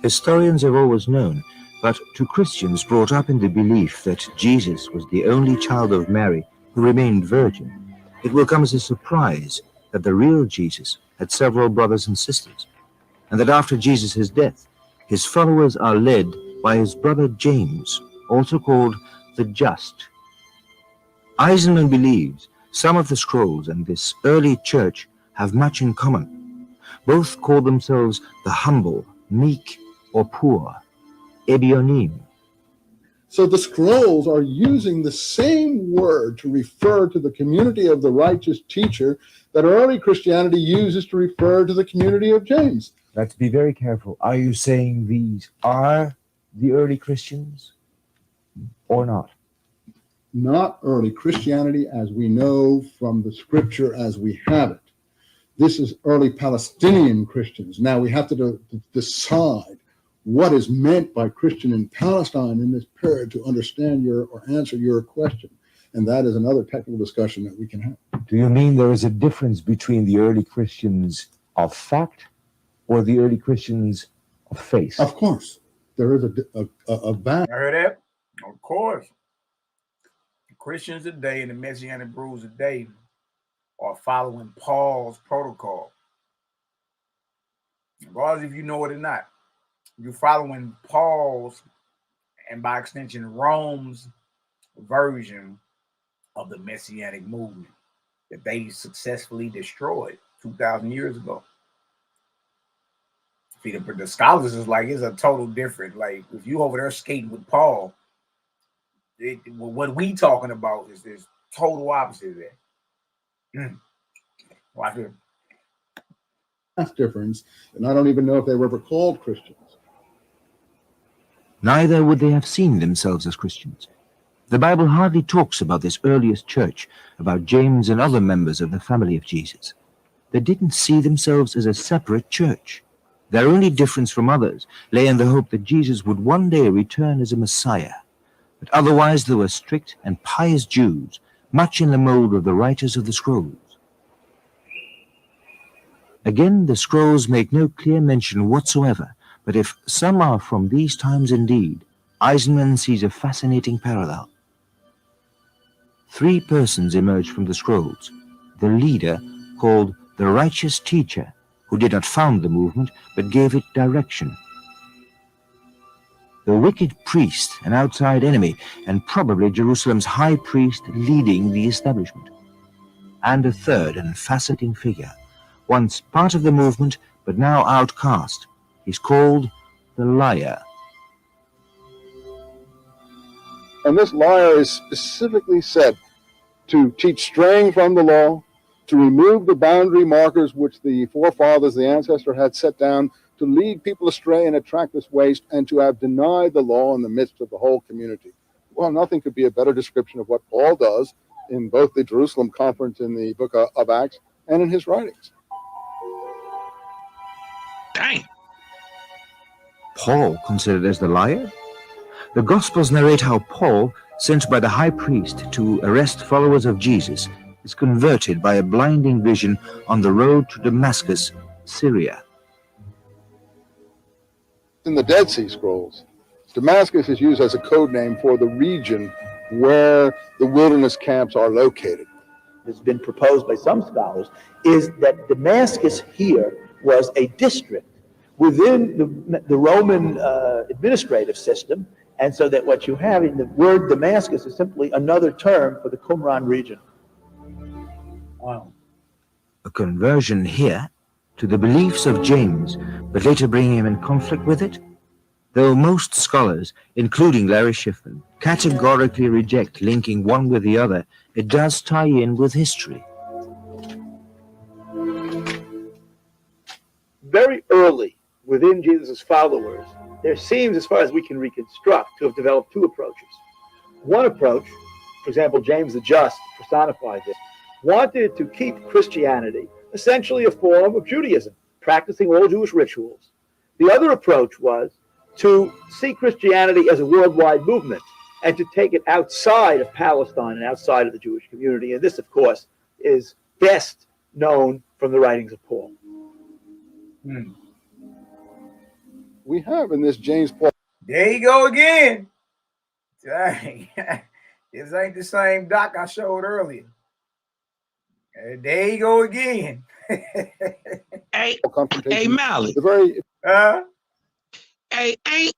Historians have always known, but to Christians brought up in the belief that Jesus was the only child of Mary who remained virgin, it will come as a surprise that the real Jesus had several brothers and sisters, and that after Jesus' death, his followers are led by his brother James, also called the Just. Eisenman believes some of the scrolls and this early church have much in common. Both call themselves the humble, meek, or poor, Ebionim. So the scrolls are using the same word to refer to the community of the righteous teacher that early Christianity uses to refer to the community of James. Let's be very careful. Are you saying these are the early Christians or not? Not early Christianity as we know from the scripture as we have it. This is early Palestinian Christians. Now we have to decide what is meant by Christian in Palestine in this period to understand or answer your question. And that is another technical discussion that we can have. Do you mean there is a difference between the early Christians of fact or the early Christians of faith? Of course. There is a vast. I heard that? Of course. The Christians today and the Messianic brewers today are following Paul's protocol. Regardless if you know it or not. You're following Paul's, and by extension, Rome's version of the Messianic movement that they successfully destroyed 2,000 years ago. See, the scholars is like, it's a total different. Like, if you over there skating with Paul, what we talking about is total opposite of that. Watch it. That's difference, and I don't even know if they were ever called Christians. Neither would they have seen themselves as Christians. The Bible hardly talks about this earliest church, about James and other members of the family of Jesus. They didn't see themselves as a separate church. Their only difference from others lay in the hope that Jesus would one day return as a Messiah. But otherwise they were strict and pious Jews, much in the mold of the writers of the scrolls. Again, the scrolls make no clear mention whatsoever, but if some are from these times indeed, Eisenman sees a fascinating parallel. 3 persons emerge from the scrolls. The leader, called the righteous teacher, who did not found the movement, but gave it direction. The wicked priest, an outside enemy, and probably Jerusalem's high priest leading the establishment. And a third and fascinating figure, once part of the movement, but now outcast. He's called the liar. And this liar is specifically said to teach straying from the law, to remove the boundary markers which the forefathers, the ancestor, had set down, to lead people astray and attract this waste, and to have denied the law in the midst of the whole community. Well, nothing could be a better description of what Paul does in both the Jerusalem conference in the book of Acts and in his writings. Dang. Paul considered as the liar? The Gospels narrate how Paul, sent by the high priest to arrest followers of Jesus, is converted by a blinding vision on the road to Damascus, Syria. In the Dead Sea Scrolls, Damascus is used as a code name for the region where the wilderness camps are located. Has been proposed by some scholars is that Damascus here was a district within the Roman administrative system, and so that what you have in the word Damascus is simply another term for the Qumran region. Wow. A conversion here to the beliefs of James, but later bringing him in conflict with it? though most scholars, including Larry Schiffman, categorically reject linking one with the other, it does tie in with history. Very early within Jesus' followers, there seems, as far as we can reconstruct, to have developed two approaches. One approach, for example, James the Just personified this, wanted to keep Christianity essentially a form of Judaism, practicing all Jewish rituals. The other approach was to see Christianity as a worldwide movement and to take it outside of Palestine and outside of the Jewish community. And this, of course, is best known from the writings of Paul. We have in this James Paul. There you go again. Dang. This ain't the same doc I showed earlier. There you go again. Hey, Malik. The very Hey, ain't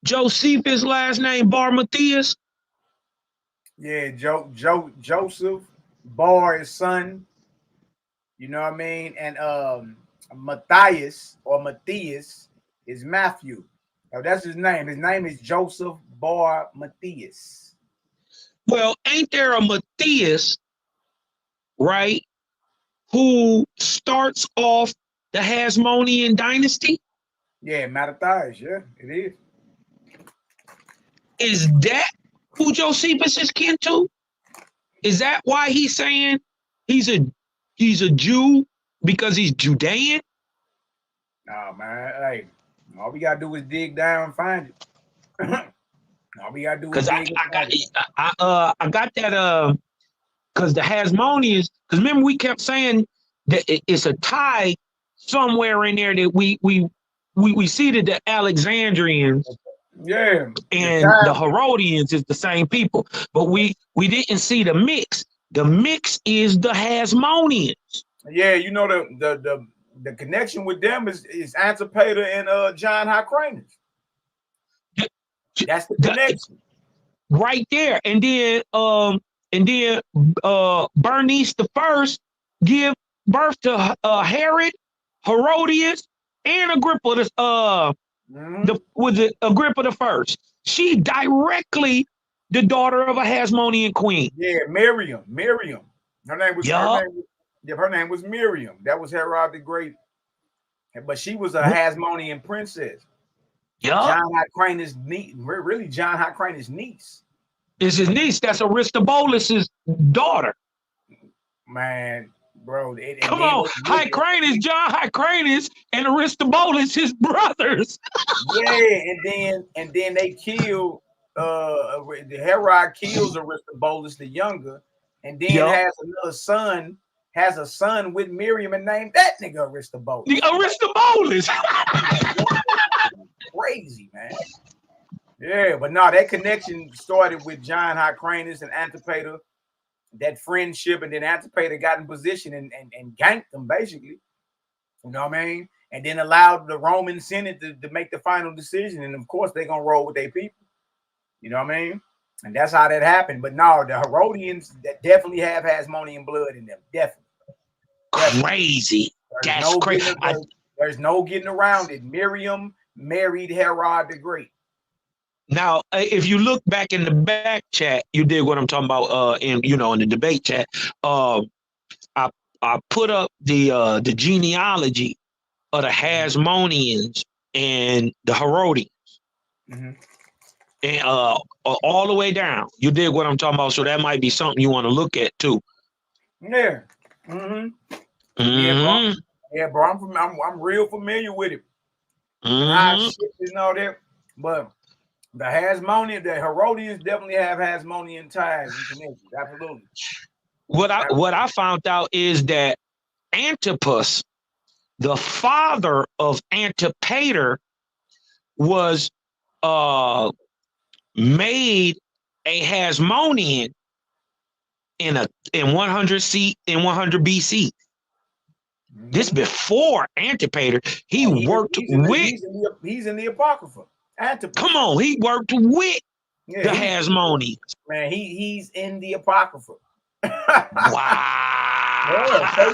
Josephus' last name Bar Matthias? Yeah, Joseph, Bar his son. You know what I mean? And Matthias or Matthias is Matthew. Now that's his name. His name is Joseph Bar Matthias. Well, ain't there a Matthias, right, who starts off the Hasmonean dynasty? Yeah, Matthias, yeah, it is. Is that who Josephus is kin to? Is that why he's saying he's a Jew because he's Judean? Oh man, hey, all we gotta do is dig down and find it. All we gotta do is dig I got that because the Hasmoneans, because remember we kept saying that it's a tie somewhere in there that we see that the Alexandrians, yeah, and the Herodians is the same people, but we didn't see the mix. The mix is the Hasmoneans. Yeah, you know the connection with them is Antipater and John Hyrcanus. That's the connection right there. And then Bernice the First give birth to Herod, Herodias, and Agrippa Agrippa the First. She directly the daughter of a Hasmonean queen. Yeah, Miriam. Her name was Miriam. That was Herod the Great. But she was a Hasmonean princess. John Hyrcanus' niece, really John Hyrcanus' niece. Is his niece? That's Aristobulus' daughter. Man, bro. Come on, Hyrcanus, John Hyrcanus, and Aristobulus, his brothers. Yeah, and then they kill the Herod kills Aristobulus the younger, and then has a son with Miriam and named that nigga Aristobulus. The Aristobulus. Crazy, man. Yeah, but no, that connection started with John Hyrcanus and Antipater, that friendship, and then Antipater got in position and ganked them, basically. You know what I mean? And then allowed the Roman Senate to make the final decision. And of course, they're going to roll with their people. You know what I mean? And that's how that happened. But no, the Herodians that definitely have Hasmonean blood in them. Definitely. Crazy. That's crazy. There's no getting around it. Miriam married Herod the Great. Now, if you look back in the back chat, you did what I'm talking about. In the debate chat, I put up the genealogy of the Hasmoneans and the Herodians, and all the way down. You did what I'm talking about, so that might be something you want to look at too. Yeah. Yeah, bro. I'm real familiar with it. And all that, but the Herodians definitely have Hasmonean ties and connections. Absolutely. What I found out is that Antipas, the father of Antipater, was made a Hasmonean in 100 BC. This before Antipater. He's in the Apocrypha. Antipas. Come on, he worked with the Hasmoneans. Man, he's in the Apocrypha. Wow. Yeah, they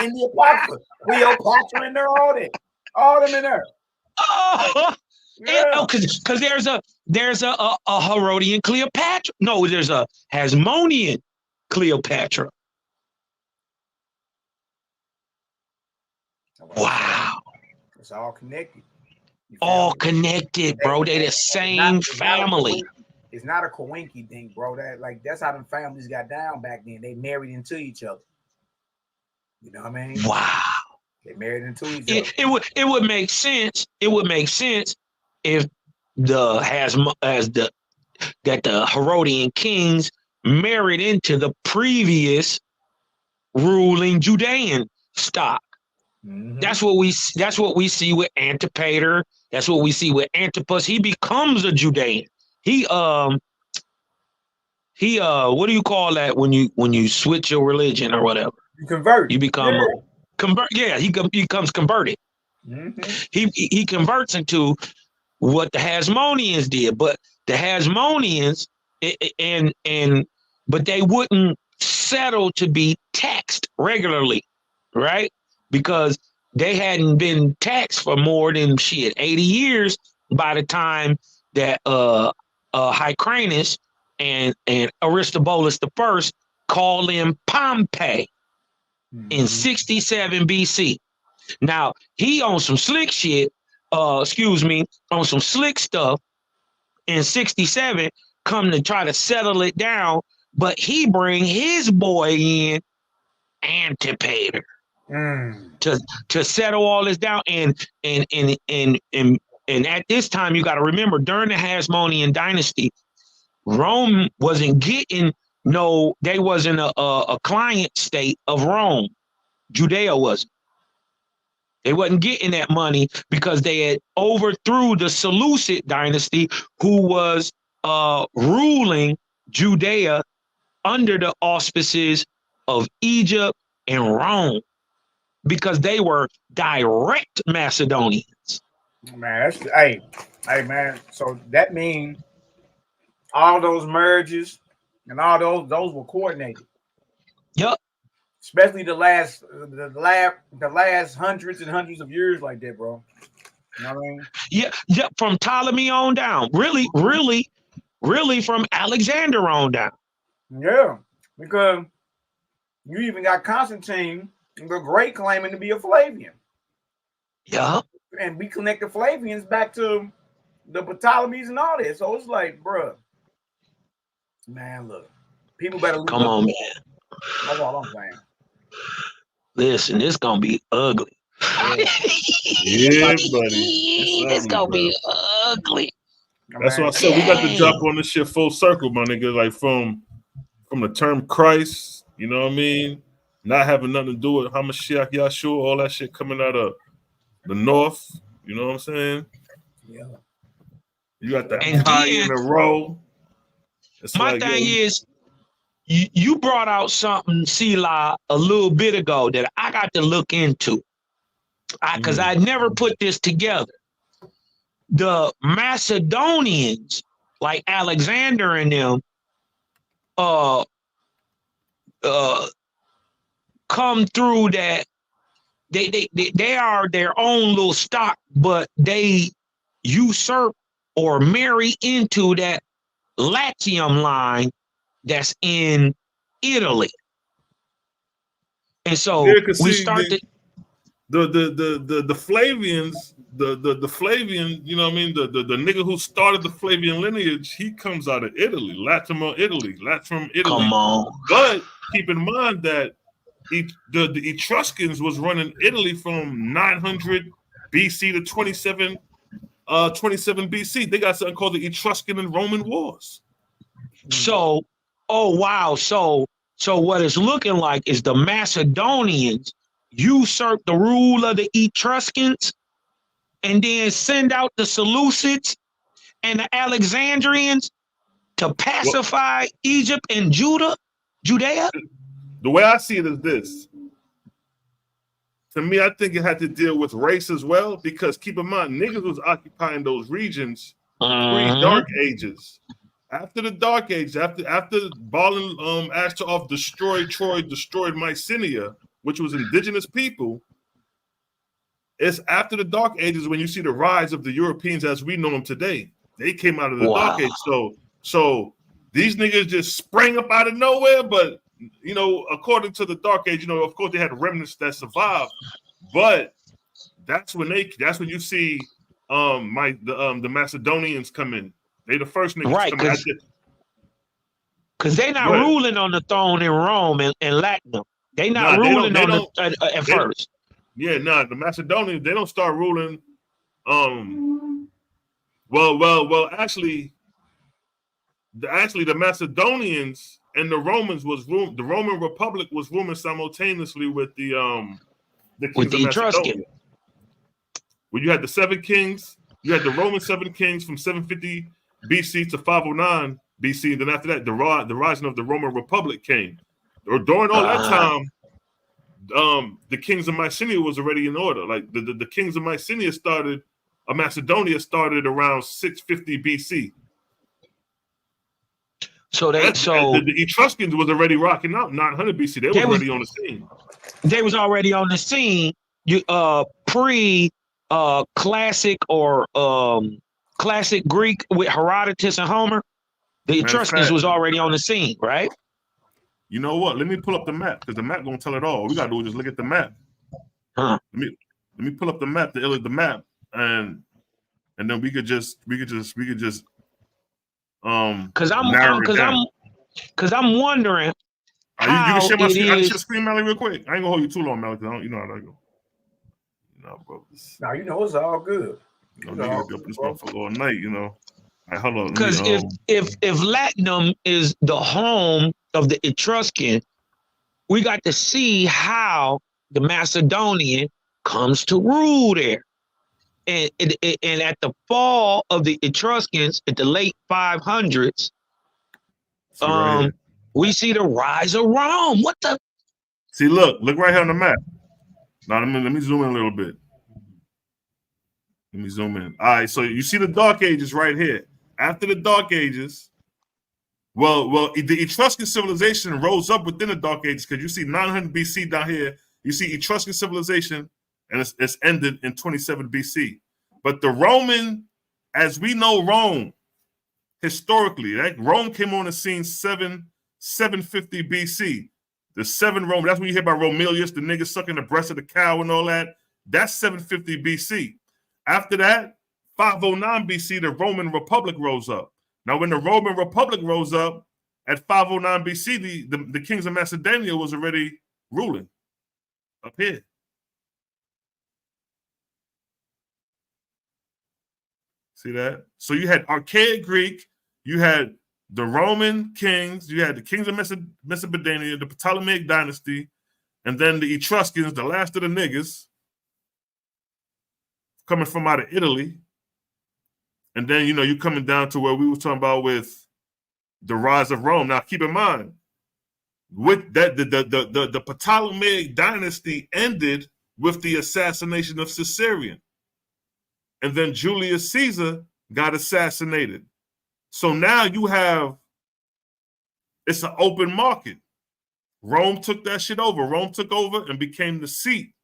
in the Apocrypha. Cleopatra and they're all that. All them in there. Oh, Yeah. because there's a Herodian Cleopatra. No, there's a Hasmonean Cleopatra. Wow. It's all connected. All connected, bro. They the same family. It's not a coinky thing, bro. That's how them families got down back then. They married into each other. You know what I mean? Wow. They married into each other. It would make sense. It would make sense if the Herodian kings married into the previous ruling Judean stock. Mm-hmm. That's what we see with Antipater. That's what we see with Antipas. He becomes a Judean. He what do you call that when you switch your religion or whatever? You convert. You become convert. Yeah, he becomes converted. Mm-hmm. He converts into what the Hasmoneans did, but the Hasmoneans but they wouldn't settle to be taxed regularly, right? Because they hadn't been taxed for more than 80 years by the time that Hyrcanus and Aristobulus I called in Pompey in 67 BC. Now he on some slick shit, on some slick stuff in 67, come to try to settle it down, but he bring his boy in, Antipater. To settle all this down, and at this time you got to remember, during the Hasmonean dynasty, Rome wasn't getting they wasn't a client state of Rome. Judea wasn't. They wasn't getting that money because they had overthrew the Seleucid dynasty, who was ruling Judea under the auspices of Egypt and Rome, because they were direct Macedonians. Man, hey man. So that means all those merges and all those were coordinated. Yep. Especially the last hundreds and hundreds of years like that, bro. You know what I mean? Yeah, from Ptolemy on down. Really from Alexander on down. Yeah, because you even got Constantine the Great claiming to be a Flavian. Yeah. And we connect the Flavians back to the Ptolemies and all that. So it's like, bro, man, look, people better come on, man. That's all I'm saying. Listen, it's gonna be ugly. Yeah, buddy. It's gonna be ugly. That's what I said. We got to jump on this shit full circle, my nigga. Like from the term Christ, you know what I mean? Not having nothing to do with HaMashiach, Yahshua, all that shit coming out of the north. You know what I'm saying? Yeah. You got the Kai-Rho. My thing is, you brought out something, Sila, a little bit ago that I got to look into. Because I never put this together. The Macedonians, like Alexander and them, come through that they are their own little stock, but they usurp or marry into that Latium line that's in Italy. And so we started the Flavians, the Flavian, you know what I mean? The nigga who started the Flavian lineage, he comes out of Italy, Latrum, Italy. Come on. But keep in mind that the Etruscans was running Italy from 900 BC to 27 BC. They got something called the Etruscan and Roman Wars. So, oh wow. So what it's looking like is the Macedonians usurp the rule of the Etruscans and then send out the Seleucids and the Alexandrians to pacify Egypt and Judea? The way I see it is this. To me, I think it had to deal with race as well, because keep in mind, niggas was occupying those regions pre-Dark Ages. After the Dark Age, after Balaam Ashtaroth destroyed Troy, destroyed Mycenae, which was indigenous people, It's after the Dark Ages when you see the rise of the Europeans as we know them today. They came out of the Dark Age. So these niggas just sprang up out of nowhere. But you know, according to the Dark Age, you know, of course they had remnants that survived. But that's when you see the Macedonians come in. They the first niggas right, come in. Because they're not ruling on the throne in Rome and Latium. They not ruling at first. Yeah, the Macedonians, they don't start ruling. Actually, the Macedonians and the Romans the Roman Republic was ruling simultaneously with the Etruscan. When you had the 7 kings, you had the Roman 7 kings from 750 BC to 509 BC. Then after that, the rising of the Roman Republic came. Or during all that time, the kings of Mycenae was already in order. Like the kings of Mycenae Macedonia started around 650 BC. So the Etruscans was already rocking out 900 BC. They were already on the scene. They was already on the scene. Pre classic or classic Greek with Herodotus and Homer. The Etruscans was already on the scene, right? You know what? Let me pull up the map because the map gonna tell it all. We gotta do is just look at the map. Let me pull up the map, the map, and then we could just because I'm wondering. You can share my screen. I can share screen, Mally, real quick. I ain't gonna hold you too long, Mally, because you know how that go. No, bro. No, you know it's all good. You know, up this motherfucker all night, you know. Right, hold on. Because if Latium is the home of the Etruscan, we got to see how the Macedonian comes to rule there. And at the fall of the Etruscans at the late 500s, we see the rise of Rome. What the? See, look right here on the map. Now let me zoom in a little bit. Let me zoom in. All right, so you see the Dark Ages right here. After the Dark Ages, the Etruscan civilization rose up within the Dark Ages because you see 900 BC down here. You see Etruscan civilization, and it's ended in 27 BC. But the Roman, as we know Rome, historically, right? Rome came on the scene 750 BC. The 7 Rome, that's when you hear about Romulus, the nigga sucking the breast of the cow and all that. That's 750 BC. After that, 509 BC, the Roman Republic rose up. Now, when the Roman Republic rose up at 509 BC, the kings of Macedonia was already ruling up here. See that? So you had archaic Greek, you had the Roman kings, you had the kings of Mesopotamia, the Ptolemaic dynasty, and then the Etruscans, the last of the niggas, coming from out of Italy. And then, you know, you coming down to where we were talking about with the rise of Rome. Now, keep in mind, with that, the Ptolemaic dynasty ended with the assassination of Caesarion. And then Julius Caesar got assassinated. So now you have, it's an open market. Rome took that shit over. Rome took over and became the seat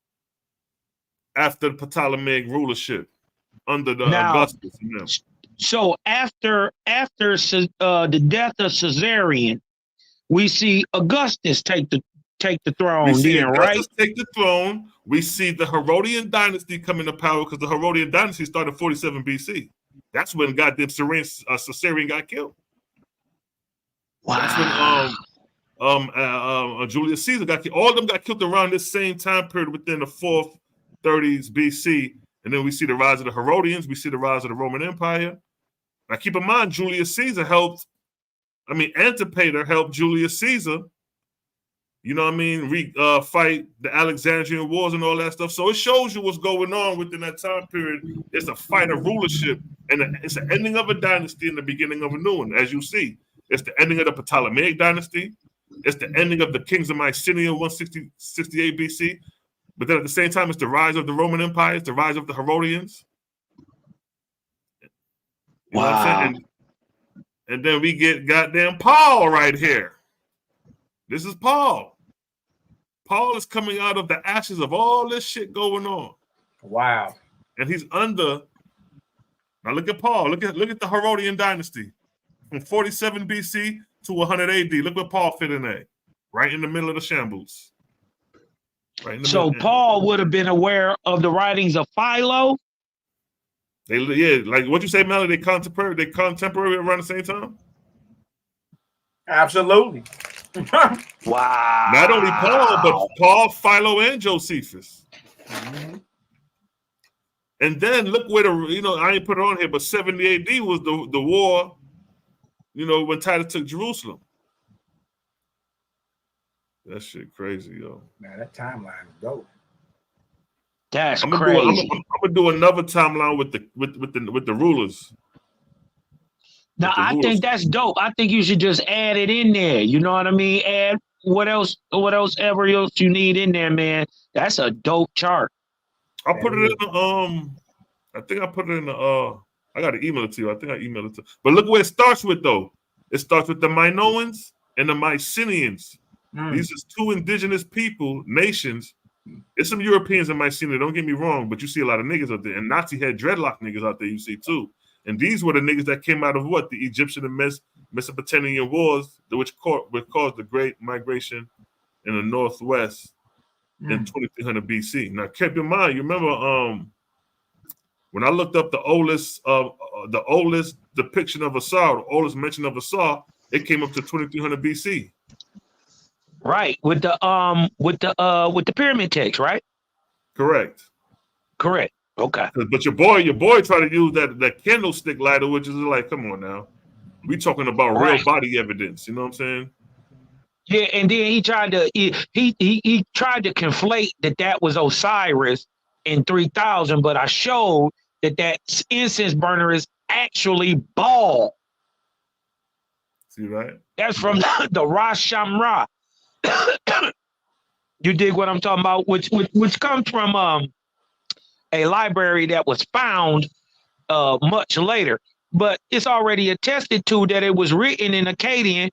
after the Ptolemaic rulership under the Augustus. So after the death of Caesarion, we see Augustus take the throne. Right? Take the throne. We see the Herodian dynasty come into power because the Herodian dynasty started 47 BC. That's when goddamn Caesarion got killed. Wow. That's when Julius Caesar got killed. All of them got killed around this same time period within the 430s BC. And then we see the rise of the Herodians. We see the rise of the Roman Empire. Now, keep in mind, Julius Caesar Antipater helped Julius Caesar, you know what I mean, fight the Alexandrian Wars and all that stuff. So it shows you what's going on within that time period. It's a fight of rulership, and it's the ending of a dynasty and the beginning of a new one. As you see, it's the ending of the Ptolemaic dynasty. It's the ending of the kings of Mycenae, 168 BC. But then at the same time, it's the rise of the Roman Empire. It's the rise of the Herodians. You know what I'm saying? And then we get goddamn Paul right here. This is Paul. Paul is coming out of the ashes of all this shit going on. Wow. And he's under. Now look at Paul. Look at the Herodian dynasty from 47 BC to 100 AD. Look where Paul fit in there, right in the middle of the shambles. Right in the So middle. Paul would have been aware of the writings of Philo. Like what you say, Melody. They contemporary around the same time. Absolutely. Wow. Not only Paul, but Paul, Philo, and Josephus. Mm-hmm. And then look where I ain't put it on here, but 70 AD was the war, when Titus took Jerusalem. That shit crazy, yo. Man, that timeline is dope. That's I'm crazy. gonna do another timeline with the rulers. Now I think that's dope. I think you should just add it in there. You know what I mean? Add what else ever else you need in there, man. That's a dope chart. I put it in the I think I put it in the I gotta email it to you. I think I emailed it to you. But look where it starts with though. It starts with the Minoans and the Mycenaeans. These are two indigenous nations. There's some Europeans in Mycenae, don't get me wrong, but you see a lot of niggas out there. And Nazi had dreadlock niggas out there, you see too. And these were the niggas that came out of what? The Egyptian and Mesopotamian wars, which caused the great migration in the Northwest in 2300 BC. Now, keep in mind, you remember when I looked up the oldest depiction of Saul, the oldest mention of Saul, it came up to 2300 BC. Right, with the pyramid text, right? Correct. Okay. But your boy tried to use that candlestick lighter, which is like, come on now. We talking about real body evidence, you know what I'm saying? Yeah, and then he tried to he tried to conflate that was Osiris in 3000, but I showed that incense burner is actually Baal. See, right? That's from the Rosh Hashanah. You dig what I'm talking about? Which comes from a library that was found much later, but it's already attested to that it was written in Akkadian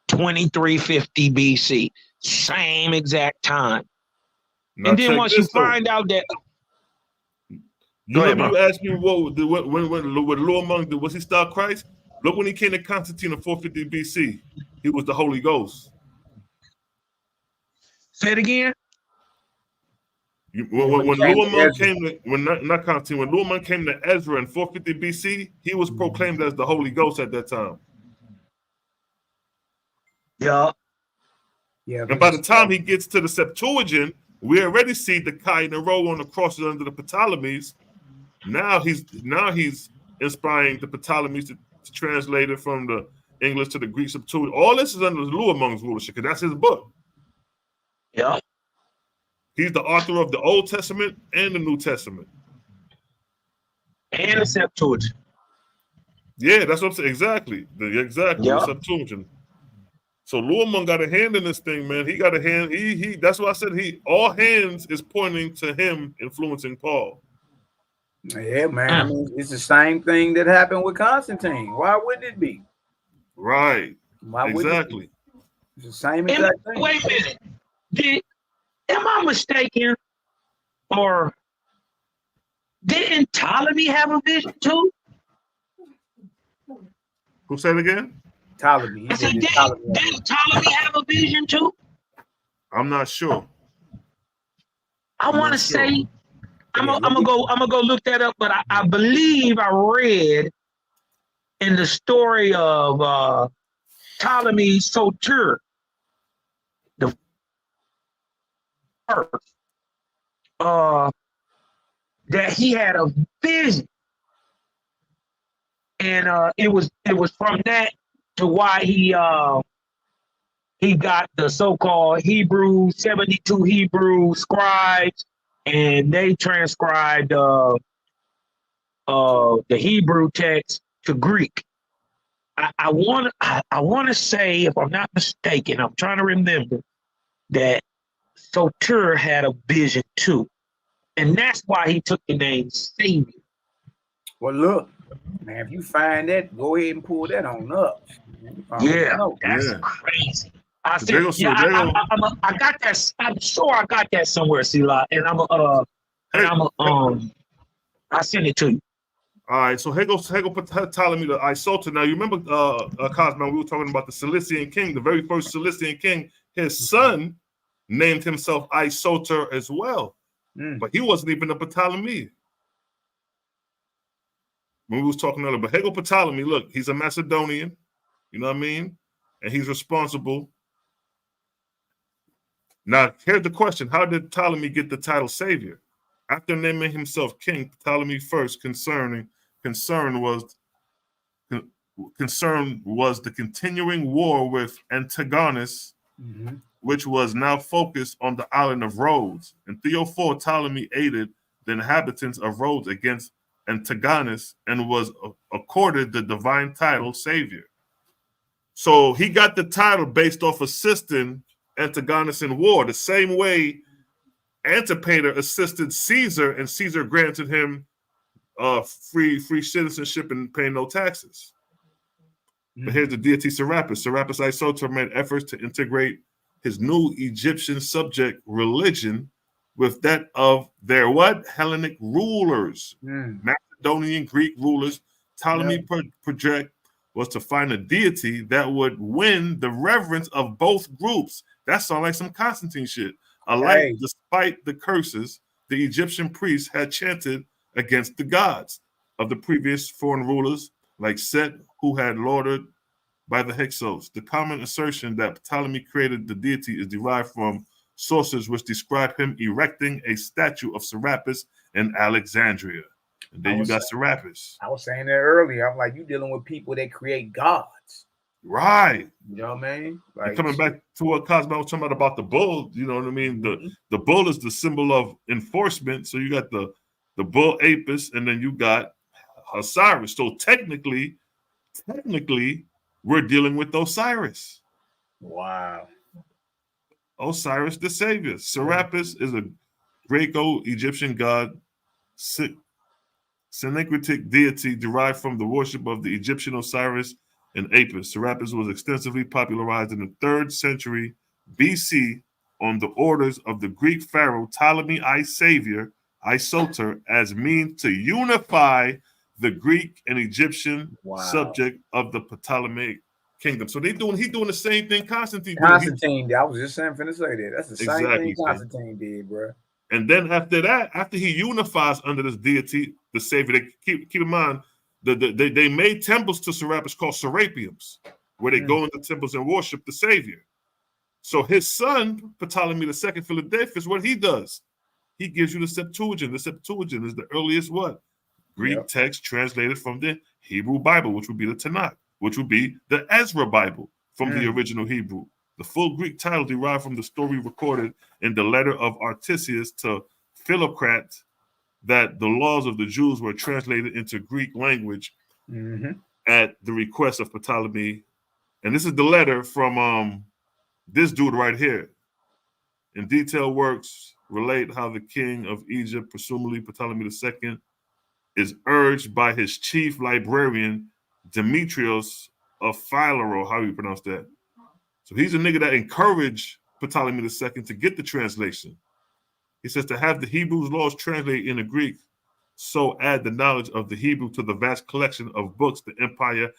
2350 BC, same exact time. Now and then once you find out that you asked me when Lord Monk did, was he start Christ? Look when he came to Constantine in 450 BC, he was the Holy Ghost. Say it again. When Lord Monk came to not Constantine, when Lord Monk came to Ezra in 450 BC, he was proclaimed as the Holy Ghost at that time. Yeah. And by the time he gets to the Septuagint, we already see the Kai-Rho on the crosses under the Ptolemies. Now he's inspiring the Ptolemies to translate it from the English to the Greek Septuagint. All this is under Lord Monk's rulership because that's his book. Yeah. He's the author of the Old Testament and the New Testament. And the Septuagint. Yeah, that's what I'm saying. Exactly. The Septuagint. So Lord Monk got a hand in this thing, man. He got a hand. He that's why I said all hands is pointing to him influencing Paul. Yeah, man. I mean, it's the same thing that happened with Constantine. Why wouldn't it be? Right. Why exactly. It's the same exact thing. Wait a minute. Am I mistaken? Or didn't Ptolemy have a vision too? Who said it again? Ptolemy. I said, didn't Ptolemy have a vision too? I'm not sure. I want to say, I'm gonna go look that up, but I believe I read in the story of Ptolemy Soter, the first, that he had a vision, and it was from that to why he got the so-called 72 Hebrew scribes, and they transcribed the Hebrew text to Greek. I want to say, if I'm not mistaken, I'm trying to remember that Soter had a vision too, and that's why he took the name Savior. Well, look, man, if you find that, go ahead and pull that on up. That's crazy. I said, I got that. I'm sure I got that somewhere, Sila, and I'm And I send it to you. All right, so here goes Ptolemy the Isoter. Now you remember, Cosmo, we were talking about the Cilician king, the very first Cilician king. His son named himself Isoter as well, but he wasn't even a Ptolemy. When we was talking earlier, but here goes Ptolemy. Look, he's a Macedonian. You know what I mean? And he's responsible. Now, here's the question: how did Ptolemy get the title Savior? After naming himself king, Ptolemy first concern was the continuing war with Antigonus, which was now focused on the island of Rhodes. In 304, Ptolemy aided the inhabitants of Rhodes against Antigonus and was accorded the divine title Savior. So he got the title based off assisting Antigonus in war, the same way Antipater assisted Caesar, and Caesar granted him free citizenship and paying no taxes. But here's the deity Serapis. Serapis Isoter made efforts to integrate his new Egyptian subject religion with that of their what? Hellenic rulers, Macedonian Greek rulers. Ptolemy project was to find a deity that would win the reverence of both groups. That sounds like some Constantine shit. Alike, despite the curses the Egyptian priests had chanted against the gods of the previous foreign rulers, like Set, who had lauded by the Hyksos. The common assertion that Ptolemy created the deity is derived from sources which describe him erecting a statue of Serapis in Alexandria. And then you got Serapis. I was saying that earlier. I'm like, you dealing with people that create gods. Right. You know what I mean? Like, coming back to what Cosmo was talking about the bull, you know what I mean? The bull is the symbol of enforcement. So you got the bull Apis, and then you got Osiris. So technically, we're dealing with Osiris. Wow. Osiris the Savior. Serapis is a Greco-Egyptian god, synecretic deity derived from the worship of the Egyptian Osiris and Apis. Serapis was extensively popularized in the 3rd century BC on the orders of the Greek pharaoh Ptolemy I Savior, Isoter, as means to unify the Greek and Egyptian subject of the Ptolemaic kingdom. So he doing the same thing Constantine did. Constantine, I was just saying, finna say that. That's the same thing Constantine did, bro. And then after that, after he unifies under this deity, the Savior, they keep in mind, they made temples to Serapis called Serapeums, where they go into temples and worship the Savior. So his son, Ptolemy II Philadelphus, what he does, he gives you the Septuagint. The Septuagint is the earliest what? Greek text translated from the Hebrew Bible, which would be the Tanakh, which would be the Ezra Bible from the original Hebrew. The full Greek title derived from the story recorded in the letter of Artisius to Philocrat, that the laws of the Jews were translated into Greek language at the request of Ptolemy. And this is the letter from this dude right here. In detail works relate how the king of Egypt, presumably Ptolemy II, is urged by his chief librarian, Demetrios of Philero. How do you pronounce that? So he's a nigga that encouraged Ptolemy II to get the translation. He says to have the Hebrews laws translated into Greek, so add the knowledge of the Hebrew to the vast collection of books the empire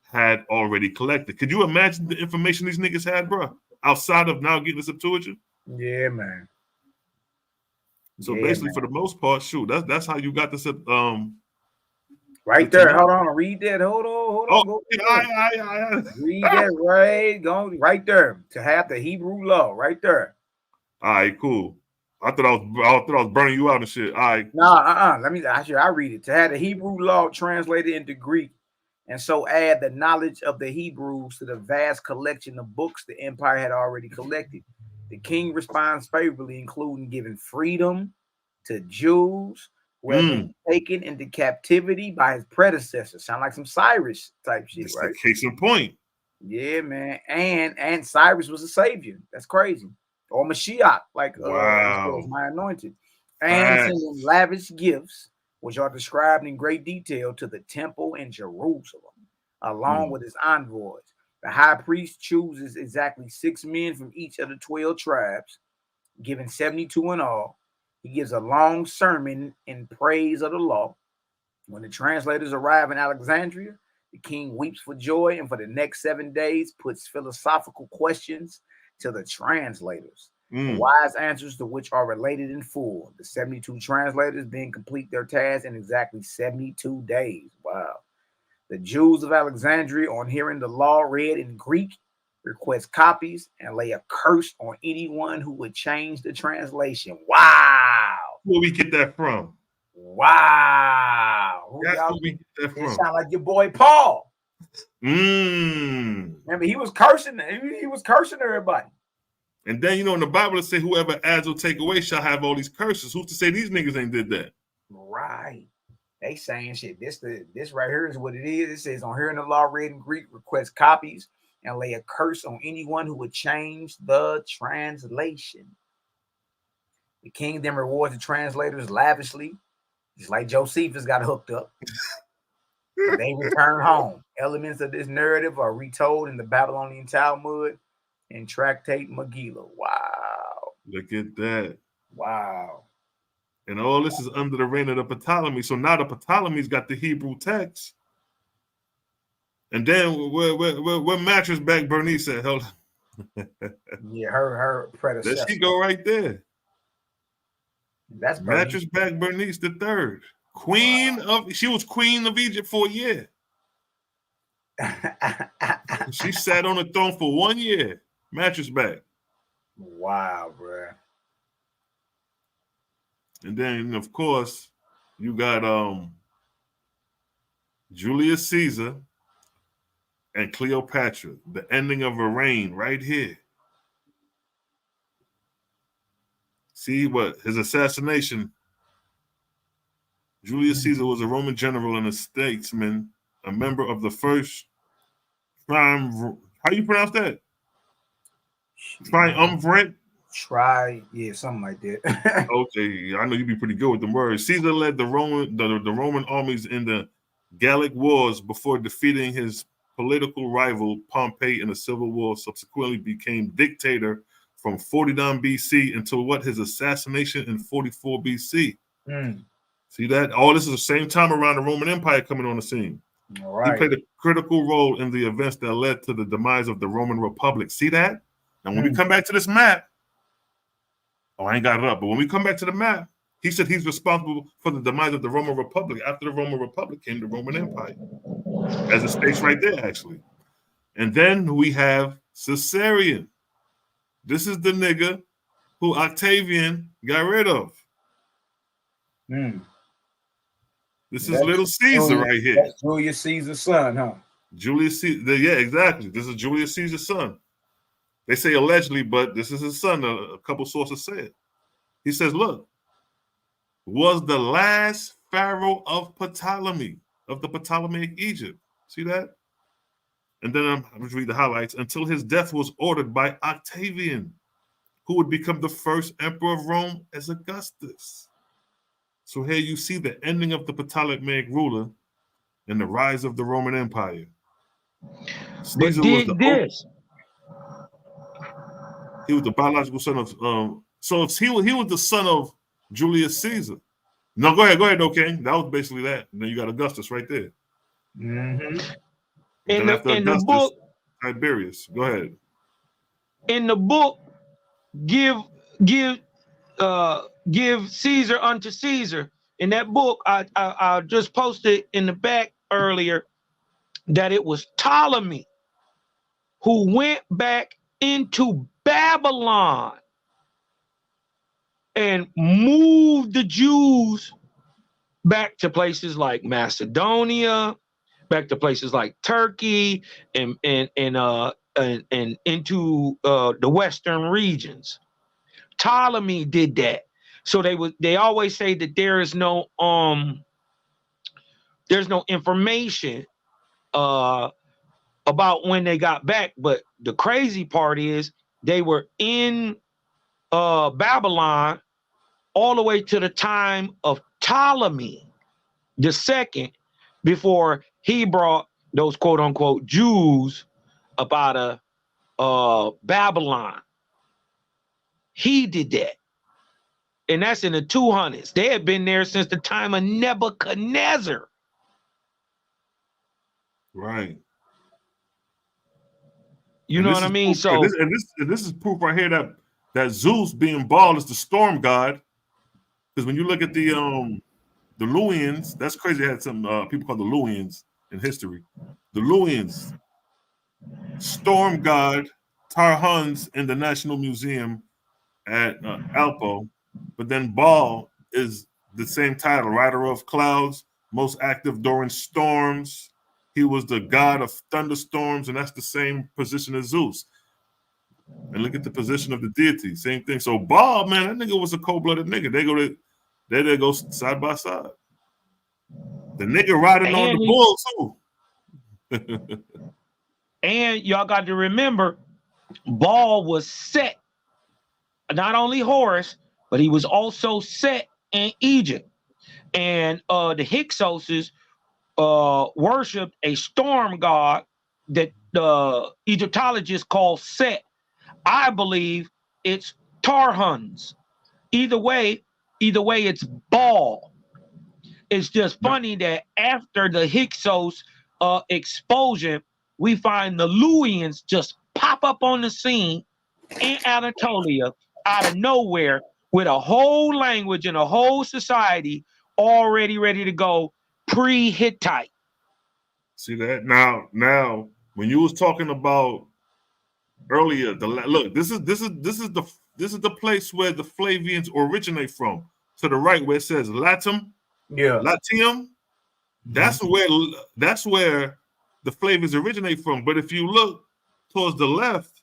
had already collected. Could you imagine the information these niggas had, bro? Outside of now getting the Septuagint? Yeah, man. So basically, for the most part, shoot, that's how you got this. Right there. Hold on, read that. Hold on. Oh, read that right. Go right there. To have the Hebrew law, right there. All right, cool. I thought I was burning you out and shit. All right. Let me I read it. To have the Hebrew law translated into Greek, and so add the knowledge of the Hebrews to the vast collection of books the empire had already collected. The king responds favorably, including giving freedom to Jews who had been taken into captivity by his predecessors. Sound like some Cyrus type shit, That's right? The case in point. Yeah, man. And Cyrus was a savior. That's crazy. Or Mashiach, like my anointed. And sending lavish gifts, which are described in great detail, to the temple in Jerusalem, along with his envoys. The high priest chooses exactly 6 men from each of the 12 tribes, given 72 in all, He gives a long sermon in praise of the law. When the translators arrive in Alexandria, the king weeps for joy and for the next 7 days puts philosophical questions to the translators. The wise answers to which are related in full. The 72 translators then complete their task in exactly 72 days. Wow. The Jews of Alexandria, on hearing the law read in Greek, request copies and lay a curse on anyone who would change the translation. Wow. Where we get that from? Wow. That's where we get that from. It sound like your boy Paul. Remember, he was cursing. He was cursing everybody. And then, in the Bible it say whoever adds or take away shall have all these curses. Who's to say these niggas ain't did that? Right. They saying shit. This right here is what it is. It says, on hearing the law read in Greek, request copies and lay a curse on anyone who would change the translation. The king then rewards the translators lavishly, just like Josephus got hooked up. They return home. Elements of this narrative are retold in the Babylonian Talmud and Tractate Megillah. Wow. Look at that. Wow. And all this is under the reign of the Ptolemies. So now the Ptolemies got the Hebrew text. And then where Mattress Back Bernice at? Hold on. Yeah, her predecessor. There she go right there. That's Mattress Back Bernice the third. She was queen of Egypt for a year. She sat on the throne for 1 year. Mattress Back. Wow, bro. And then, of course, you got Julius Caesar and Cleopatra, the ending of her reign right here. See what? His assassination. Julius Caesar was a Roman general and a statesman, a member of the first how you pronounce that? Triumvirate? Yeah, something like that. Okay, I know you'd be pretty good with the words. Caesar led the Roman armies in the Gallic Wars before defeating his political rival Pompey in a civil war. Subsequently became dictator from 49 BC until his assassination in 44 BC. See that? All this is the same time around the Roman Empire coming on the scene. All right. He played a critical role in the events that led to the demise of the Roman Republic. See that? And when we come back to this map, I ain't got it up, but when we come back to the map, he said he's responsible for the demise of the Roman Republic. After the Roman Republic came the Roman Empire. As it states right there, actually. And then we have Caesarion. This is the nigga who Octavian got rid of. This is Little Caesar right here. That's Julius Caesar's son, huh? Julius Caesar, yeah, exactly. This is Julius Caesar's son. They say allegedly, but this is his son. A couple sources say it. He says, look, was the last pharaoh of Ptolemy, of the Ptolemaic Egypt. See that? And then I'm going to read the highlights. Until his death was ordered by Octavian, who would become the first emperor of Rome as Augustus. So here you see the ending of the Ptolemaic ruler and the rise of the Roman Empire. Caesar was he was the biological son of he was the son of Julius Caesar. No, go ahead, okay. That was basically that. And then you got Augustus right there. In the book, Tiberius. Go ahead. In the book, give Caesar unto Caesar. In that book, I just posted in the back earlier that it was Ptolemy who went back into Babylon and moved the Jews back to places like Macedonia, back to places like Turkey, and into the western regions. Ptolemy did that. So they always say that there's no information about when they got back, but the crazy part is they were in Babylon all the way to the time of Ptolemy II, before he brought those quote unquote Jews up out of Babylon. He did that. and that's in the 200s. They had been there since the time of Nebuchadnezzar. Right. You know what I mean? Proof, So and this is proof right here that Zeus, being Baal, is the storm god. Because when you look at the Luwians, that's crazy. They had some people called the Luwians in history. The Luwians, storm god, Tarhun's in the National Museum at Alpo, but then Baal is the same title, rider of clouds, most active during storms. He was the god of thunderstorms, and that's the same position as Zeus. And look at the position of the deity, same thing. So Baal, man, that nigga was a cold-blooded nigga. They go side by side. The nigga riding on the bull too. And y'all got to remember, Baal was set, not only Horus, but he was also set in Egypt. And the Hyksos worshipped a storm god that the Egyptologists call Set. I believe it's Tarhun's. Either way, it's Baal. It's just funny that after the Hyksos expulsion, we find the Luwians just pop up on the scene in Anatolia out of nowhere with a whole language and a whole society already ready to go pre-Hittite. See that? Now, when you was talking about earlier, look, this is the place where the Flavians originate from. To the right, where it says Latium, Latium, that's where the Flavians originate from. But if you look towards the left,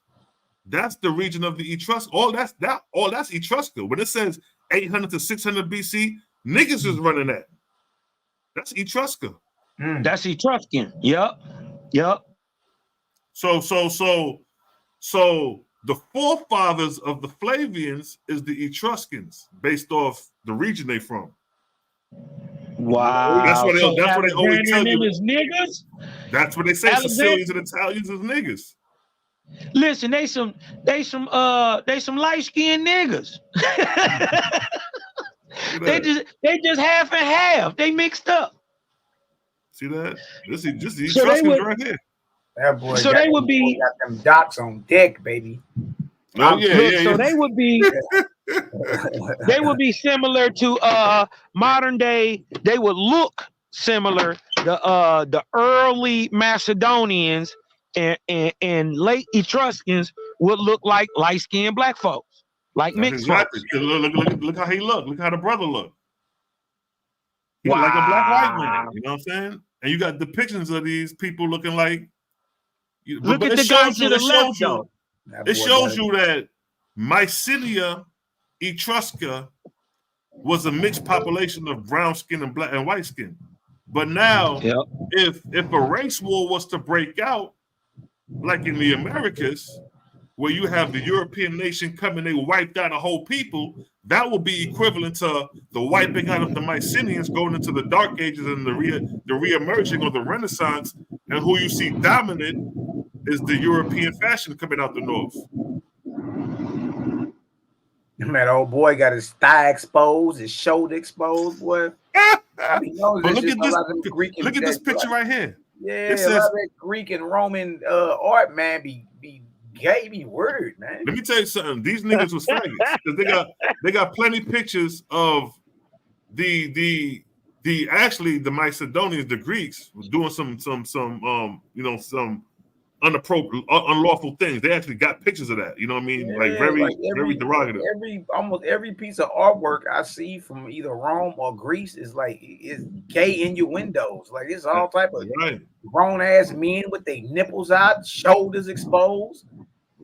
that's the region of the Etruscan. All that's Etruscan. When it says 800 to 600 BC, niggas is running that. That's Etruscan. That's Etruscan. Yep. So the forefathers of the Flavians is the Etruscans, based off the region they from. Wow. That's what they always tell you. Niggas? That's what they say. Sicilians and Italians is niggas. Listen, they some light-skinned niggas. they just half and half. They mixed up. See that? This is just the Etruscans right here. That boy so they would be got them dots on deck, baby. Oh yeah. So they would be similar to modern day. They would look similar. The early Macedonians and late Etruscans would look like light-skinned black folks, like mixed folks. Look how he look. Look how the brother look. He look like a black white man. You know what I'm saying? And you got depictions of these people looking like. Look at the guy to the left, though. It shows you that Mycenae Etrusca was a mixed population of brown skin and black and white skin. But now, if a race war was to break out, like in the Americas, where you have the European nation coming, they wiped out a whole people, that will be equivalent to the wiping out of the Mycenaeans going into the Dark Ages and the re-emerging of the Renaissance, and who you see dominant is the European fashion coming out the north. Man, old boy got his thigh exposed, his shoulder exposed, boy. But look at this picture right here. Yeah, it says, a lot of that Greek and Roman art, man, be gay, be word, man. Let me tell you something. These niggas was faggots because they got plenty pictures of the Macedonians, the Greeks, doing some unlawful things. They actually got pictures of that. You know what I mean? Yeah, like very derogative. Almost every piece of artwork I see from either Rome or Greece is gay innuendos. Like it's all type of grown ass men with their nipples out, shoulders exposed,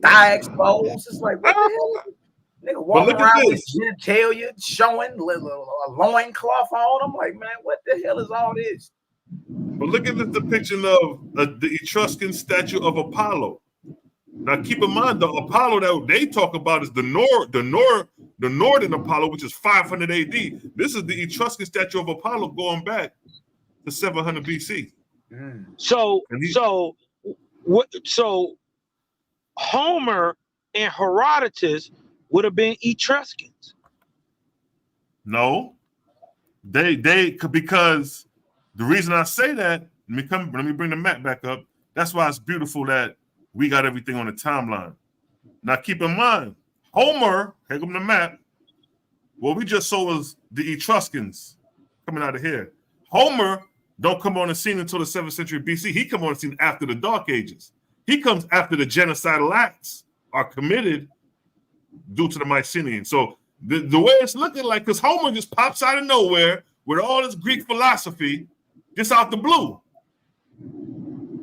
thigh exposed. It's like what the hell? Nigga walking around with genitalia showing, a loincloth on. I'm like, man, what the hell is all this? But look at the depiction of the Etruscan statue of Apollo. Now, keep in mind, the Apollo that they talk about is the northern Apollo, which is 500 AD. This is the Etruscan statue of Apollo going back to 700 BC. So Homer and Herodotus would have been Etruscans. No, they because the reason I say that, let me bring the map back up. That's why it's beautiful that we got everything on the timeline. Now keep in mind, Homer, here come the map. What we just saw was the Etruscans coming out of here. Homer don't come on the scene until the 7th century BC. He come on the scene after the Dark Ages. He comes after the genocidal acts are committed due to the Mycenaeans. So the way it's looking like, because Homer just pops out of nowhere with all this Greek philosophy, just out the blue.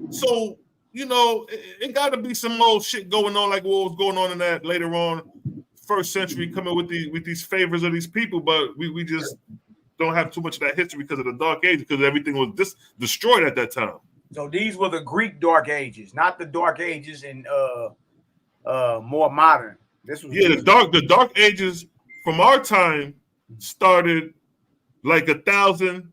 So, you know, it got to be some old shit going on like what was going on in that later on, 1st century, coming with these favors of these people, but we just don't have too much of that history because of the Dark Ages, because everything was destroyed at that time. So these were the Greek Dark Ages, not the Dark Ages in more modern. This was the Dark Ages from our time started like 1,000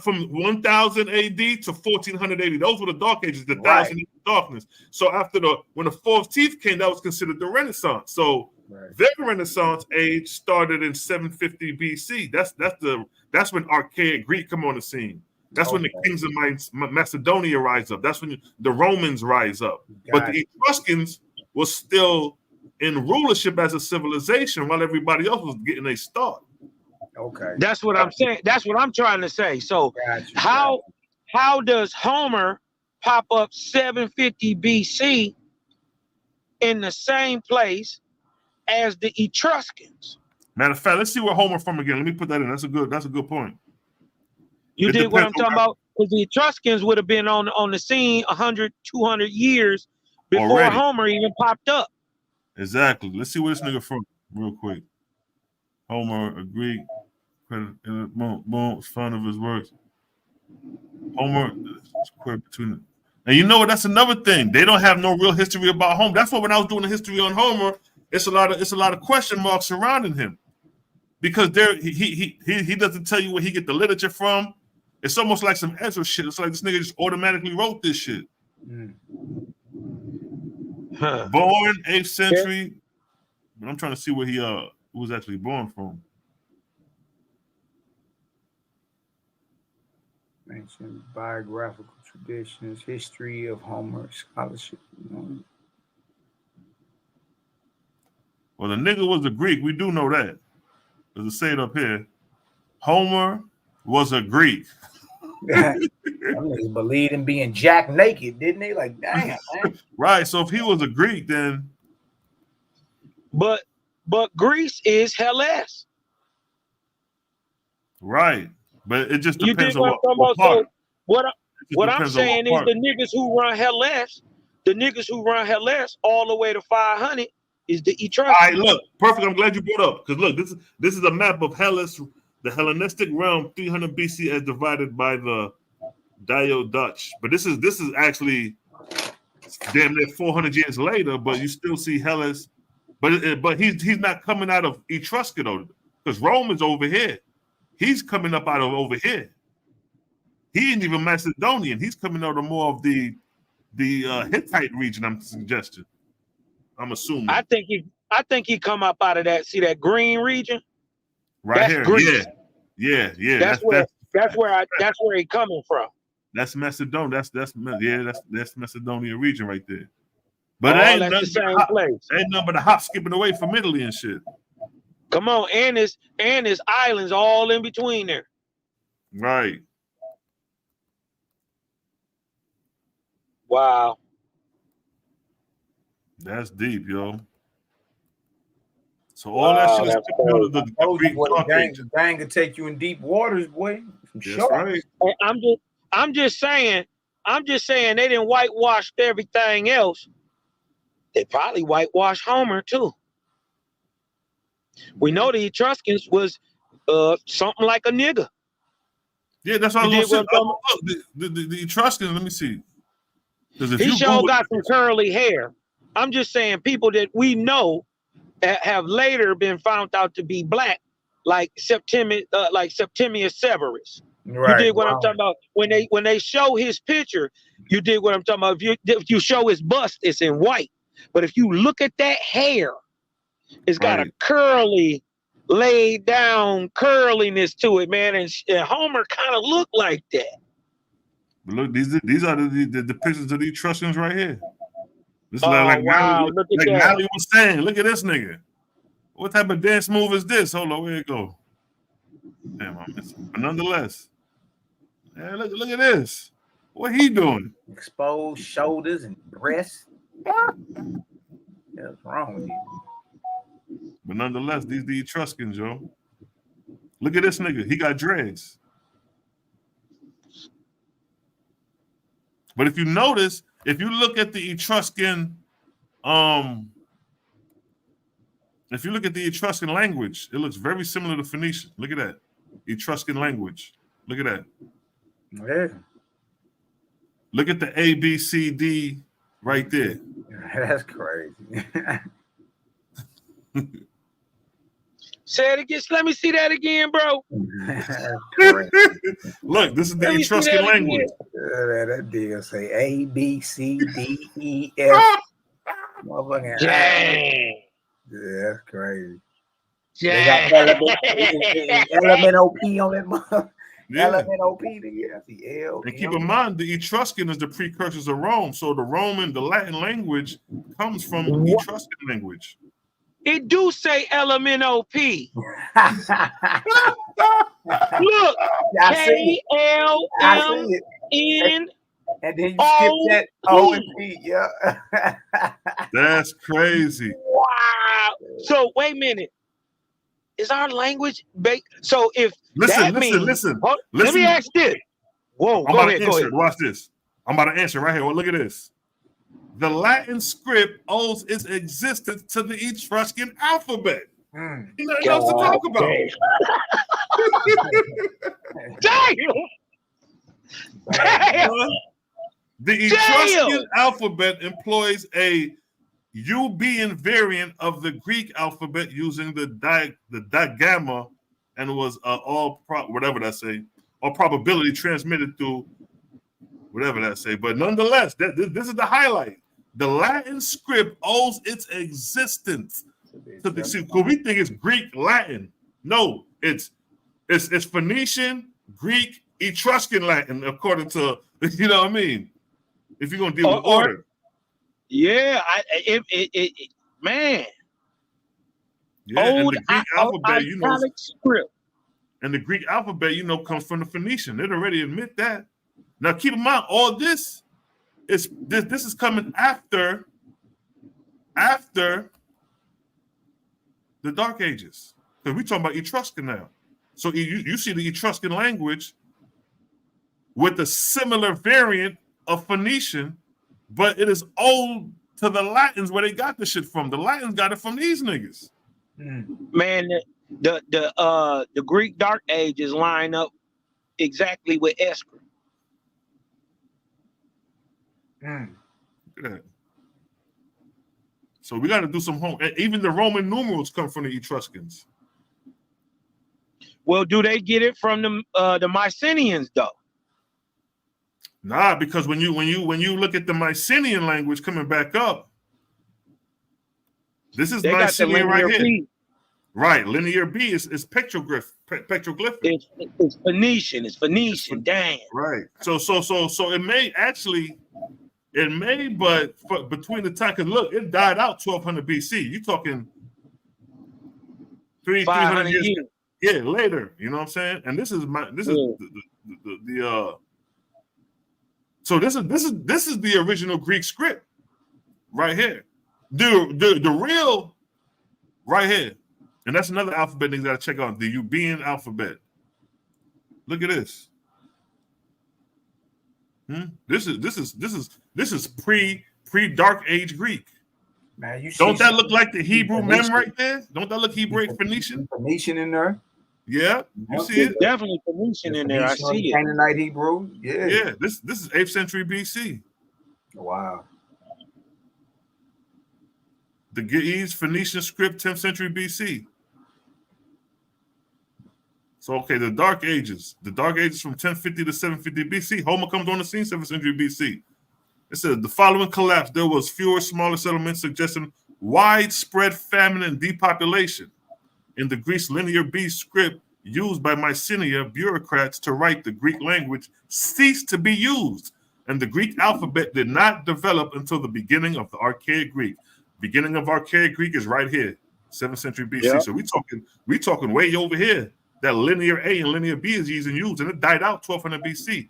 from 1000 AD to 1400 AD. Those were the Dark Ages, the 1,000 years of darkness. So after when the fourth teeth came, that was considered the Renaissance. So their Renaissance age started in 750 BC. That's when archaic Greek come on the scene. That's when the kings of Macedonia rise up. That's when the Romans rise up. But the Etruscans was still in rulership as a civilization while everybody else was getting a start. Okay. That's what I'm saying. That's what I'm trying to say. So how does Homer pop up 750 BC in the same place as the Etruscans? Matter of fact, let's see where Homer from again. Let me put that in. That's a good point. You dig what I'm talking about? Because the Etruscans would have been on the scene 100, 200 years before already. Homer even popped up. Exactly. Let's see where this nigga from real quick. Homer, a Greek, boom, fun of his works. Homer, between. And you know what? That's another thing. They don't have no real history about Homer. That's why when I was doing the history on Homer, it's a lot of question marks surrounding him, because he doesn't tell you where he get the literature from. It's almost like some Ezra shit. It's like this nigga just automatically wrote this shit. Born 8th century, but I'm trying to see where he was actually born from. Ancient biographical traditions, history of Homer, scholarship. Well, the nigga was a Greek. We do know that. Does it say it up here? Homer was a Greek. They believed in being jack naked, didn't they? Like, damn, man. Right. So if he was a Greek, then. But Greece is Hellas. Right. But it just depends on what part. So what I'm saying is the niggas who run Hellas, all the way to 500 is the Etruscans. All right, look, perfect. I'm glad you brought up, because look, this is a map of Hellas, the Hellenistic realm, 300 BC, as divided by the Dutch. But this is actually damn near 400 years later. But you still see Hellas, but he's not coming out of Etruscan though, because Rome is over here. He's coming up out of over here. He ain't even Macedonian. He's coming out of more of the Hittite region. I'm suggesting. I'm assuming. I think he come up out of that. See that green region? Right that's here. Greece. Yeah. That's where he coming from. That's Macedonia. That's Macedonia region right there. But that's the same place. Ain't nothing but a hop skipping away from Italy and shit. Come on, and there's islands all in between there. Right. Wow. That's deep, yo. So all that shit is the gang can take you in deep waters, boy. That's right. I'm just saying they didn't whitewash everything else. They probably whitewashed Homer too. We know the Etruscans was something like a nigga. Yeah, that's what I was saying. The Etruscans, let me see. He sure got some curly hair. I'm just saying people that we know have later been found out to be black, like Septimius Severus. Right, you dig what I'm talking about? When they show his picture, you dig what I'm talking about. If you show his bust, it's in white. But if you look at that hair, it's got a curly, laid down curliness to it, man. And Homer kind of looked like that. But look, these are the depictions of the Etruscans right here. This is Oh, like wow, look at that. Natalie was saying, look at this nigga. What type of dance move is this? Hold on, where it go? Damn, I'm missing. But nonetheless, man, look at this. What he doing? Exposed shoulders and breasts. What's wrong with you? But nonetheless, these the Etruscans, yo. Look at this nigga. He got dreads. But if you notice, if you look at the Etruscan, if you look at the Etruscan language, it looks very similar to Phoenician. Look at that. Etruscan language. Look at that. Yeah. Look at the A, B, C, D right there. That's crazy. Say it again. Let me see that again, bro. Look, this is the Etruscan language. That deal say A, B, C, D, E, F. Motherfucking Dang. Yeah, that's crazy. Dang. They got element OP on that mother. Yeah. Element OP, yeah, the L. And keep in mind, the Etruscan is the precursors of Rome. So the Latin language comes from Etruscan language. It do say LMNOP. Look, KLMN. And then you skip that O and P, yeah. That's crazy. Wow. So wait a minute. Is our language so if listen. Let me ask this. Whoa, go ahead. Watch this. I'm about to answer right here. Well, look at this. The Latin script owes its existence to the Etruscan alphabet. Nothing else to talk about. Damn. The Etruscan alphabet employs a Euboean variant of the Greek alphabet using the digamma, and was all probability transmitted through whatever that say. But nonetheless, this is the highlight. The Latin script owes its existence to the because we think it's Greek Latin. No, it's Phoenician, Greek, Etruscan Latin, according to you know what I mean. If you're gonna deal with order. Yeah, man. Yeah, old, and the Greek alphabet, you know, script. And the Greek alphabet, you know, comes from the Phoenician. They'd already admit that. Now, keep in mind, all this is coming after the Dark Ages, because we're talking about Etruscan now. So you see the Etruscan language with a similar variant of Phoenician, but it is owed to the Latins where they got the shit from. The Latins got it from these niggas. Man, the Greek Dark Ages line up exactly with Esper. Look at that. So we got to do some home. Even the Roman numerals come from the Etruscans. Well, do they get it from the Mycenaeans though? Nah, because when you look at the Mycenaean language coming back up, this is Mycenaean right here. B. Right, linear B is petroglyphic. It's Phoenician. It's Phoenician. Damn. Right. So it may, but between the time, because look, it died out 1200 BC. You're talking 300 years. Yeah, later. You know what I'm saying? And this is so this is the original Greek script right here. The real right here. And that's another alphabet you got to check out, the Euboean alphabet. Look at this. This is pre Dark Age Greek. Man, don't that look like the Hebrew mem right there? Don't that look Hebraic Phoenician? Phoenician in there. Yeah, you see it. Definitely Phoenician in there. I see it. Canaanite Hebrew. Yeah. Yeah. This is 8th century BC. Wow. The Ge'ez Phoenician script, 10th century BC. So, okay, the Dark Ages from 1050 to 750 BC. Homer comes on the scene, 7th century BC. It says the following collapse, there was fewer smaller settlements suggesting widespread famine and depopulation. in the Greek linear B script used by Mycenaean bureaucrats to write the Greek language ceased to be used, and the Greek alphabet did not develop until the beginning of the Archaic Greek. Beginning of Archaic Greek is right here, 7th century BC. Yep. So we talking way over here. That linear A and linear B is used, and it died out 1200 BC.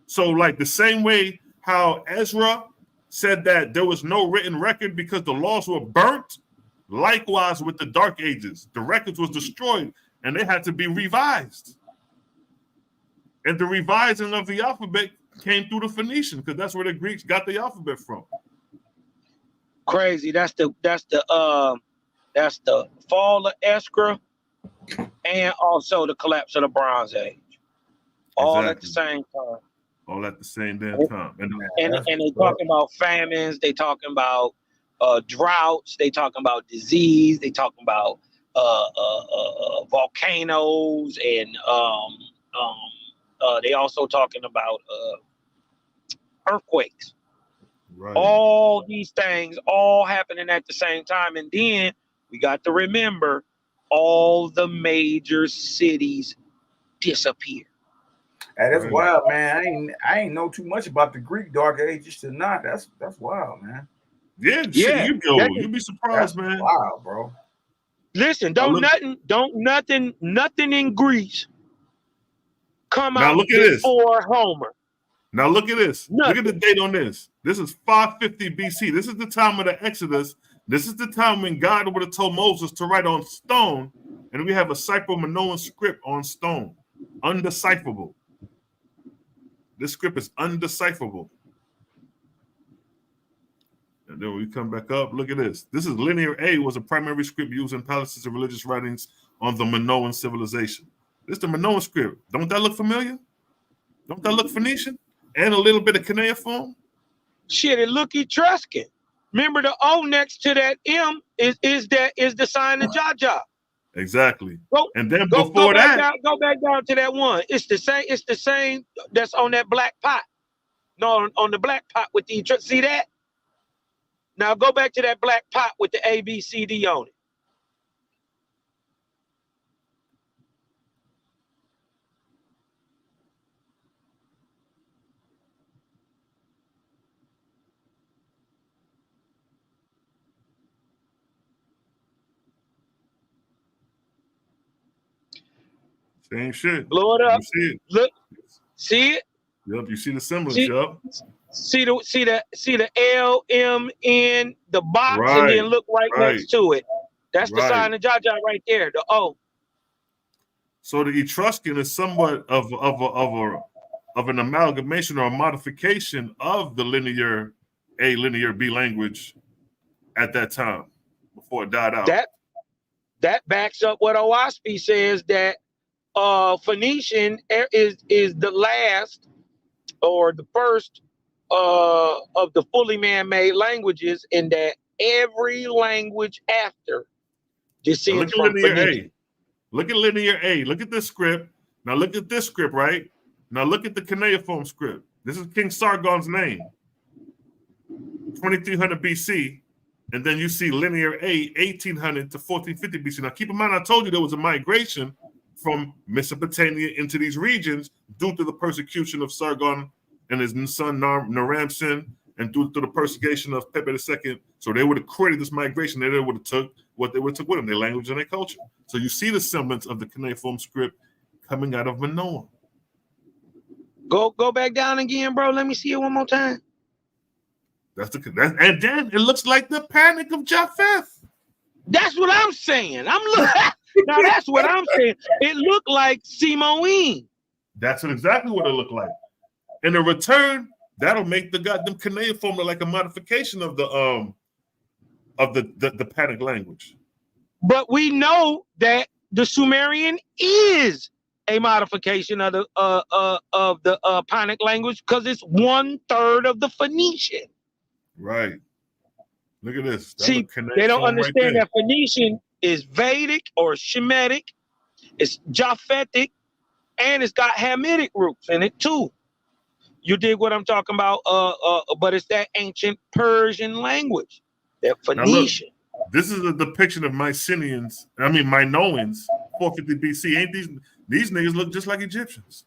So like the same way how Ezra said that there was no written record because the laws were burnt, likewise with the Dark Ages, the records was destroyed and they had to be revised. And the revising of the alphabet came through the Phoenician because that's where the Greeks got the alphabet from. Crazy. That's the fall of Escra and also the collapse of the Bronze Age. All at the same time. All at the same damn time. And they talking about famines, they talking about droughts, they talking about disease, they talking about volcanoes, and they also talking about earthquakes. Right. All these things all happening at the same time. And then we got to remember all the major cities disappear. Hey, that's wild, man. I ain't know too much about the Greek Dark Ages to not. That's wild, man. Yeah, you'd be surprised, man. Wow, bro. Listen, nothing in Greece come out before Homer. Now look at this. Nothing. Look at the date on this. This is 550 BC. This is the time of the Exodus. This is the time when God would have told Moses to write on stone, and we have a Cypro-Minoan script on stone, undecipherable. This script is undecipherable. And then when we come back up, look at this. This is linear A, was a primary script used in palaces and religious writings on the Minoan civilization. This is the Minoan script. Don't that look familiar? Don't that look Phoenician? And a little bit of cuneiform? Shit, it look Etruscan. Remember the O next to that M is the sign of YAH'KI. Exactly. And then go back down to that one. It's the same that's on that black pot. No, on the black pot with the see that? Now go back to that black pot with the ABCD on it. Same shit. Blow it up. You see it. Look, see it? Yep, you see the semblance, yep. See the L, M, N, the box, and then look right next to it. That's the sign of YAH'KI right there, the O. So the Etruscan is somewhat of an amalgamation or a modification of the linear A, linear B language at that time before it died out. That backs up what OSP says, that Phoenician is the last or the first of the fully man-made languages, in that every language after descends from Phoenician. Look at linear A. Look at this script. Now look at this script, right? Now look at the cuneiform script. This is King Sargon's name, 2300 BC. And then you see linear A, 1800 to 1450 BC. Now keep in mind, I told you there was a migration from Mesopotamia into these regions due to the persecution of Sargon and his son Naram-Sin, and due to the persecution of Pepe II. So they would have created this migration. They would have took what they would have took with them, their language and their culture. So you see the semblance of the cuneiform script coming out of Manoah. Go back down again, bro. Let me see it one more time. And then it looks like the Panic of Japheth. That's what I'm saying. Now that's what I'm saying. It looked like Hasmonean. That's exactly what it looked like. In a return, that'll make the goddamn cuneiform like a modification of the Panic language. But we know that the Sumerian is a modification of the Panic language, because it's 1/3 of the Phoenician. Right. Look at this. See, they don't understand that Phoenician is Vedic or Shemitic, it's Japhetic, and it's got Hamitic roots in it too. You dig what I'm talking about? But it's that ancient Persian language, that Phoenician. This is a depiction of Minoans, 450 BC. Ain't these niggas look just like Egyptians?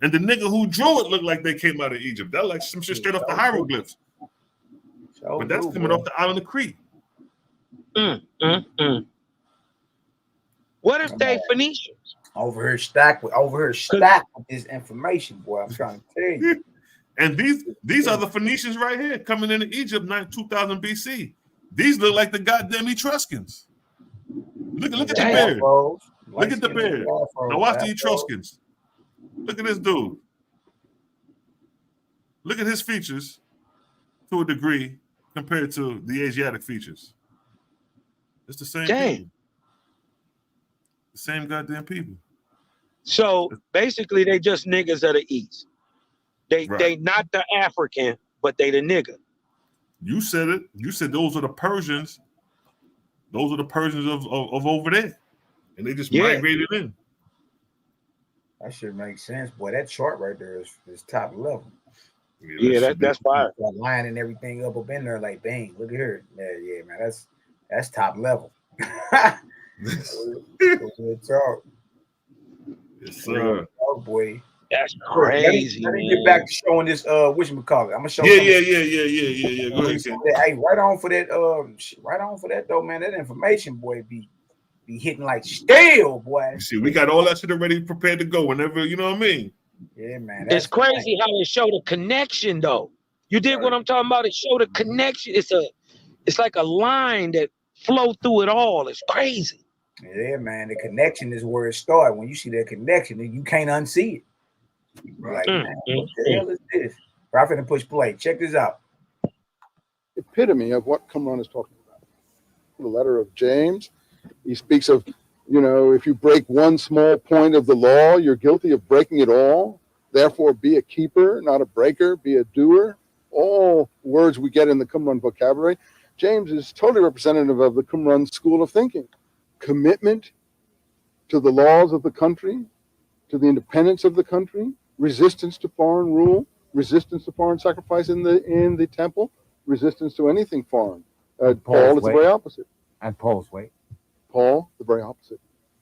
And the nigga who drew it looked like they came out of Egypt. That like some shit straight off the hieroglyphs. But that's coming off the island of Crete. What if they Phoenicians? Over here stacked with this information, boy. I'm trying to tell you. And these are the Phoenicians right here coming into Egypt 2000 BC. These look like the goddamn Etruscans. Look at the beard. Look at the beard. Now watch the Etruscans. Look at this dude. Look at his features to a degree compared to the Asiatic features. It's the same people. The same goddamn people. So basically, they just niggas of the East. They not the African, but they the nigga. You said it. You said those are the Persians. Those are the Persians of over there, and they just migrated in. That should make sense, boy. That chart right there is top level. Yeah, that's fire. Lining everything up in there, like bang. Look at her. Yeah, man. That's top level. Good talk. Yes, sir. Oh boy. That's crazy. Let me get back to showing this whatchamacallit. I'm gonna show Yeah. Go ahead. Hey, right on for that though, man. That information, boy, be hitting like steel, boy. You see, we got all that shit already prepared to go whenever, you know what I mean? Yeah, man. It's crazy how they show the connection though. You dig what I'm talking about? It show the connection. It's like a line that flow through it all. It's crazy. Yeah, man. The connection is where it starts. When you see that connection, then you can't unsee it. Like, man, what the hell is this? I'm finna push play. Check this out. Epitome of what Qumran is talking about. The letter of James, he speaks of, if you break one small point of the law, you're guilty of breaking it all. Therefore, be a keeper, not a breaker. Be a doer. All words we get in the Qumran vocabulary. James is totally representative of the Qumran school of thinking. Commitment to the laws of the country, to the independence of the country, resistance to foreign rule, resistance to foreign sacrifice in the temple, resistance to anything foreign. Paul is the very opposite. And Paul's way. Paul, the very opposite.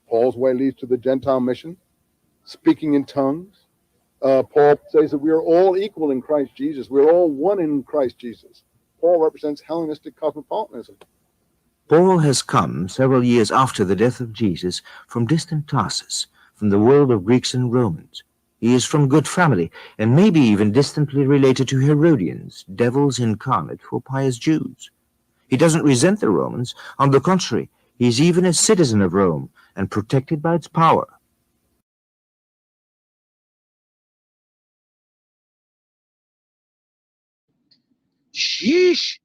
Paul's way leads to the Gentile mission, speaking in tongues. Paul says that we are all equal in Christ Jesus. We're all one in Christ Jesus. Paul represents Hellenistic cosmopolitanism. Paul has come several years after the death of Jesus from distant Tarsus, from the world of Greeks and Romans. He is from good family, and maybe even distantly related to Herodians, devils incarnate for pious Jews. He doesn't resent the Romans. On the contrary, he is even a citizen of Rome and protected by its power. Sheesh.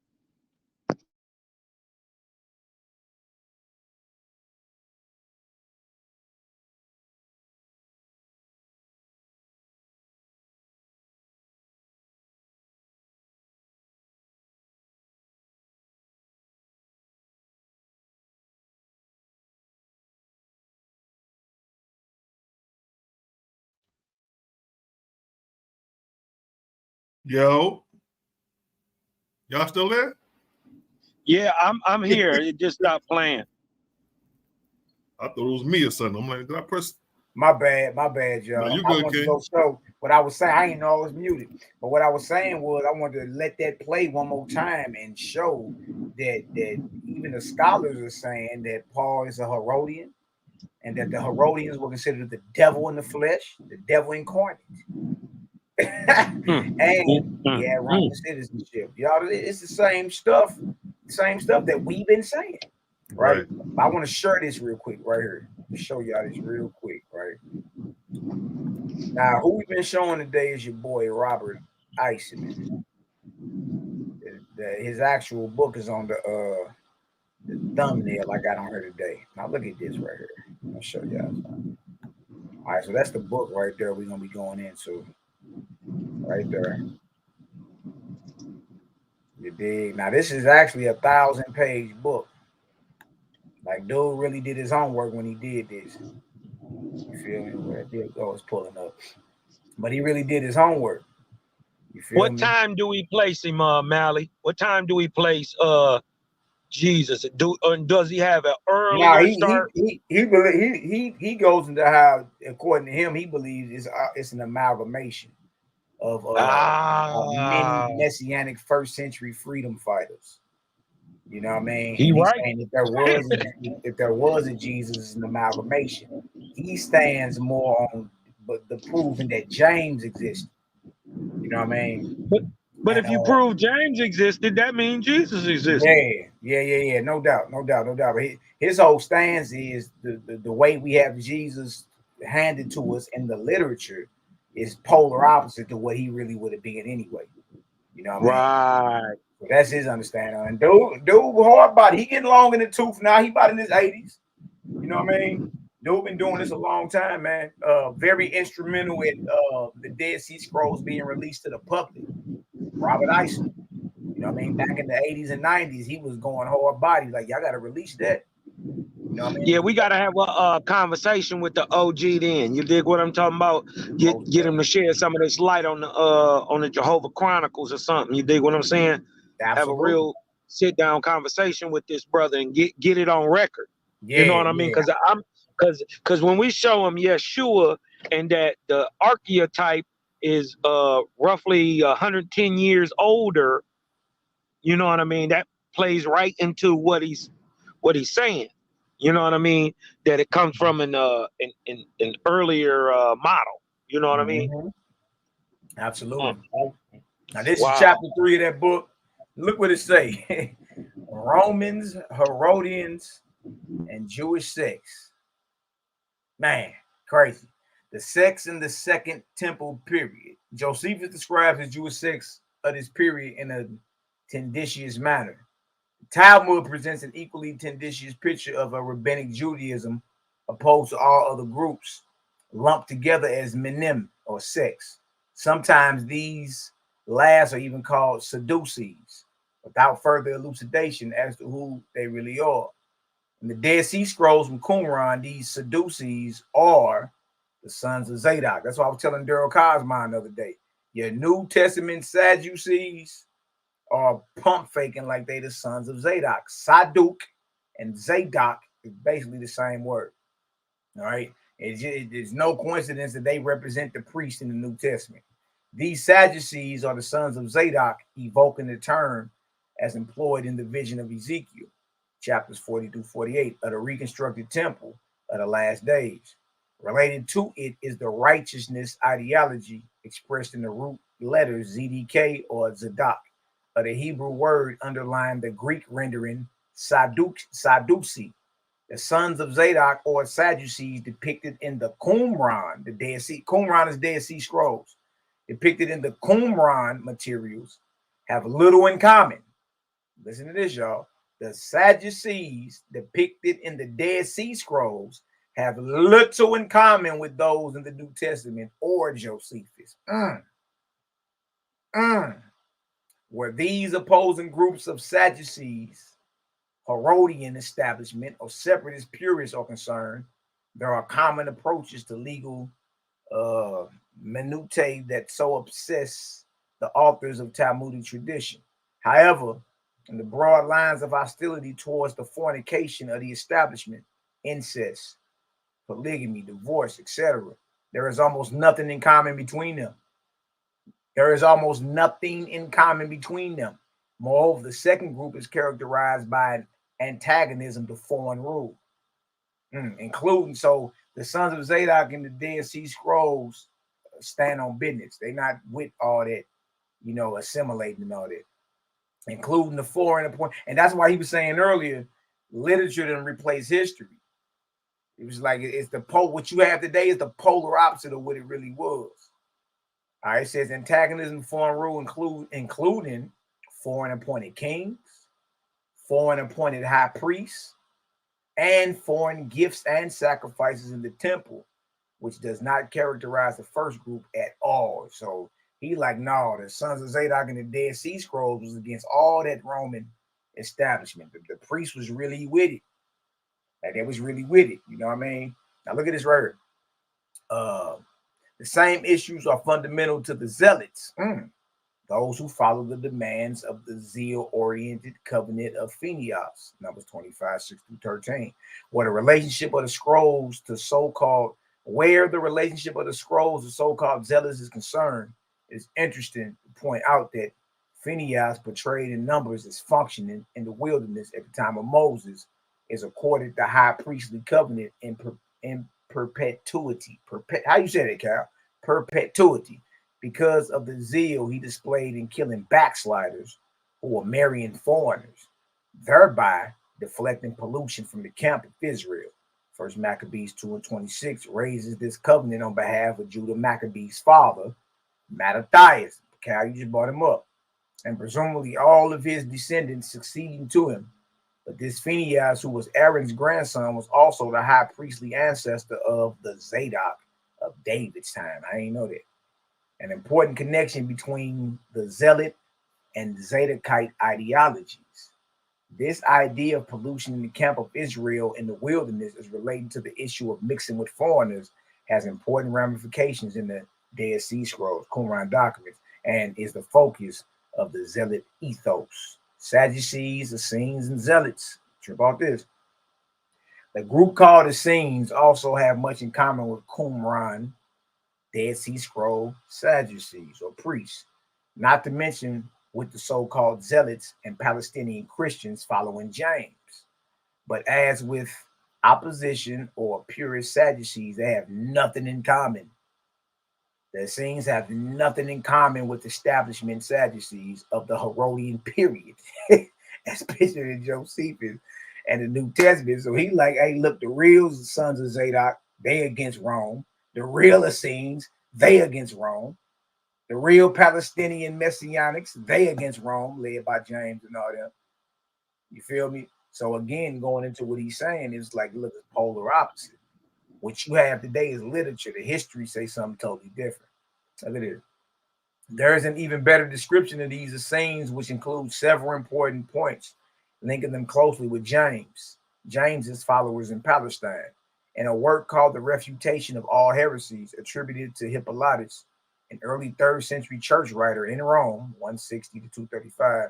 Yo, y'all still there? Yeah, I'm here. It just stopped playing. I thought it was me or something. I'm like, did I press? My bad, y'all. No, you I good, wanted to King. go show what I was saying. I didn't know I was muted, but what I was saying was I wanted to let that play one more time and show that even the scholars are saying that Paul is a Herodian, and that the Herodians were considered the devil in the flesh, the devil incarnate. And wrong citizenship. Y'all, it's the same stuff that we've been saying. Right. I want to share this real quick right here. Show y'all this real quick, right? Now, who we've been showing today is your boy Robert Eisman. His actual book is on the thumbnail I got on here today. Now look at this right here. I'll show y'all something. All right, so that's the book right there we're gonna be going into. Right there. You dig? Now this is actually a 1,000-page book. Like, dude really did his homework when he did this. You feel me? Where it goes pulling up. But he really did his homework. You feel me? What time do we place him, Mally? What time do we place Jesus? Does he have an Now earlier start? he goes into how, according to him, he believes it's an amalgamation of many messianic first century freedom fighters. You know what I mean? He And he's right. saying if there was a Jesus, it's an amalgamation. He stands more on the proving that James existed. You know what I mean? But if you prove James existed, that means Jesus existed. Yeah. No doubt. But his whole stance is the way we have Jesus handed to us in the literature is polar opposite to what he really would have been anyway. You know what I mean? So that's his understanding. And dude, hard body. He getting long in the tooth now. He about in his 80s. You know what I mean? Dude been doing this a long time, man. Very instrumental in the Dead Sea Scrolls being released to the public. Robert Eisen. You know what I mean? Back in the 80s and 90s, he was going hard body. Like, y'all got to release that. You know what I mean? Yeah, we got to have a conversation with the OG then. You dig what I'm talking about? Get him to share some of this light on the Jehovah Chronicles or something. You dig what I'm saying? Absolutely. Have a real sit-down conversation with this brother and get it on record. Yeah, you know what I mean? Because when we show him Yeshua and that the archetype is roughly 110 years older, you know what I mean? That plays right into what he's saying. You know what I mean? That it comes from an earlier model. You know what I mean? Absolutely. Now this is chapter 3 of that book. Look what it say: Romans, Herodians, and Jewish sects. Man, crazy. The sects in the Second Temple period. Josephus describes the Jewish sects of this period in a tendentious manner. Talmud presents an equally tendentious picture of a rabbinic Judaism opposed to all other groups lumped together as minim or sects. Sometimes these last are even called Sadducees without further elucidation as to who they really are. In the Dead Sea Scrolls from Qumran, these Sadducees are the sons of Zadok. That's what I was telling Daryl Cosmine the other day. Your New Testament Sadducees are pump faking like they the sons of Zadok. Saduk and Zadok is basically the same word. All right. It's no coincidence that they represent the priest in the New Testament. These Sadducees are the sons of Zadok, evoking the term as employed in the vision of Ezekiel, chapters 40 through 48 of the reconstructed temple of the last days. Related to it is the righteousness ideology expressed in the root letters ZDK or Zadok, of the Hebrew word underlying the Greek rendering Sadducee. The sons of Zadok or Sadducees depicted in the Qumran, the Dead Sea. Qumran is Dead Sea Scrolls. Depicted in the Qumran materials have little in common. Listen to this, y'all. The Sadducees depicted in the Dead Sea Scrolls have little in common with those in the New Testament or Josephus. Where these opposing groups of Sadducees, Herodian establishment, or separatist purists are concerned, there are common approaches to legal minutiae that so obsess the authors of Talmudic tradition. However, in the broad lines of hostility towards the fornication of the establishment, incest, polygamy, divorce, etc., there is almost nothing in common between them. Moreover, the second group is characterized by an antagonism to foreign rule, including, so the sons of Zadok in the Dead Sea Scrolls stand on business. They're not with all that, assimilating and all that, including the foreign appointment. And that's why he was saying earlier, literature didn't replace history. It was like it's what you have today is the polar opposite of what it really was. All right, it says antagonism to foreign rule including foreign appointed kings, foreign appointed high priests, and foreign gifts and sacrifices in the temple, which does not characterize the first group at all. So he like, no, the sons of Zadok in the Dead Sea Scrolls was against all that Roman establishment. The priest was really with it. Like, they was really with it. You know what I mean? Now look at this right here. The same issues are fundamental to the zealots. The those who follow the demands of the zeal-oriented covenant of Phinehas, Numbers 25, 6-13, where the relationship of the scrolls to so-called zealots is concerned. It's interesting to point out that Phinehas, portrayed in Numbers as functioning in the wilderness at the time of Moses, is accorded the high priestly covenant in perpetuity. How you say that, Cal? Perpetuity. Because of the zeal he displayed in killing backsliders who were marrying foreigners, thereby deflecting pollution from the camp of Israel. First Maccabees 2:26 raises this covenant on behalf of Judah Maccabee's father, Mattathias. Cal, you just brought him up. And presumably all of his descendants succeeding to him. But this Phinehas, who was Aaron's grandson, was also the high priestly ancestor of the Zadok of David's time. I didn't know that. An important connection between the Zealot and Zadokite ideologies. This idea of pollution in the camp of Israel in the wilderness is related to the issue of mixing with foreigners, has important ramifications in the Dead Sea Scrolls, Qumran documents, and is the focus of the Zealot ethos. Sadducees, Essenes, and Zealots. Trip about this. The group called Essenes also have much in common with Qumran, Dead Sea Scroll Sadducees or priests, not to mention with the so-called Zealots and Palestinian Christians following James. But as with opposition or purist Sadducees, they have nothing in common. The Essenes have nothing in common with establishment Sadducees of the Herodian period, as pictured in Josephus and the New Testament. So he like, hey, look, the real sons of Zadok, they against Rome. The real Essenes, they against Rome. The real Palestinian Messianics, they against Rome, led by James and all them. You feel me? So again, going into what he's saying is like, look, it's polar opposite. What you have today is literature. The history say something totally different. Look at this. There is an even better description of these Essenes, which includes several important points, linking them closely with James's followers in Palestine, in a work called The Refutation of All Heresies, attributed to Hippolytus, an early 3rd century church writer in Rome, 160 to 235.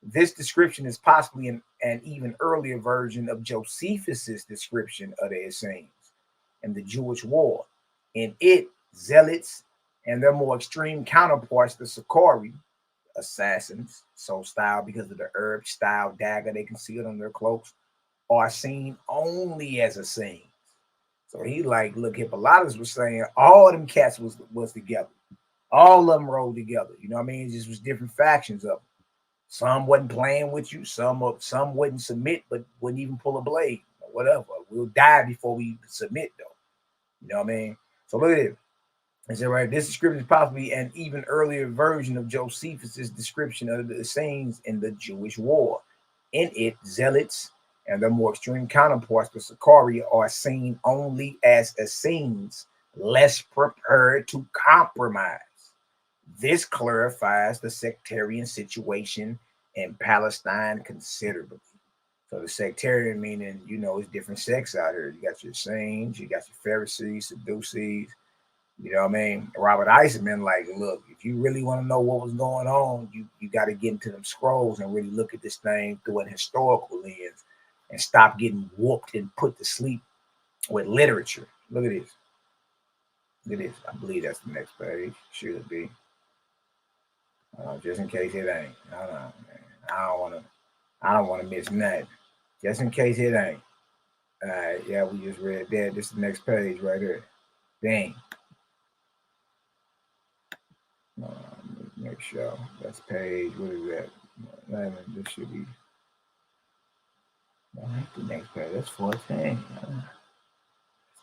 This description is possibly an even earlier version of Josephus's description of the Essenes and the Jewish war. In it, zealots and their more extreme counterparts, the Sicarii, assassins, so styled because of the herb style dagger they concealed on their cloaks, are seen only as Essenes. So he like, look, Hippolytus was saying all them cats was together. All of them rolled together. You know what I mean? It just was different factions of them. Some wasn't playing with you. Some wouldn't submit, but wouldn't even pull a blade or whatever. We'll die before we submit, though. You know what I mean? So look at it. I said, right, this description is possibly an even earlier version of Josephus's description of the Essenes in the Jewish war. In it, zealots and their more extreme counterparts, the Sicarii, are seen only as Essenes, less prepared to compromise. This clarifies the sectarian situation in Palestine considerably. So the sectarian meaning, you know, it's different sects out here. You got your Essenes, you got your Pharisees, Sadducees, you know what I mean? Robert Eisenman, like, look, if you really want to know what was going on, you got to get into them scrolls and really look at this thing through an historical lens and stop getting whooped and put to sleep with literature. Look at this. Look at this. I believe that's the next page. Should be. Just in case it ain't. I don't want to miss nothing. Just in case it ain't. All right, yeah, we just read that. This is the next page right here. Dang. Make sure that's page. What is that? 11. This should be. That's the next page. That's 14.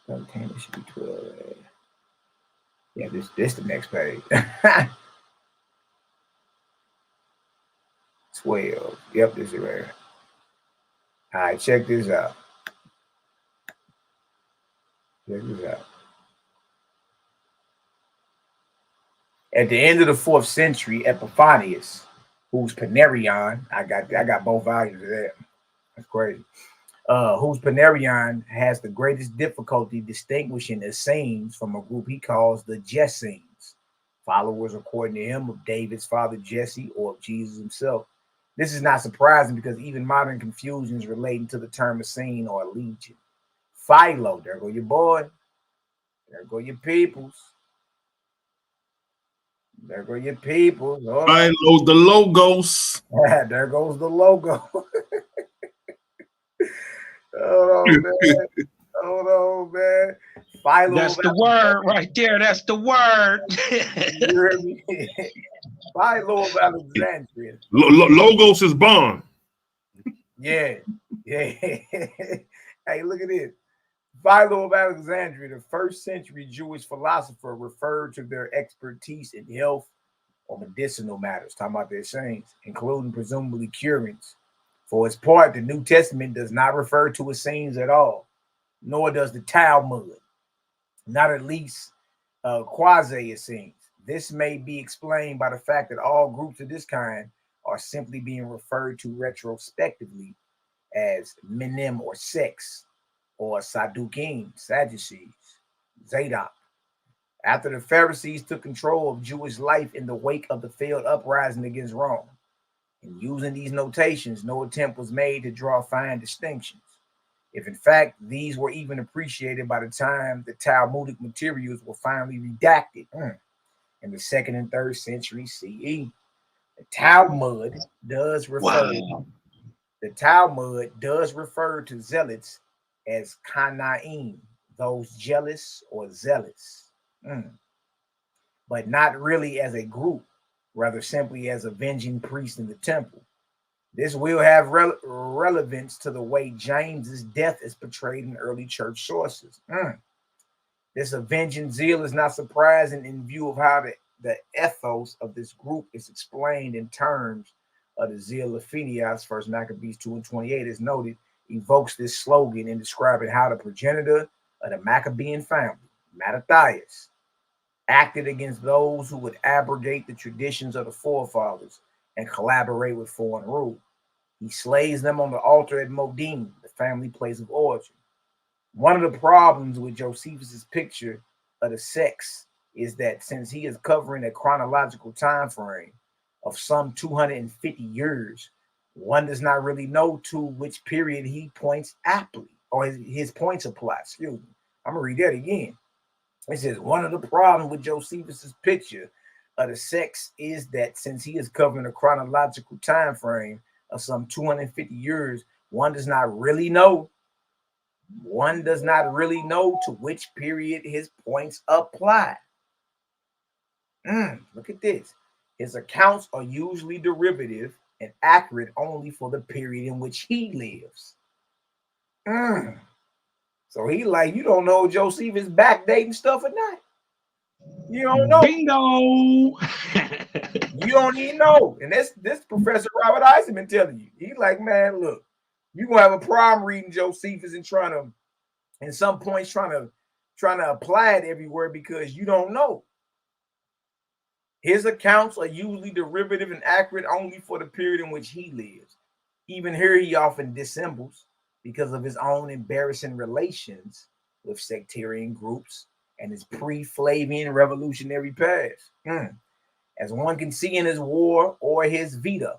13. This should be 12. Yeah, this the next page. 12. Yep, this is right. All right, check this out. Check this out. At the end of the 4th century, Epiphanius, whose Panarion, I got both volumes of that. That's crazy. Whose Panarion has the greatest difficulty distinguishing Essenes from a group he calls the Jessenes, followers, according to him, of David's father Jesse or of Jesus himself. This is not surprising because even modern confusions relating to the term Essene or legion. Philo, there go your boy. There go your peoples. There go your peoples. Philo, the logos. There goes the logo. Hold on, man. Hold on, man. Philo. That's the word right there. That's the word. You hear me? Philo of Alexandria. Logos is born. Yeah. Hey, look at this. Philo of Alexandria, the first century Jewish philosopher, referred to their expertise in health or medicinal matters, talking about their sayings, including presumably curings. For its part, the New Testament does not refer to Essenes at all, nor does the Talmud, not at least quasi-Essenes. This may be explained by the fact that all groups of this kind are simply being referred to retrospectively as minim or sex, or Sadducees, Sadducees, Zadok. After the Pharisees took control of Jewish life in the wake of the failed uprising against Rome, in using these notations, no attempt was made to draw fine distinctions. If in fact these were even appreciated by the time the Talmudic materials were finally redacted in the 2nd and 3rd century CE. The Talmud does refer to zealots as Kanaim, those jealous or zealous, but not really as a group, rather simply as avenging priests in the temple. This will have relevance to the way James's death is portrayed in early church sources. This avenging zeal is not surprising in view of how the ethos of this group is explained in terms of the zeal of Phineas, 1 Maccabees 2:28, is noted, evokes this slogan in describing how the progenitor of the Maccabean family, Mattathias, acted against those who would abrogate the traditions of the forefathers and collaborate with foreign rule. He slays them on the altar at Modin, the family place of origin. One of the problems with Josephus's picture of the sex is that since he is covering a chronological time frame of some 250 years, one does not really know to which period he points aptly, or his points apply. Excuse me. I'm going to read that again. It says, one of the problems with Josephus's picture of the sex is that since he is covering a chronological time frame of some 250 years, one does not really know to which period his points apply. Look at this. His accounts are usually derivative and accurate only for the period in which he lives. So he like, you don't know Josephus backdating stuff or not. You don't know. Bingo. You don't even know. And this Professor Robert Eisenman telling you. He's like, man, look, you're gonna have a problem reading Josephus and trying to apply it everywhere because you don't know. His accounts are usually derivative and accurate only for the period in which he lives. Even here, he often dissembles because of his own embarrassing relations with sectarian groups and his pre-Flavian revolutionary past. As one can see in his war or his Vita,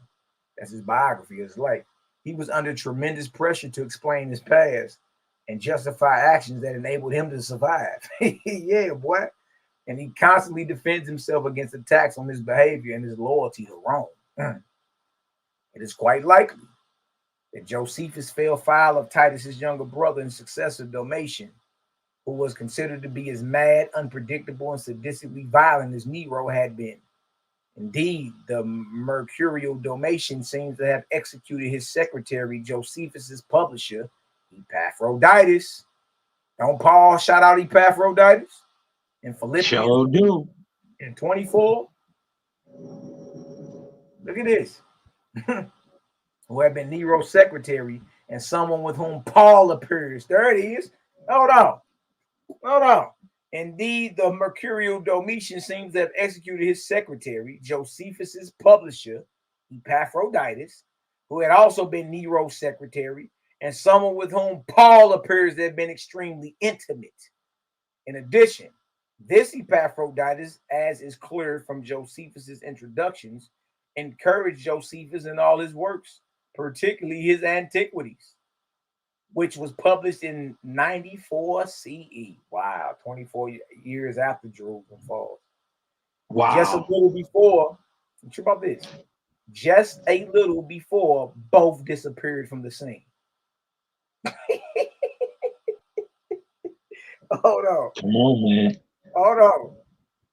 that's his biography, his life, he was under tremendous pressure to explain his past and justify actions that enabled him to survive. Yeah, boy. And he constantly defends himself against attacks on his behavior and his loyalty to Rome. It is quite likely that Josephus fell foul of Titus's younger brother and successor, Domitian, who was considered to be as mad, unpredictable, and sadistically violent as Nero had been. Indeed, the mercurial Domitian seems to have executed his secretary, Josephus's publisher, Epaphroditus. Don't Paul shout out Epaphroditus in Philippians? Sure do. In 24. Look at this. Who had been Nero's secretary and someone with whom Paul appears. There it is. Hold on. Indeed, the mercurial Domitian seems to have executed his secretary, Josephus's publisher, Epaphroditus, who had also been Nero's secretary, and someone with whom Paul appears to have been extremely intimate. In addition, This Epaphroditus, as is clear from Josephus's introductions, encouraged Josephus in all his works, particularly his Antiquities, which was published in 94 CE. Wow, 24 years after Jerusalem falls. Wow. Just a little before, think about this, just a little before both disappeared from the scene. Hold on. Come on, man. Hold on.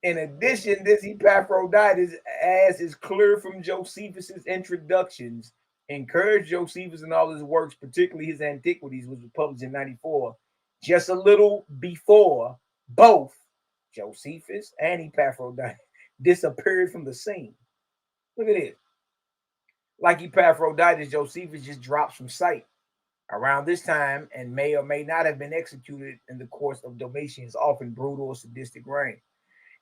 In addition, this Epaphroditus, as is clear from Josephus's introductions, encouraged Josephus in all his works, particularly his Antiquities, which was published in 94, just a little before both Josephus and Epaphroditus disappeared from the scene. Look at it. Like Epaphroditus, Josephus just drops from sight around this time and may or may not have been executed in the course of Domitian's often brutal or sadistic reign.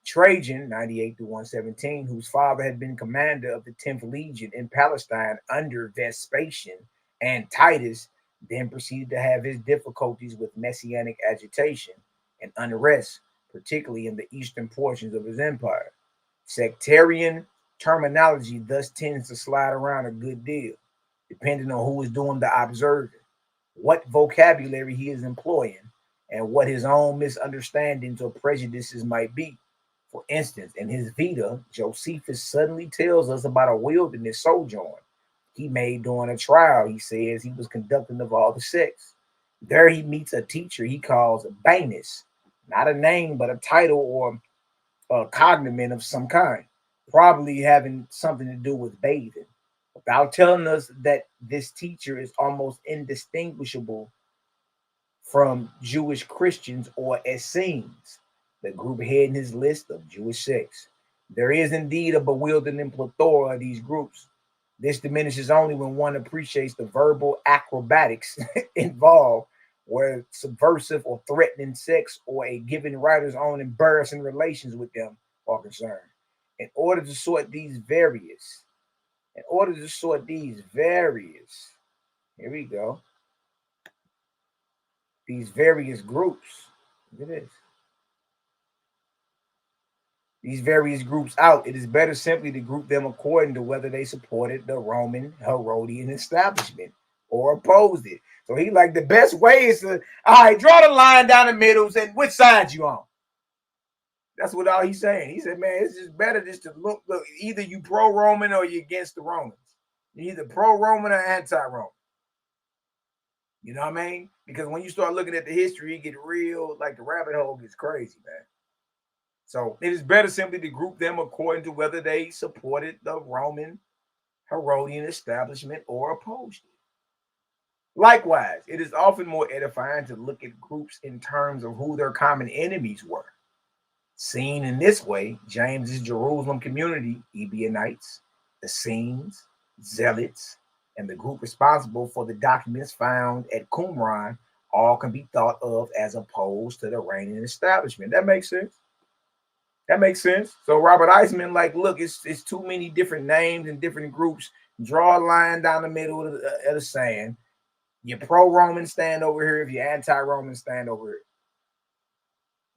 Trajan, 98 to 117, whose father had been commander of the 10th Legion in Palestine under Vespasian, and Titus, then proceeded to have his difficulties with messianic agitation and unrest, particularly in the eastern portions of his empire. Sectarian terminology thus tends to slide around a good deal, depending on who is doing the observing, what vocabulary he is employing, and what his own misunderstandings or prejudices might be. For instance, in his Vita, Josephus suddenly tells us about a wilderness sojourn he made during a trial he says he was conducting of all the sects. There he meets a teacher he calls Banus, not a name, but a title or a cognomen of some kind, probably having something to do with bathing, without telling us that this teacher is almost indistinguishable from Jewish Christians or Essenes, the group head in his list of Jewish sects. There is indeed a bewildering plethora of these groups. This diminishes only when one appreciates the verbal acrobatics involved, where subversive or threatening sects or a given writer's own embarrassing relations with them are concerned. In order to sort these various, here we go, these various groups, look at this, these various groups out, it is better simply to group them according to whether they supported the Roman Herodian establishment or opposed it. So he like, the best way is to, all right, draw the line down the middle and which side you on. That's what all he's saying. He said, man, it's just better just to look, either you pro-Roman or you're against the Romans. You're either pro-Roman or anti-Roman. You know what I mean? Because when you start looking at the history, you get real, like the rabbit hole gets crazy, man. So it is better simply to group them according to whether they supported the Roman Herodian establishment or opposed it. Likewise, it is often more edifying to look at groups in terms of who their common enemies were. Seen in this way, James's Jerusalem community, Ebionites, Essenes, Zealots, and the group responsible for the documents found at Qumran all can be thought of as opposed to the reigning establishment. That makes sense. That makes sense. So Robert Eisman, like, look, it's too many different names and different groups. Draw a line down the middle of the sand. You're pro-Roman, stand over here. If you're anti-Roman, stand over here.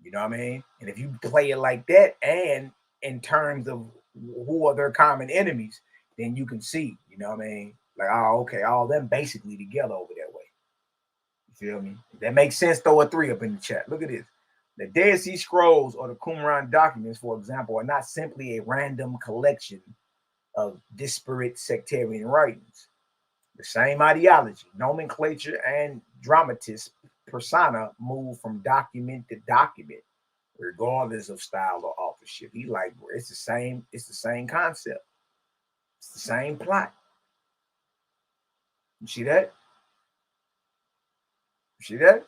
You know what I mean? And if you play it like that, and in terms of who are their common enemies, then you can see, you know what I mean? Like, oh, okay, all of them basically together over that way. You feel me? If that makes sense, throw a 3 up in the chat. Look at this. The Dead Sea Scrolls or the Qumran documents, for example, are not simply a random collection of disparate sectarian writings. The same ideology, nomenclature, and dramatist persona move from document to document, regardless of style or authorship. He like, it's the same concept. It's the same plot. You see that? You see that?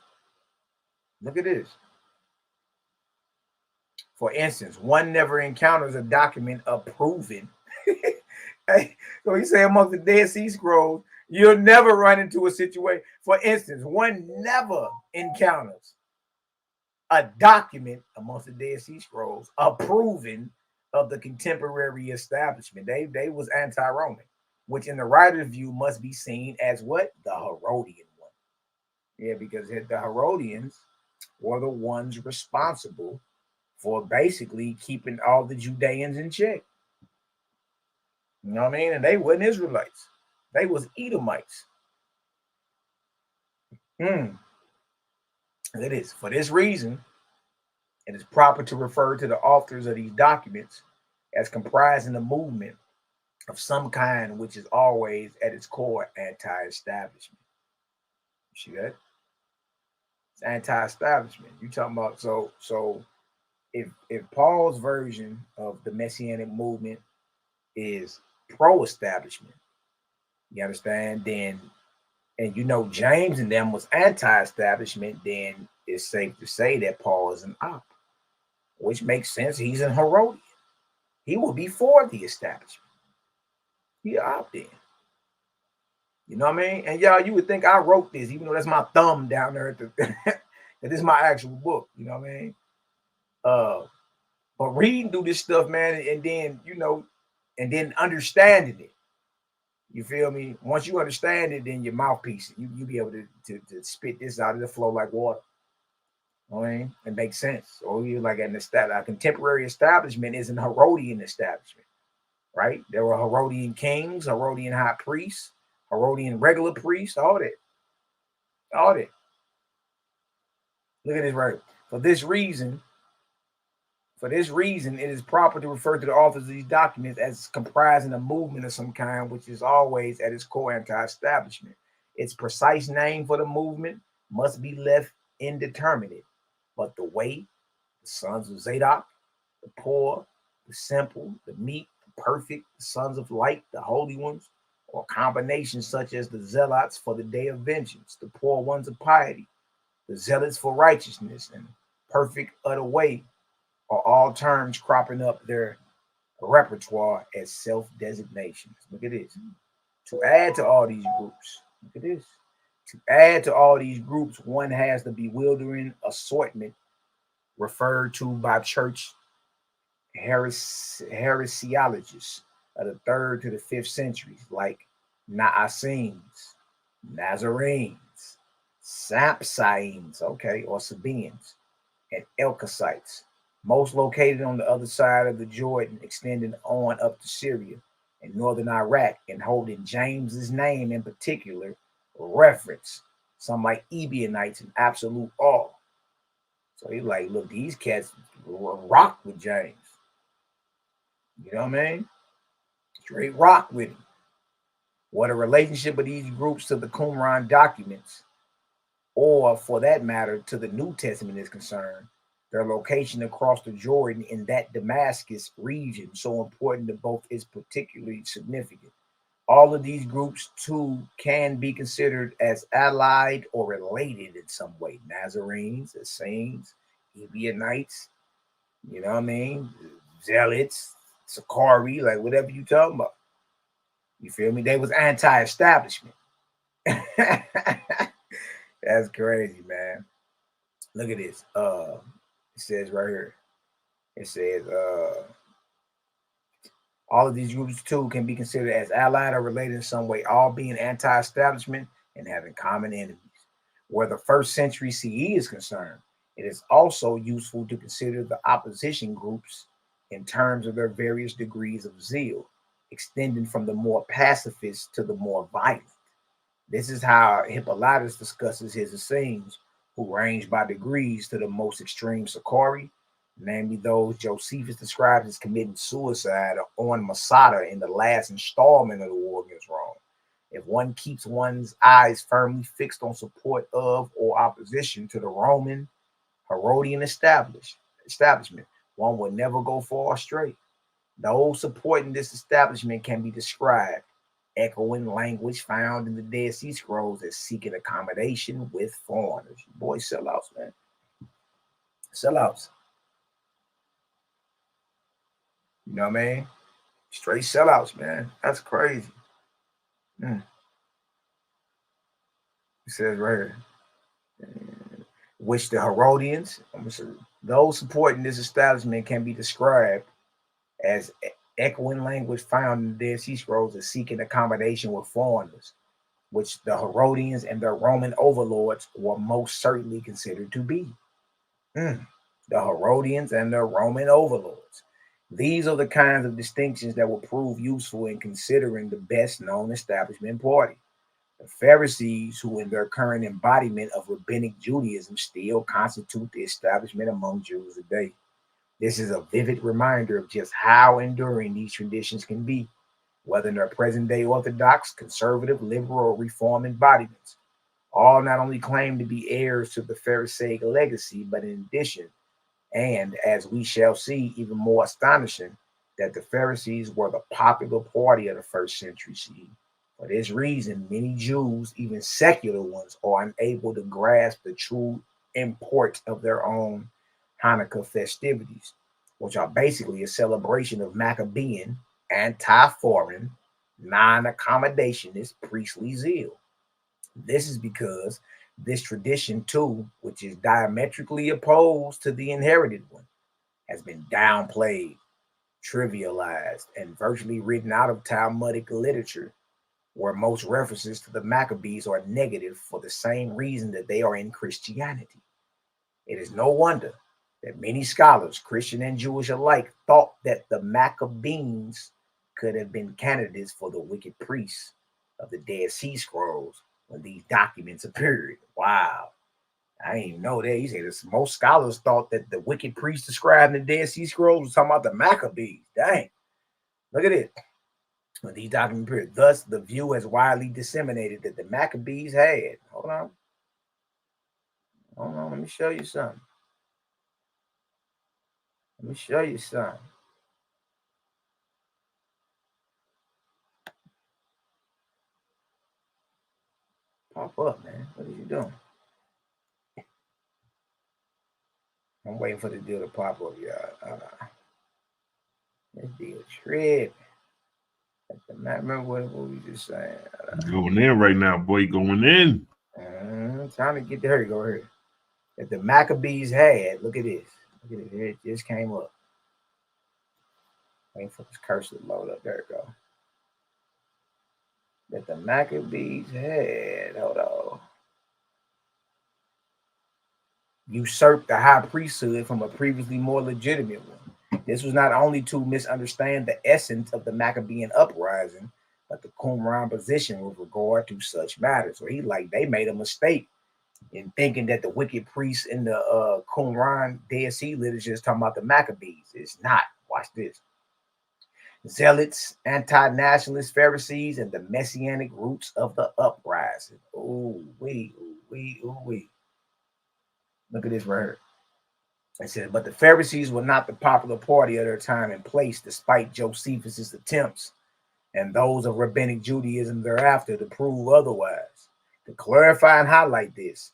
Look at this. For instance, one never encounters a document approving. So he said amongst the Dead Sea Scrolls, you'll never run into a situation. For instance, one never encounters a document amongst the Dead Sea Scrolls approving of the contemporary establishment. They was anti-Roman, which in the writer's view must be seen as what? The Herodian one. Yeah, because the Herodians were the ones responsible for basically keeping all the Judeans in check. You know what I mean? And they weren't Israelites. They was Edomites. It is. For this reason, it is proper to refer to the authors of these documents as comprising a movement of some kind which is always at its core anti-establishment. You see that? It's anti-establishment. You talking about so if Paul's version of the Messianic movement is pro-establishment, you understand, then, and you know James and them was anti-establishment, then it's safe to say that Paul is an op, which makes sense. He's an Herodian. He will be for the establishment. He opt in. You know what I mean? And y'all, you would think I wrote this, even though that's my thumb down there at the that this is my actual book. You know what I mean? But reading through this stuff, man, and then, you know, and then understanding it. You feel me? Once you understand it, then your mouthpiece, you be able to spit this out of the flow like water. You know what I mean? It makes sense. Or you like a contemporary establishment is an Herodian establishment, right? There were Herodian kings, Herodian high priests, Herodian regular priests, all that. All that. Look at this right. For this reason, it is proper to refer to the authors of these documents as comprising a movement of some kind, which is always at its core anti-establishment. Its precise name for the movement must be left indeterminate, but the way, the sons of Zadok, the poor, the simple, the meek, the perfect, the sons of light, the holy ones, or combinations such as the zealots for the day of vengeance, the poor ones of piety, the zealots for righteousness, and perfect utter way, are all terms cropping up their repertoire as self-designations. Look at this. To add to all these groups, look at this. To add to all these groups, one has the bewildering assortment referred to by church heresiologists of the 3rd to the 5th centuries, like Naassenes, Nazarenes, Sampsines, okay, or Sabaeans, and Elkosites, most located on the other side of the Jordan, extending on up to Syria and northern Iraq, and holding James's name in particular reference. Some like Ebionites in absolute awe. So he's like, look, these cats rock with James. You know what I mean? Straight rock with him. What a relationship of these groups to the Qumran documents, or for that matter, to the New Testament is concerned, their location across the Jordan in that Damascus region, so important to both, is particularly significant. All of these groups, too, can be considered as allied or related in some way. Nazarenes, Essenes, Ebionites, you know what I mean? Zealots, Sakari, like whatever you talking about. You feel me? They was anti-establishment. That's crazy, man. Look at this. It says right here. It says all of these groups too can be considered as allied or related in some way, all being anti-establishment and having common enemies. Where the 1st century CE is concerned, it is also useful to consider the opposition groups in terms of their various degrees of zeal, extending from the more pacifist to the more violent. This is how Hippolytus discusses his Essenes, who range by degrees to the most extreme Sakari, namely those Josephus describes as committing suicide on Masada in the last installment of the war against Rome. If one keeps one's eyes firmly fixed on support of or opposition to the Roman Herodian establishment, one will never go far astray. Those supporting this establishment can be described, echoing language found in the Dead Sea Scrolls, as seeking accommodation with foreigners. Boy, sellouts, man. Sellouts. You know what I mean? Straight sellouts, man. That's crazy. It says right here, which the Herodians, those supporting this establishment can be described as echoing language found in the Dead Sea Scrolls as seeking accommodation with foreigners, which the Herodians and their Roman overlords were most certainly considered to be. the Herodians, and the Roman overlords. These are the kinds of distinctions that will prove useful in considering the best known establishment party. The Pharisees, who in their current embodiment of rabbinic Judaism still constitute the establishment among Jews today. This is a vivid reminder of just how enduring these traditions can be, whether in their present-day Orthodox, conservative, liberal, or Reform embodiments. All not only claim to be heirs to the Pharisaic legacy, but in addition, and as we shall see, even more astonishing, that the Pharisees were the popular party of the first century CE. For this reason, many Jews, even secular ones, are unable to grasp the true import of their own Hanukkah festivities, which are basically a celebration of Maccabean, anti-foreign, non-accommodationist priestly zeal. This is because this tradition too, which is diametrically opposed to the inherited one, has been downplayed, trivialized, and virtually written out of Talmudic literature, where most references to the Maccabees are negative for the same reason that they are in Christianity. It is no wonder that many scholars, Christian and Jewish alike, thought that the Maccabees could have been candidates for the wicked priests of the Dead Sea Scrolls when these documents appeared. Wow. I didn't even know that. He said this, most scholars thought that the wicked priests described in the Dead Sea Scrolls was talking about the Maccabees. Dang. Look at it. When these documents appeared, thus the view is widely disseminated that the Maccabees had. Hold on, let me show you something. Pop up, man. What are you doing? I'm waiting for the deal to pop up, y'all. This deal trip. I remember what we just saying. Going in right now, boy. Going in. Trying to get there. Go here. That the Maccabees had. Look at this. Look at it. It just came up. Waiting for this cursor to load up. There it go. That the Maccabees had. Hold on. Usurped the high priesthood from a previously more legitimate one. This was not only to misunderstand the essence of the Maccabean uprising, but the Qumran position with regard to such matters. So they made a mistake in thinking that the wicked priests in the Qumran Dead Sea literature is talking about the Maccabees. It's not. Watch this. Zealots, anti-nationalist Pharisees, and the messianic roots of the uprising. Ooh wee. Look at this right here. It said, but the Pharisees were not the popular party of their time and place, despite Josephus' attempts and those of rabbinic Judaism thereafter to prove otherwise. To clarify and highlight this,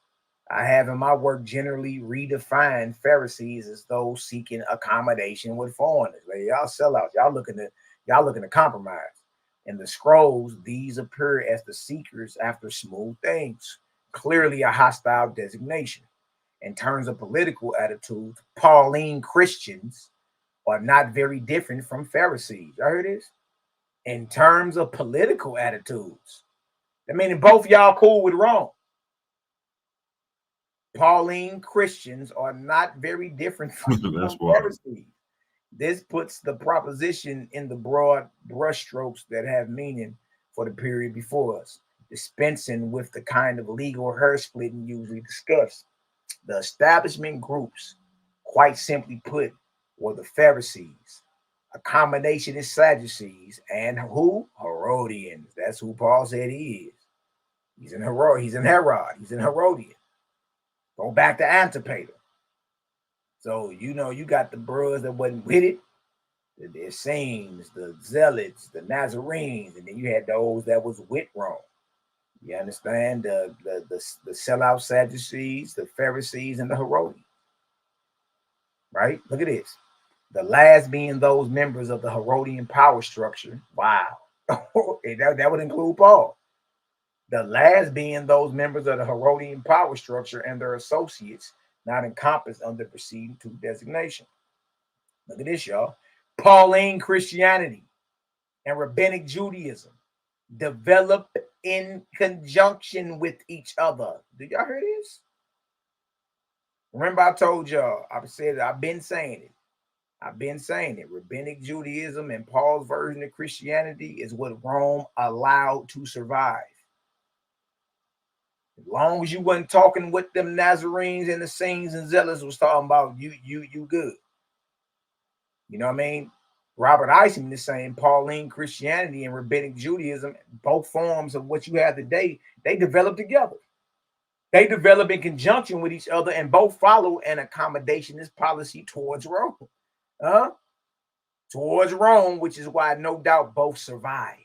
I have in my work generally redefined Pharisees as those seeking accommodation with foreigners. Like, y'all sellouts. Y'all looking to compromise. In the scrolls, these appear as the seekers after smooth things, clearly a hostile designation. In terms of political attitudes, Pauline Christians are not very different from Pharisees. Y'all heard this? In terms of political attitudes, that meaning both y'all cool with Rome. Pauline Christians are not very different from Pharisees. This puts the proposition in the broad brushstrokes that have meaning for the period before us, dispensing with the kind of legal hair splitting usually discussed. The establishment groups, quite simply put, were the Pharisees, accommodationist Sadducees, and who? Herodians. That's who Paul said he is. He's an Herodian. Go back to Antipater. So, you got the bros that wasn't with it, the Essenes, the Zealots, the Nazarenes, and then you had those that was with Rome. You understand? The sellout Sadducees, the Pharisees, and the Herodians. Right? Look at this. The last being those members of the Herodian power structure. Wow. that would include Paul. The last being those members of the Herodian power structure and their associates, not encompassed under preceding two designation. Look at this, y'all. Pauline Christianity and Rabbinic Judaism develop in conjunction with each other. Do y'all hear this? Remember, I told y'all, I've been saying it. Rabbinic Judaism and Paul's version of Christianity is what Rome allowed to survive. As long as you wasn't talking with them Nazarenes and the Saints and Zealots was talking about you good. You know what I mean? Robert Eisman is saying Pauline Christianity and Rabbinic Judaism, both forms of what you have today, they develop together. They develop in conjunction with each other and both follow an accommodationist policy towards Rome. Towards Rome, which is why no doubt both survived.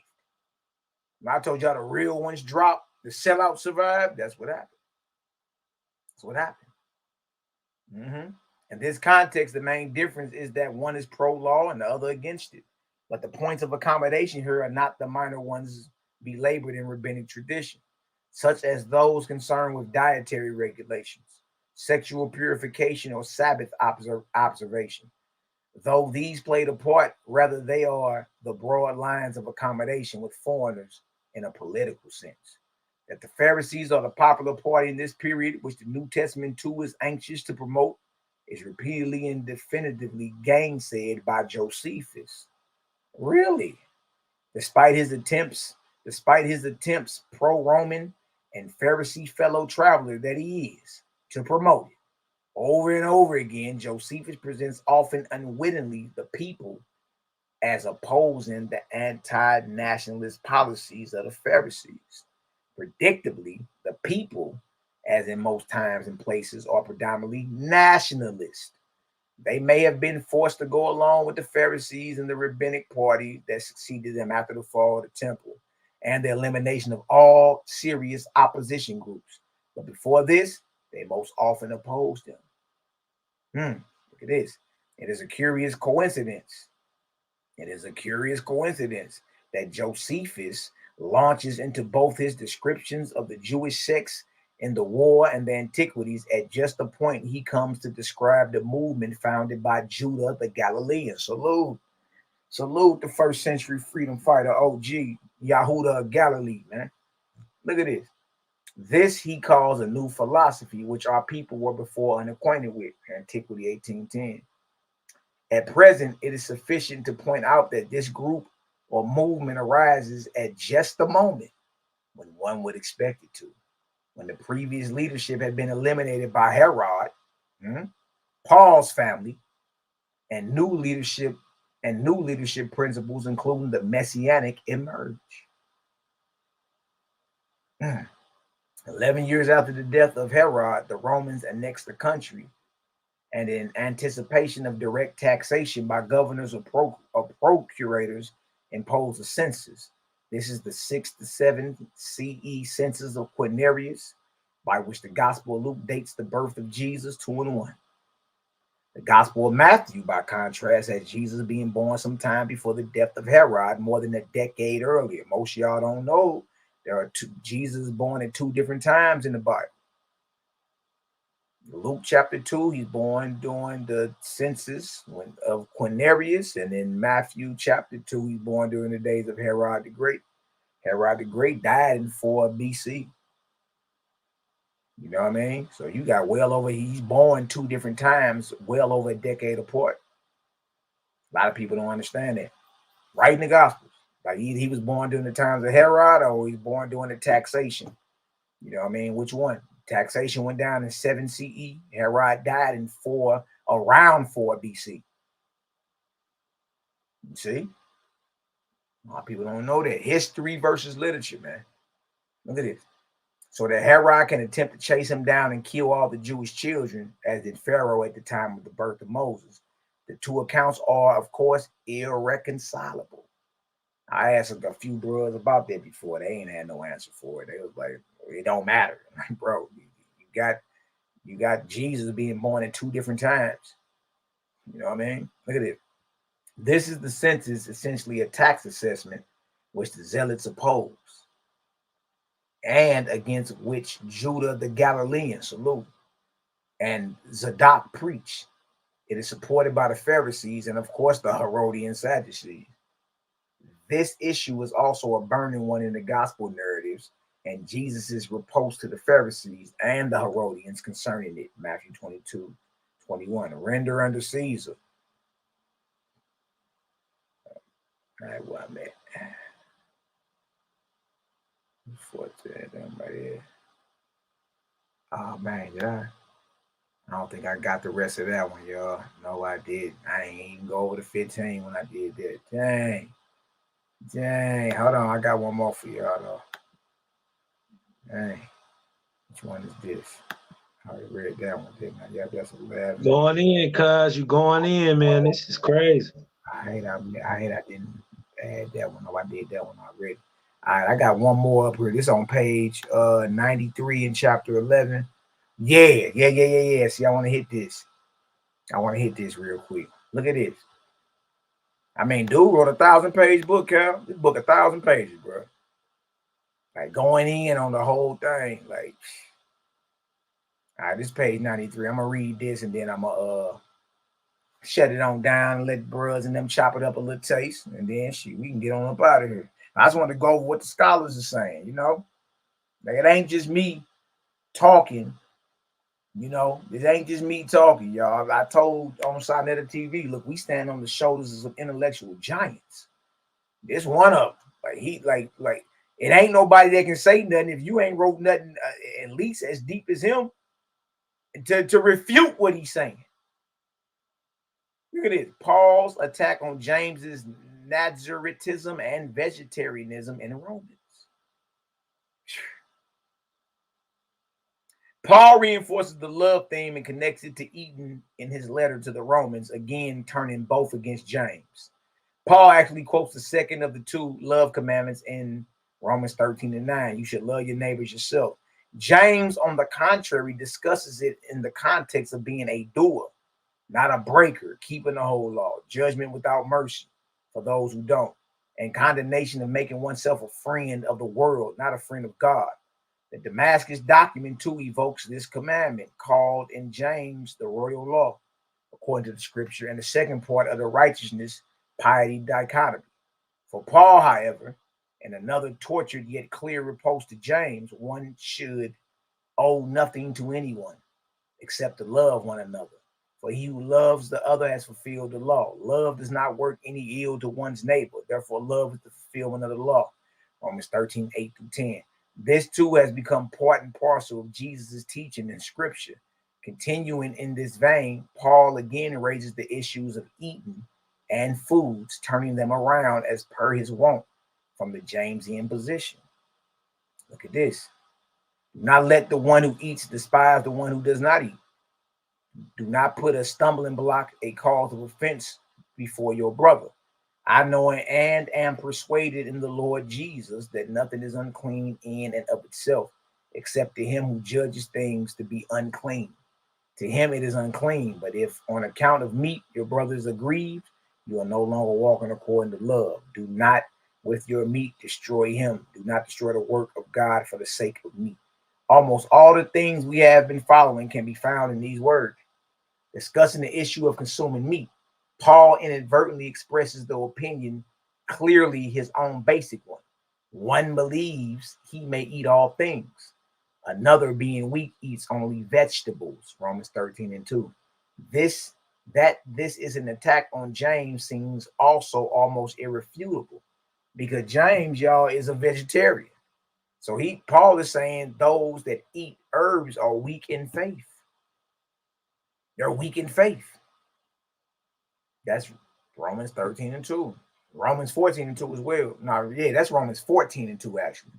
When I told y'all the real ones dropped, the sellout survived, that's what happened. That's what happened. In this context, the main difference is that one is pro-law and the other against it. But the points of accommodation here are not the minor ones belabored in rabbinic tradition, such as those concerned with dietary regulations, sexual purification, or Sabbath observation. Though these played a part, rather they are the broad lines of accommodation with foreigners in a political sense. That the Pharisees are the popular party in this period, which the New Testament too is anxious to promote, is repeatedly and definitively gainsaid by Josephus. Really? Despite his attempts, pro-Roman and Pharisee fellow traveler that he is, to promote it. Over and over again, Josephus presents often unwittingly the people as opposing the anti-nationalist policies of the Pharisees. Predictably, the people, as in most times and places, are predominantly nationalist. They may have been forced to go along with the Pharisees and the rabbinic party that succeeded them after the fall of the temple and the elimination of all serious opposition groups. But before this, they most often opposed them. Look at this. It is a curious coincidence. That Josephus launches into both his descriptions of the Jewish sects in the war and the antiquities at just the point he comes to describe the movement founded by Judah the Galilean. Salute the first century freedom fighter OG Yahudah of Galilee, man. Look at this. This he calls a new philosophy, which our people were before unacquainted with, Antiquity 1810. At present, it is sufficient to point out that this group or movement arises at just the moment when one would expect it to, when the previous leadership had been eliminated by Herod, Paul's family, and new leadership principles, including the Messianic, emerge. 11 years after the death of Herod, the Romans annexed the country, and in anticipation of direct taxation by governors or procurators, imposed a census. This is the 6th to 7th CE census of Quirinius, by which the Gospel of Luke dates the birth of Jesus 2 and 1. The Gospel of Matthew, by contrast, has Jesus being born sometime before the death of Herod, more than a decade earlier. Most of y'all don't know Jesus is born at 2 different times in the Bible. Luke chapter 2, he's born during the census of Quirinius, and in Matthew chapter 2, he's born during the days of Herod the Great. Herod the Great died in 4 BC. You know what I mean? So you got he's born 2 different times, well over a decade apart. A lot of people don't understand that. Right in the Gospels. Like he was born during the times of Herod, or he was born during the taxation. You know what I mean? Which one? Taxation went down in 7 CE. Herod died in around 4 BC. You see? A lot of people don't know that. History versus literature, man. Look at this. So that Herod can attempt to chase him down and kill all the Jewish children, as did Pharaoh at the time of the birth of Moses. The 2 accounts are, of course, irreconcilable. I asked a few brothers about that before. They ain't had no answer for it. They was like, it don't matter. Like, bro, you got Jesus being born at 2 different times. You know what I mean? Look at it. This is the census, essentially a tax assessment, which the Zealots oppose, and against which Judah the Galilean, salute, and Zadok preach. It is supported by the Pharisees and, of course, the Herodian Sadducees. This issue is also a burning one in the gospel narratives, and Jesus' repulse to the Pharisees and the Herodians concerning it. Matthew 22:21. Render unto Caesar. All right, where I'm at. 14, right here. Oh man, did I don't think I got the rest of that one, y'all. No, I did. I ain't even go over the 15 when I did that. Dang. Hold on, I got one more for y'all though. Dang. Which one is this? I already read that one, didn't I? Yeah, that's 11. Going in, cuz you going in, man. This is crazy. I hate I didn't add that one. No, I did that one already. All right, I got one more up here. This on page 93 in chapter 11. Yeah. See, I want to hit this. Real quick. Look at this. I mean, dude wrote a 1,000-page book, Cal. This book 1,000 pages, bro. Like going in on the whole thing. Like, all right, this page 93. I'm gonna read this and then I'm gonna shut it on down and let bros and them chop it up a little taste, and then we can get on up out of here. I just want to go over what the scholars are saying, you know. Like, it ain't just me talking, you know. It ain't just me talking, y'all. I told on Sonetta TV, look, we stand on the shoulders of intellectual giants. This one of them. Like it ain't nobody that can say nothing if you ain't wrote nothing at least as deep as him to refute what he's saying. Look at this. Paul's attack on James's Nazaritism and vegetarianism in Romans. Paul reinforces the love theme and connects it to eating in his letter to the Romans, again turning both against James. Paul actually quotes the second of the two love commandments in Romans 13:9. You should love your neighbors yourself. James, on the contrary, discusses it in the context of being a doer, not a breaker, keeping the whole law, judgment without mercy for those who don't, and condemnation of making oneself a friend of the world, not a friend of God. The Damascus document too evokes this commandment, called in James the royal law, according to the scripture, and the second part of the righteousness piety dichotomy. For Paul, however, and another tortured yet clear repulse to James, one should owe nothing to anyone except to love one another. For he who loves the other has fulfilled the law. Love does not work any ill to one's neighbor. Therefore, love is the fulfillment of the law. Romans 13:8-10. This too has become part and parcel of Jesus' teaching in scripture. Continuing in this vein, Paul again raises the issues of eating and foods, turning them around as per his wont from the Jamesian position. Look at this. Do not let the one who eats despise the one who does not eat. Do not put a stumbling block, a cause of offense before your brother. I know and am persuaded in the Lord Jesus that nothing is unclean in and of itself, except to him who judges things to be unclean. To him it is unclean, but if on account of meat your brother is aggrieved, you are no longer walking according to love. Do not with your meat destroy him. Do not destroy the work of God for the sake of meat. Almost all the things we have been following can be found in these words. Discussing the issue of consuming meat, Paul inadvertently expresses the opinion, clearly his own basic one. One believes he may eat all things. Another, being weak, eats only vegetables. Romans 13:2. This is an attack on James seems also almost irrefutable, because James, y'all, is a vegetarian. So Paul is saying those that eat herbs are weak in faith. They're weak in faith. That's Romans 13:2. Romans 14:2 as well. No, yeah, that's Romans 14:2 actually.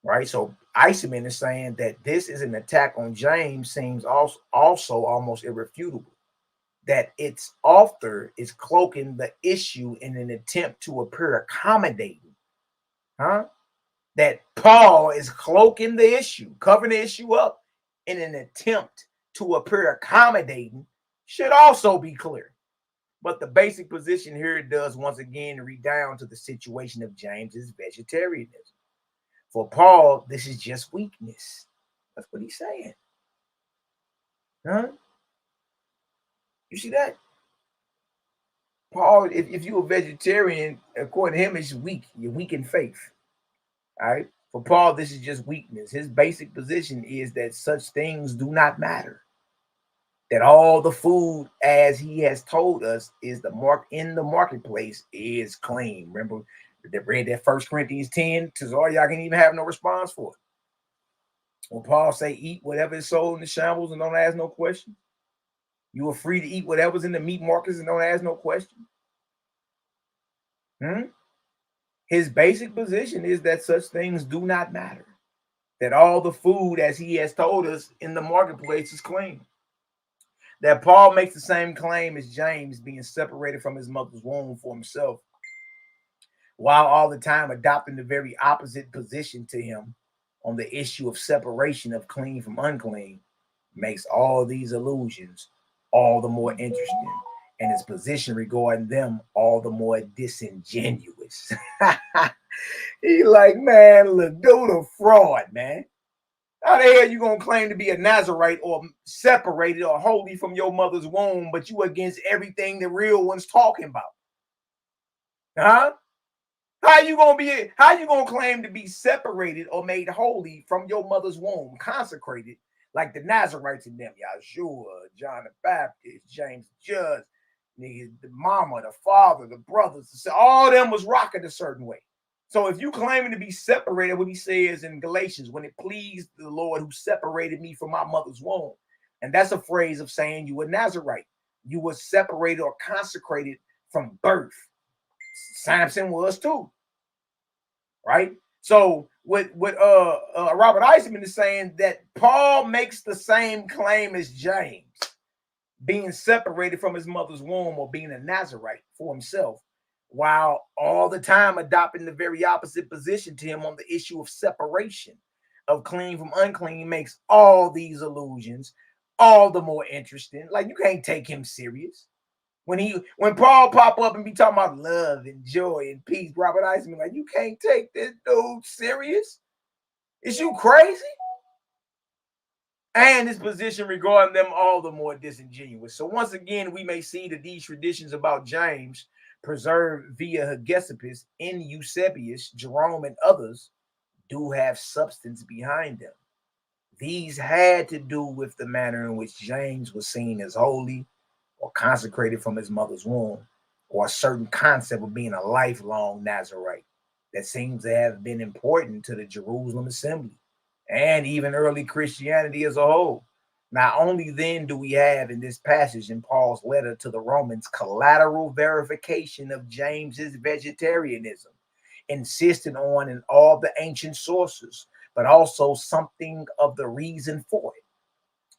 Right? So Eisman is saying that this is an attack on James seems also almost irrefutable. That its author is cloaking the issue in an attempt to appear accommodating. That Paul is cloaking the issue, covering the issue up in an attempt to appear accommodating should also be clear. But the basic position here does once again redound to the situation of James's vegetarianism. For Paul, this is just weakness. That's what he's saying. You see that? Paul, if you're a vegetarian, according to him, it's weak. You're weak in faith. All right. For Paul, this is just weakness. His basic position is that such things do not matter. That all the food, as he has told us, is in the marketplace is clean. Remember, they read that 1 Corinthians 10. Tazaryach can even have no response for it. When Paul say, eat whatever is sold in the shambles and don't ask no question. You are free to eat whatever's in the meat markets and don't ask no question. His basic position is that such things do not matter. That all the food, as he has told us, in the marketplace is clean. That Paul makes the same claim as James, being separated from his mother's womb for himself, while all the time adopting the very opposite position to him on the issue of separation of clean from unclean, makes all these allusions all the more interesting, and his position regarding them all the more disingenuous. He like, man, look, dude, a fraud, man. How the hell you gonna claim to be a Nazarite or separated or holy from your mother's womb, but you against everything the real one's talking about? Huh? How you gonna claim to be separated or made holy from your mother's womb, consecrated like the Nazarites in them, Yahshua, John the Baptist, James the Judge, the mama, the father, the brothers, all of them was rocking a certain way. So if you claiming to be separated, what he says in Galatians, when it pleased the Lord who separated me from my mother's womb, and that's a phrase of saying you were Nazarite, you were separated or consecrated from birth. Samson was too, right? So what Robert Eisman is saying, that Paul makes the same claim as James, being separated from his mother's womb or being a Nazarite for himself, while all the time adopting the very opposite position to him on the issue of separation of clean from unclean, makes all these allusions all the more interesting. Like, you can't take him serious. When Paul pop up and be talking about love and joy and peace, Robert Eisman, like, you can't take this dude serious. Is you crazy? And his position regarding them all the more disingenuous. So once again, we may see that these traditions about James, preserved via Josephus in Eusebius, Jerome, and others, do have substance behind them. These had to do with the manner in which James was seen as holy or consecrated from his mother's womb, or a certain concept of being a lifelong Nazarite that seems to have been important to the Jerusalem assembly and even early Christianity as a whole. Not only then do we have in this passage in Paul's letter to the Romans collateral verification of James's vegetarianism, insisted on in all the ancient sources, but also something of the reason for it.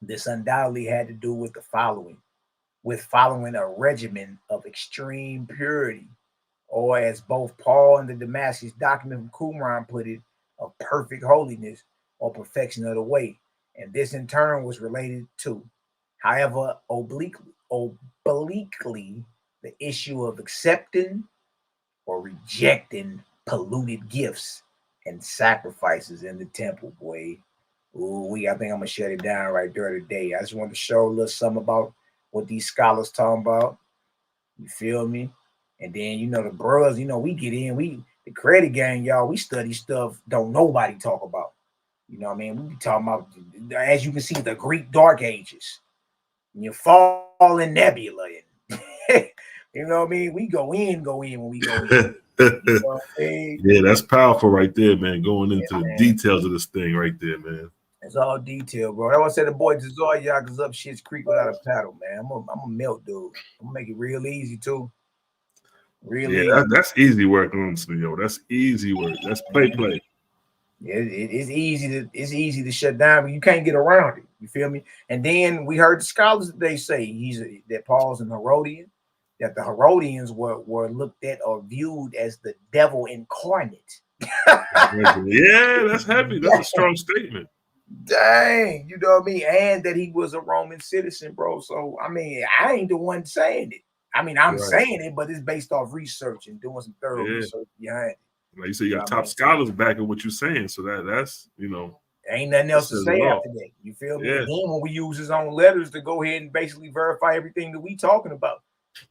This undoubtedly had to do with following a regimen of extreme purity, or as both Paul and the Damascus document from Qumran put it, of perfect holiness or perfection of the way. And this in turn was related to, however, obliquely, the issue of accepting or rejecting polluted gifts and sacrifices in the temple, boy. Ooh, I think I'm gonna shut it down right there today. I just want to show a little something about what these scholars talking about. You feel me? And then, the bros, we get in, the credit gang, y'all, we study stuff don't nobody talk about. You know what I mean? We be talking about, as you can see, the Greek Dark Ages, and your fallen nebula. And, you know what I mean? We go in when we go in. You know what I mean? Yeah, that's powerful right there, man. Going into the details of this thing right there, man. It's all detail, bro. I want to say the boy Tazaryach is up Shit's Creek without a paddle, man. I'm a melt dude. I'm gonna make it real easy too. Really? Yeah, that's easy work, honestly, yo. That's easy work. That's play. Yeah, it's easy to shut down, but you can't get around it. You feel me? And then we heard the scholars, they say that Paul's an Herodian, that the Herodians were looked at or viewed as the devil incarnate. Yeah, that's heavy. That's a strong statement. Dang, you know what I mean? And that he was a Roman citizen, bro. So, I mean, I ain't the one saying it. I mean, I'm saying it, but it's based off research and doing some thorough research behind it. Like you said, you got top scholars backing what you're saying. So that's, ain't nothing else to say after that. You feel me? And then when we use his own letters to go ahead and basically verify everything that we talking about,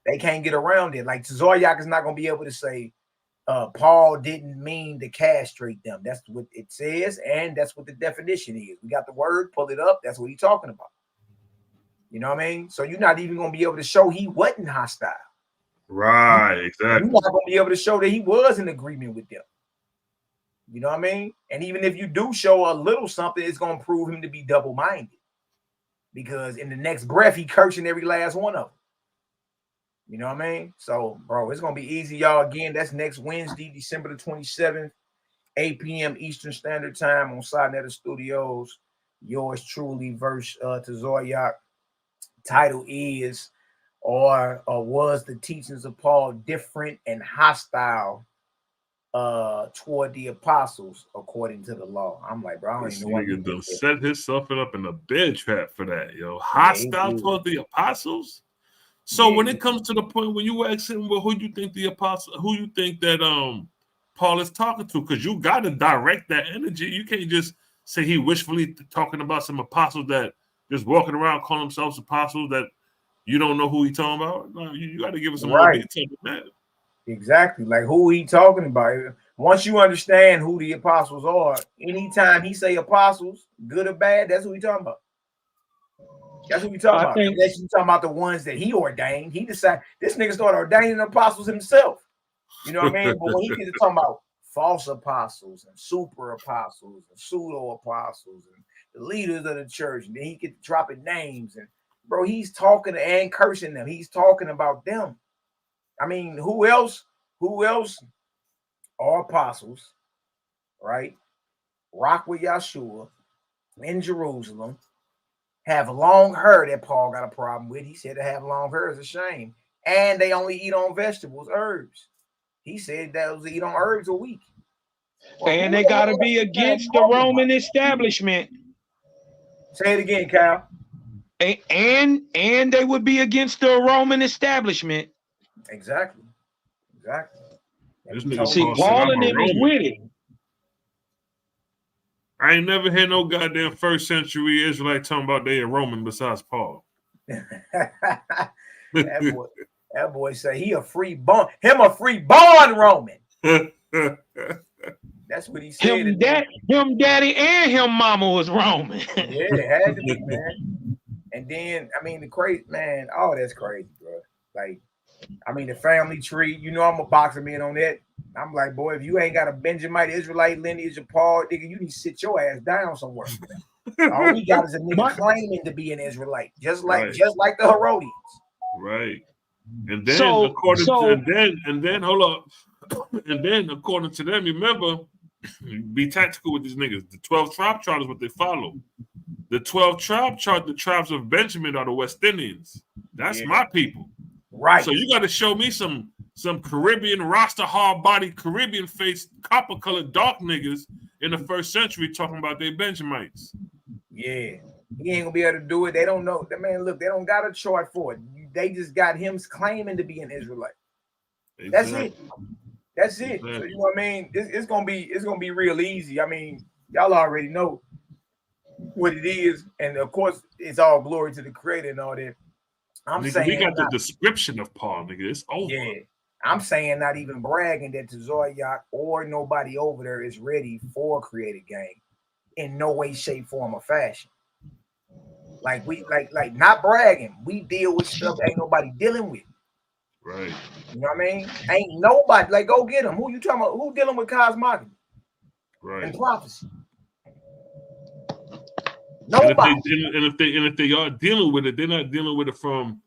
they can't get around it. Like Tazaryach is not going to be able to say, Paul didn't mean to castrate them. That's what it says, and that's what the definition is. We got the word, pull it up. That's what he's talking about. You know what I mean? So you're not even going to be able to show he wasn't hostile. Right, exactly. You're not going to be able to show that he was in agreement with them. You know what I mean? And even if you do show a little something, it's going to prove him to be double-minded. Because in the next breath, he cursing every last one of them. You know what I mean? So, bro, it's going to be easy, y'all. Again, that's next Wednesday, December the 27th, 8 p.m. Eastern Standard Time on Sinetta Studios. Yours truly, verse Tazaryach. Title is, or was the teachings of Paul different and hostile toward the apostles according to the law? I'm like, bro, I don't This even know nigga done set himself up in a bed trap for that, yo. Hostile toward the apostles. So when it comes to the point when you ask him, well, who you think the apostle, who you think that Paul is talking to, because you got to direct that energy. You can't just say he wishfully talking about some apostles that just walking around calling themselves apostles that you don't know who he talking about. No, you got to give us some more detail than that. Exactly, like who he talking about. Once you understand who the apostles are, anytime he say apostles, good or bad, that's who he talking about. That's what we talking about. Unless you talking about the ones that he ordained. He decided this nigga started ordaining apostles himself. You know what I mean? But when he gets to talking about false apostles and super apostles and pseudo apostles and the leaders of the church, and then he gets dropping names, and bro, he's talking and cursing them. He's talking about them. I mean, who else are apostles, right? Rock with Yahshua in Jerusalem. Have long hair that Paul got a problem with. He said to have long hair is a shame. And they only eat on vegetables, herbs. He said that was eat on herbs a week. Well, and they got to be against the Roman establishment. Say it again, Kyle. And they would be against the Roman establishment. Exactly. See, Paul and them is with it. I ain't never had no goddamn first century Israelite talking about they a Roman besides Paul. that boy say he a free born, him a free born Roman. That's what he said. Him daddy and him mama was Roman. Yeah, it had to be, man. And then I mean the crazy man, oh that's crazy, bro. Like, I mean the family tree, you know I'm a boxer man on that. I'm like, boy, if you ain't got a Benjamite Israelite lineage of Paul, nigga, you need to sit your ass down somewhere. All we got is a nigga claiming to be an Israelite, just like the Herodians. Right. And then according to them, remember, be tactical with these niggas. The 12 tribe chart is what they follow. The 12 tribe chart, the tribes of Benjamin are the West Indians. That's my people. Right. So you got to show me some Caribbean, Rasta hard body, Caribbean face, copper colored dark niggas in the first century talking about they Benjamites. Yeah. He ain't gonna be able to do it. They don't know. That man, look, they don't got a chart for it. They just got him claiming to be an Israelite. Exactly. That's it. Exactly. So you know what I mean? It's gonna be real easy. I mean, y'all already know what it is, and of course, it's all glory to the Creator and all that. Nigga, we got the description of Paul, nigga. It's over. Yeah. I'm saying not even bragging that Tazaryach or nobody over there is ready for a creative game in no way, shape, form, or fashion. Like we like not bragging. We deal with stuff ain't nobody dealing with. Right. You know what I mean? Ain't nobody like go get them. Who you talking about? Who dealing with cosmology? Right. And prophecy? Nobody. And if they are dealing with it, they're not dealing with it from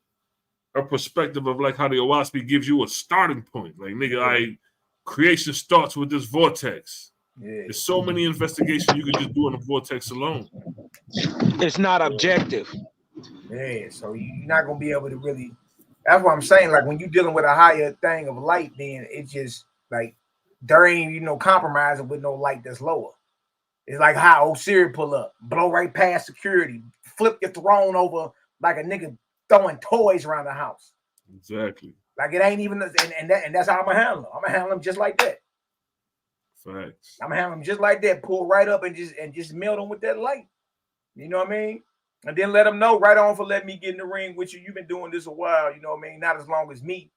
a perspective of like how the Owaspy gives you a starting point. Like, nigga, creation starts with this vortex. Yeah. There's so many investigations you can just do in the vortex alone. It's not objective. Yeah, so you're not gonna be able to really. That's what I'm saying. Like when you're dealing with a higher thing of light, then it's just like there ain't compromising with no light that's lower. It's like how Osiris pull up, blow right past security, flip your throne over like a nigga throwing toys around the house. Exactly. Like it ain't even, and that's how I'm gonna handle them. I'm gonna handle them just like that. Facts. I'm gonna handle them just like that. Pull right up and just melt them with that light. You know what I mean? And then let them know right on for letting me get in the ring with you. You've been doing this a while. You know what I mean? Not as long as me,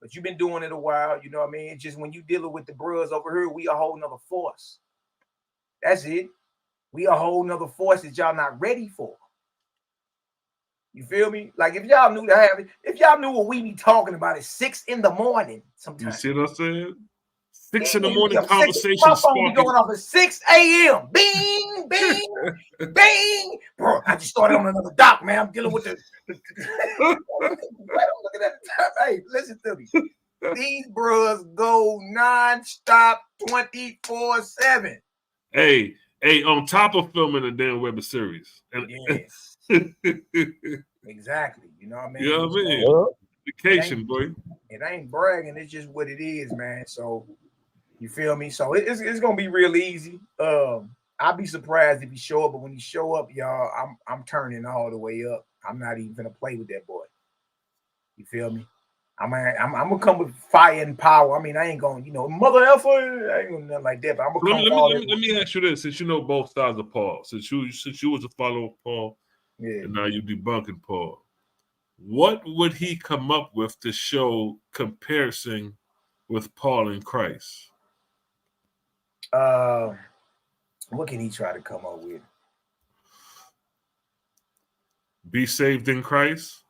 but you've been doing it a while. You know what I mean? It's just when you dealing with the bros over here, we a whole nother force. That's it. We a whole nother force that y'all not ready for. You feel me? Like if y'all knew if y'all knew what we be talking about at 6 in the morning sometimes. You see what I'm saying? 6 in the morning My conversation phone be going off at 6 a.m. Bing, bing, bing. Bro, I just started on another doc, man. I'm dealing with the I'm looking at the time. Hey, listen to me. These bros go non-stop 24/7. Hey, on top of filming a damn web series. Yes. Exactly. You know what I mean? You know what I mean? Vacation, boy. It ain't bragging. It's just what it is, man. So you feel me? So it's gonna be real easy. I'll be surprised if he show up, but when he show up, y'all, I'm turning all the way up. I'm not even gonna play with that boy. You feel me? I'm gonna come with fire and power. I mean, I ain't gonna, mother effer, I ain't gonna nothing like that. But I'm gonna come. Let me ask you this: since you know both sides of Paul, since you was a follower of Paul, and now you debunking Paul, what would he come up with to show comparison with Paul and Christ? What can he try to come up with? Be saved in Christ.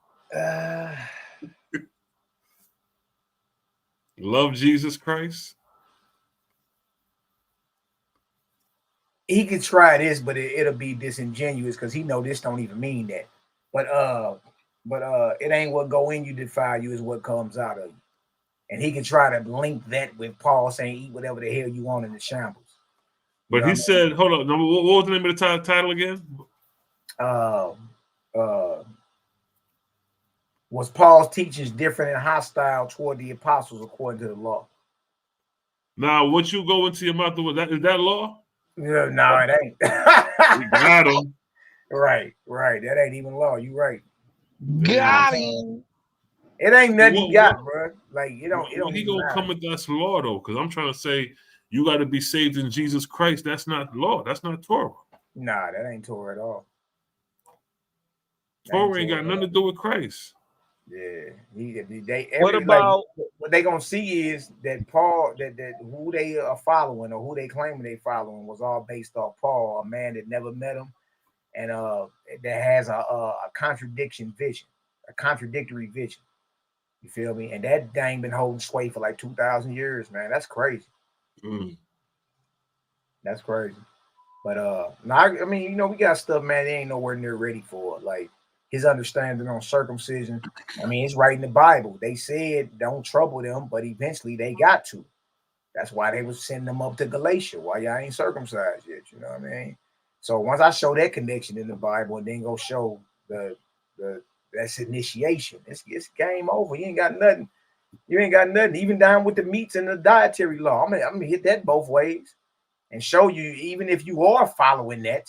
Love Jesus Christ. He could try this, but it'll be disingenuous because he know this don't even mean that. But it ain't what go in you defile you, is what comes out of you. And he can try to link that with Paul saying, "Eat whatever the hell you want in the shambles." But he said, hold on, what was the name of the title again? Was Paul's teachings different and hostile toward the apostles according to the law? Now, what you go into your mouth with, is that law? Yeah, no, it ain't. We got him. Right. That ain't even law. You right. Got him. It ain't nothing you got, bro. Like he gonna come with that's law though, because I'm trying to say you got to be saved in Jesus Christ. That's not law. That's not Torah. Nah, that ain't Torah at all. Torah ain't got nothing to do with Christ. Yeah, what they gonna see is that Paul, that who they are following or who they claiming they following was all based off Paul, a man that never met him, and that has a contradictory vision. You feel me? And that thing been holding sway for like 2,000 years, man. That's crazy. That's crazy. But I mean, we got stuff, man. They ain't nowhere near ready for it. Like his understanding on circumcision. I mean, it's right in the Bible. They said don't trouble them, but eventually they got to. That's why they was sending them up to Galatia. Why y'all ain't circumcised yet? You know what I mean? So once I show that connection in the Bible, and then go show that's initiation, it's game over. You ain't got nothing. Even down with the meats and the dietary law. I'm gonna hit that both ways and show you, even if you are following that,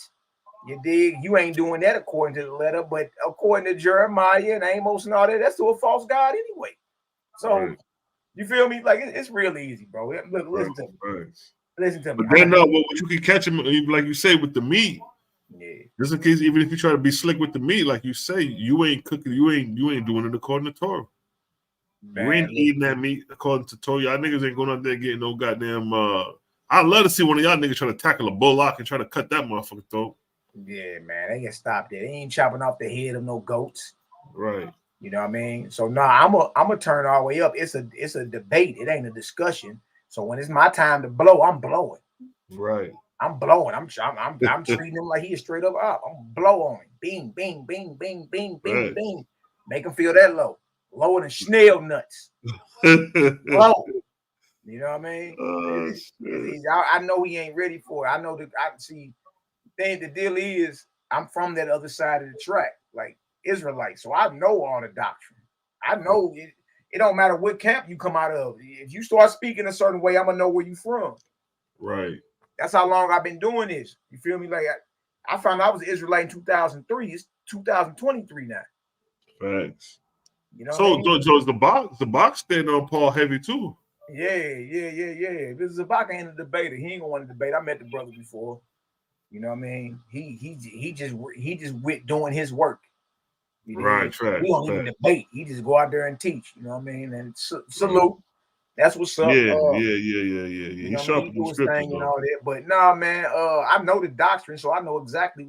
you dig, you ain't doing that according to the letter, but according to Jeremiah and Amos and all that, that's to a false god anyway. So you feel me? Like it's real easy, bro. Look, listen to me. Listen to me. But then what you can catch him, like you say, with the meat. Yeah. Just in case, even if you try to be slick with the meat, like you say, you ain't cooking, you ain't doing it according to Torah. You ain't eating that meat according to Torah. Y'all niggas ain't going out there getting no goddamn. I'd love to see one of y'all niggas try to tackle a bullock and try to cut that motherfucker throat. Yeah, man, they can stop that. They ain't chopping off the head of no goats. Right. You know what I mean? So I'm a turn all the way up. It's a debate. It ain't a discussion. So when it's my time to blow, I'm blowing. Right. I'm blowing. I'm treating him like he is straight up. I'm blow on him. Bing, bing, bing, bing, bing, bing, bing. Make him feel that low. Lower than snail nuts. Blow. You know what I mean? I know he ain't ready for it. I know that I see. The deal is I'm from that other side of the track, like Israelite. So I know all the doctrine. I know it don't matter what camp you come out of. If you start speaking a certain way, I'm gonna know where you from. Right. That's how long I've been doing this. You feel me? Like I found out I was an Israelite in 2003. It's 2023 now. Thanks. You know. So Joe's the box stand on Paul heavy too. Yeah. This is Zabaka ain't a debater. He ain't gonna want to debate. I met the brother before. You know what I mean? He just doing his work. Right, trash. We don't even debate. He just go out there and teach. You know what I mean? And salute. That's what's up. Yeah. He's sharp with the scriptures, and all that. But nah, man. I know the doctrine, so I know exactly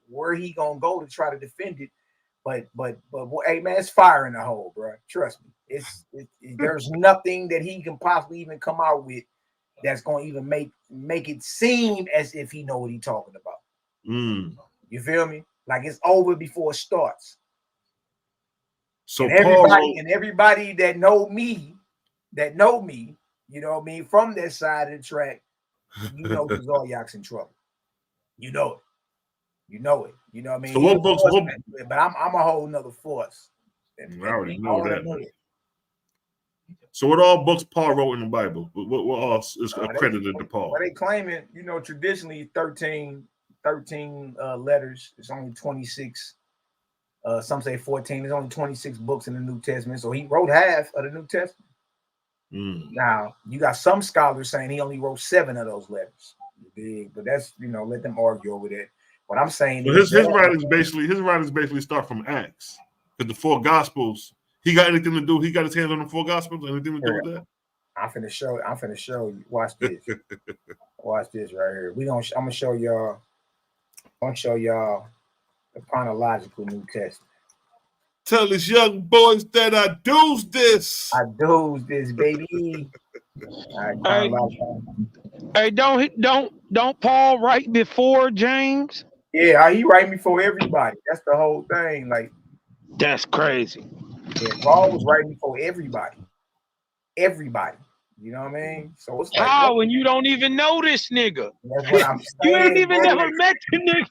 where he gonna go to try to defend it. But hey, man, it's fire in the hole, bro. Trust me. There's nothing that he can possibly even come out with that's gonna even make it seem as if he know what he's talking about. You feel me? Like it's over before it starts. So and everybody that know me, you know what I mean, from that side of the track, you know Tazaryach's in trouble. You know it. You know what I mean? So what books? But I'm a whole nother force. I already know that. So what all books Paul wrote in the Bible? What else is accredited to Paul? Well, they claiming, traditionally 13 letters. It's only 26. Some say 14. There's only 26 books in the New Testament. So he wrote half of the New Testament. Now, you got some scholars saying he only wrote 7 of those letters. But that's, let them argue over that. What I'm saying is his writings basically start from Acts. Because the 4 Gospels, he got anything to do? He got his hands on the 4 Gospels? Anything to do with that? I'm finna show you. Watch this. Watch this right here. I'm gonna show y'all. I'm gonna show y'all the chronological New Testament. Tell these young boys that I do's this. I do's this, baby. Hey, don't Paul write before James? Yeah, he writing before everybody. That's the whole thing. Like, that's crazy. Yeah, Paul was writing before everybody. Everybody. You know what I mean? So it's like, how? And you don't even know this nigga. That's what I'm saying. You ain't even never met the nigga.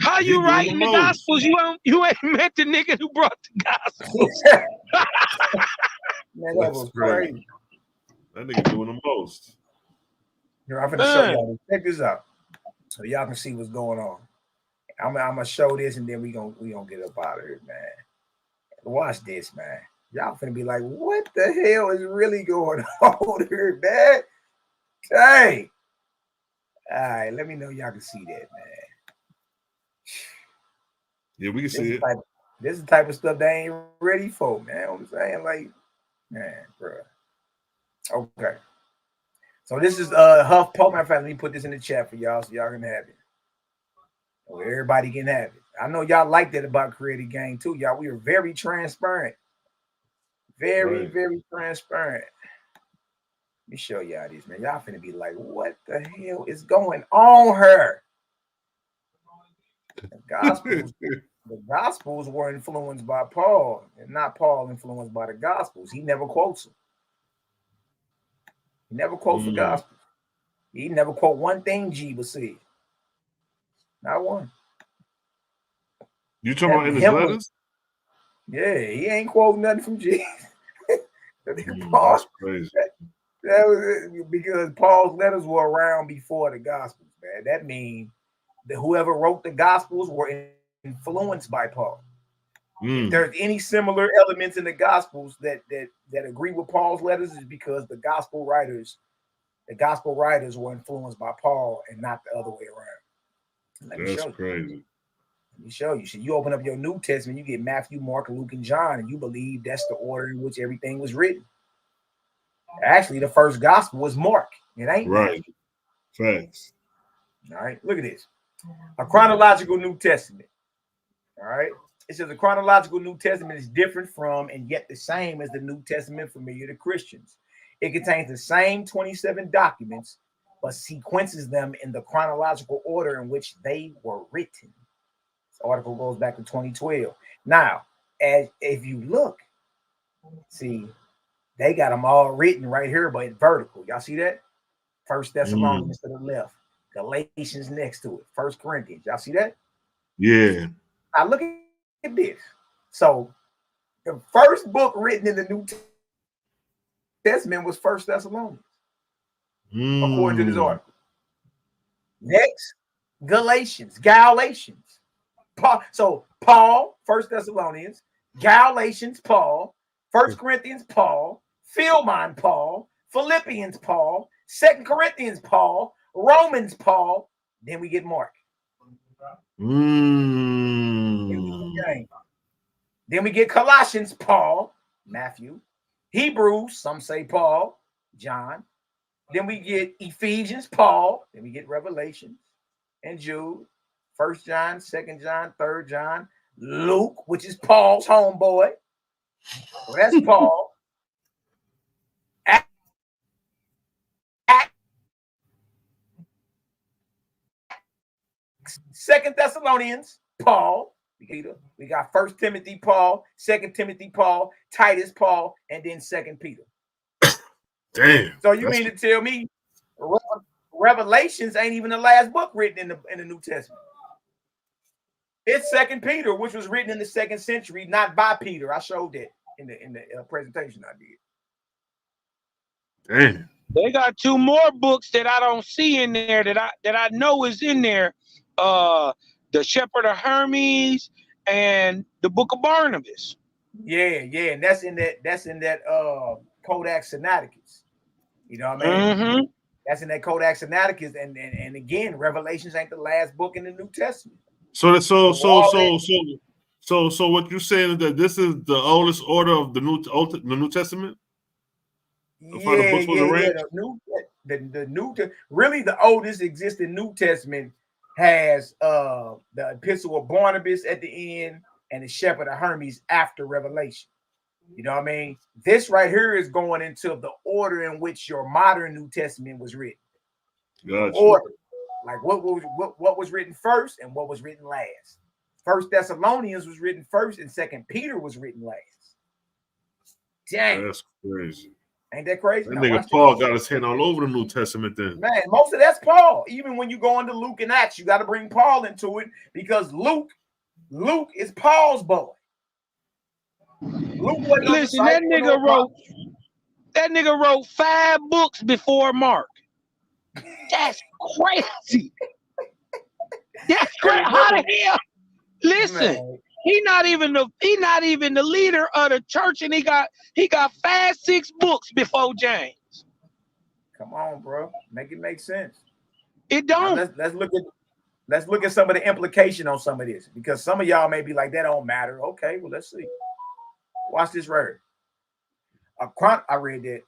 How you writing the Gospels? You ain't met the nigga who brought the Gospels. Man, that was crazy. That nigga doing the most. Here, I'm gonna show y'all. Check this out, so y'all can see what's going on. I'm gonna show this, and then we gonna get up out of here, man. Watch this, man. Y'all finna be like, what the hell is really going on here, man? Hey. All right, let me know y'all can see that, man. Yeah, we can see it. This is the type of stuff they ain't ready for, man. You know what I'm saying? Like, man, bro. Okay. So this is Huff Pope. Matter of fact, let me put this in the chat for y'all so y'all can have it. Or everybody can have it. I know y'all like that about Creative Game too, y'all. We are very transparent. Very transparent. Let me show y'all this, man. Y'all finna be like, what the hell is going on here? The Gospels were influenced by Paul, and not Paul influenced by the Gospels. He never quotes them. He never quotes the Gospels. He never quote one thing Jesus said. Not one. You talking about in his letters? Yeah, he ain't quoting nothing from Jesus. That's crazy. That was because Paul's letters were around before the Gospels, man. That means that whoever wrote the Gospels were influenced by Paul. If there's any similar elements in the Gospels that agree with Paul's letters, is because the gospel writers were influenced by Paul and not the other way around. That's crazy. Let me show you. So you open up your New Testament, you get Matthew, Mark, Luke, and John, and you believe that's the order in which everything was written. Actually, the first gospel was Mark. It ain't right. Facts. All right, look at this. A chronological New Testament. All right. It says the chronological New Testament is different from and yet the same as the New Testament familiar to Christians. It contains the same 27 documents, but sequences them in the chronological order in which they were written. This article goes back to 2012. Now, if you look, see, they got them all written right here, but vertical. Y'all see that? First Thessalonians to the left, Galatians next to it, First Corinthians. Y'all see that? Yeah. Now look at this. So the first book written in the New Testament was First Thessalonians, according to this article. Next, Galatians. So Paul, First Thessalonians, Galatians, Paul, First Corinthians, Paul, Philemon, Paul, Philippians, Paul, Second Corinthians, Paul, Romans, Paul. Then we get Mark. Then we get Colossians, Paul, Matthew. Hebrews, some say Paul, John. Then we get Ephesians, Paul. Then we get Revelations and Jude, 1 John, 2 John, 3 John, Luke, which is Paul's homeboy. So that's Paul. Second Thessalonians, Paul. We got 1 Timothy, Paul, 2 Timothy, Paul, Titus, Paul, and then 2 Peter. Damn. So you mean to tell me Revelations ain't even the last book written in the New Testament? It's 2 Peter, which was written in the 2nd century, not by Peter. I showed that in the presentation I did. Damn. They got 2 more books that I don't see in there that I know is in there. The Shepherd of Hermes and the Book of Barnabas. Yeah, and that's in that Codex Sinaiticus. You know what I mean? Mm-hmm. That's in that Codex Sinaiticus, and again, Revelations ain't the last book in the New Testament. So what you're saying is that this is the oldest order of the New Testament? Really the oldest existing New Testament has the Epistle of Barnabas at the end and the Shepherd of Hermes after Revelation. You know what I mean? This right here is going into the order in which your modern New Testament was written. Gotcha. Order. Like what was written first and what was written last. 1 Thessalonians was written first and 2 Peter was written last. Dang. That's crazy. Ain't that crazy? That nigga Paul got his hand all over the New Testament then. Man, most of that's Paul. Even when you go into Luke and Acts, you got to bring Paul into it because Luke is Paul's boy. Listen, that nigga wrote 5 books before Mark. That's crazy. That's crazy. How the hell? Listen, Man. he not even the leader of the church, and he got 5-6 books before James. Come on, bro. Make it make sense. It don't. Now let's look at some of the implication on some of this, because some of y'all may be like, that don't matter. Okay, well, let's see. Watch this right here. I read that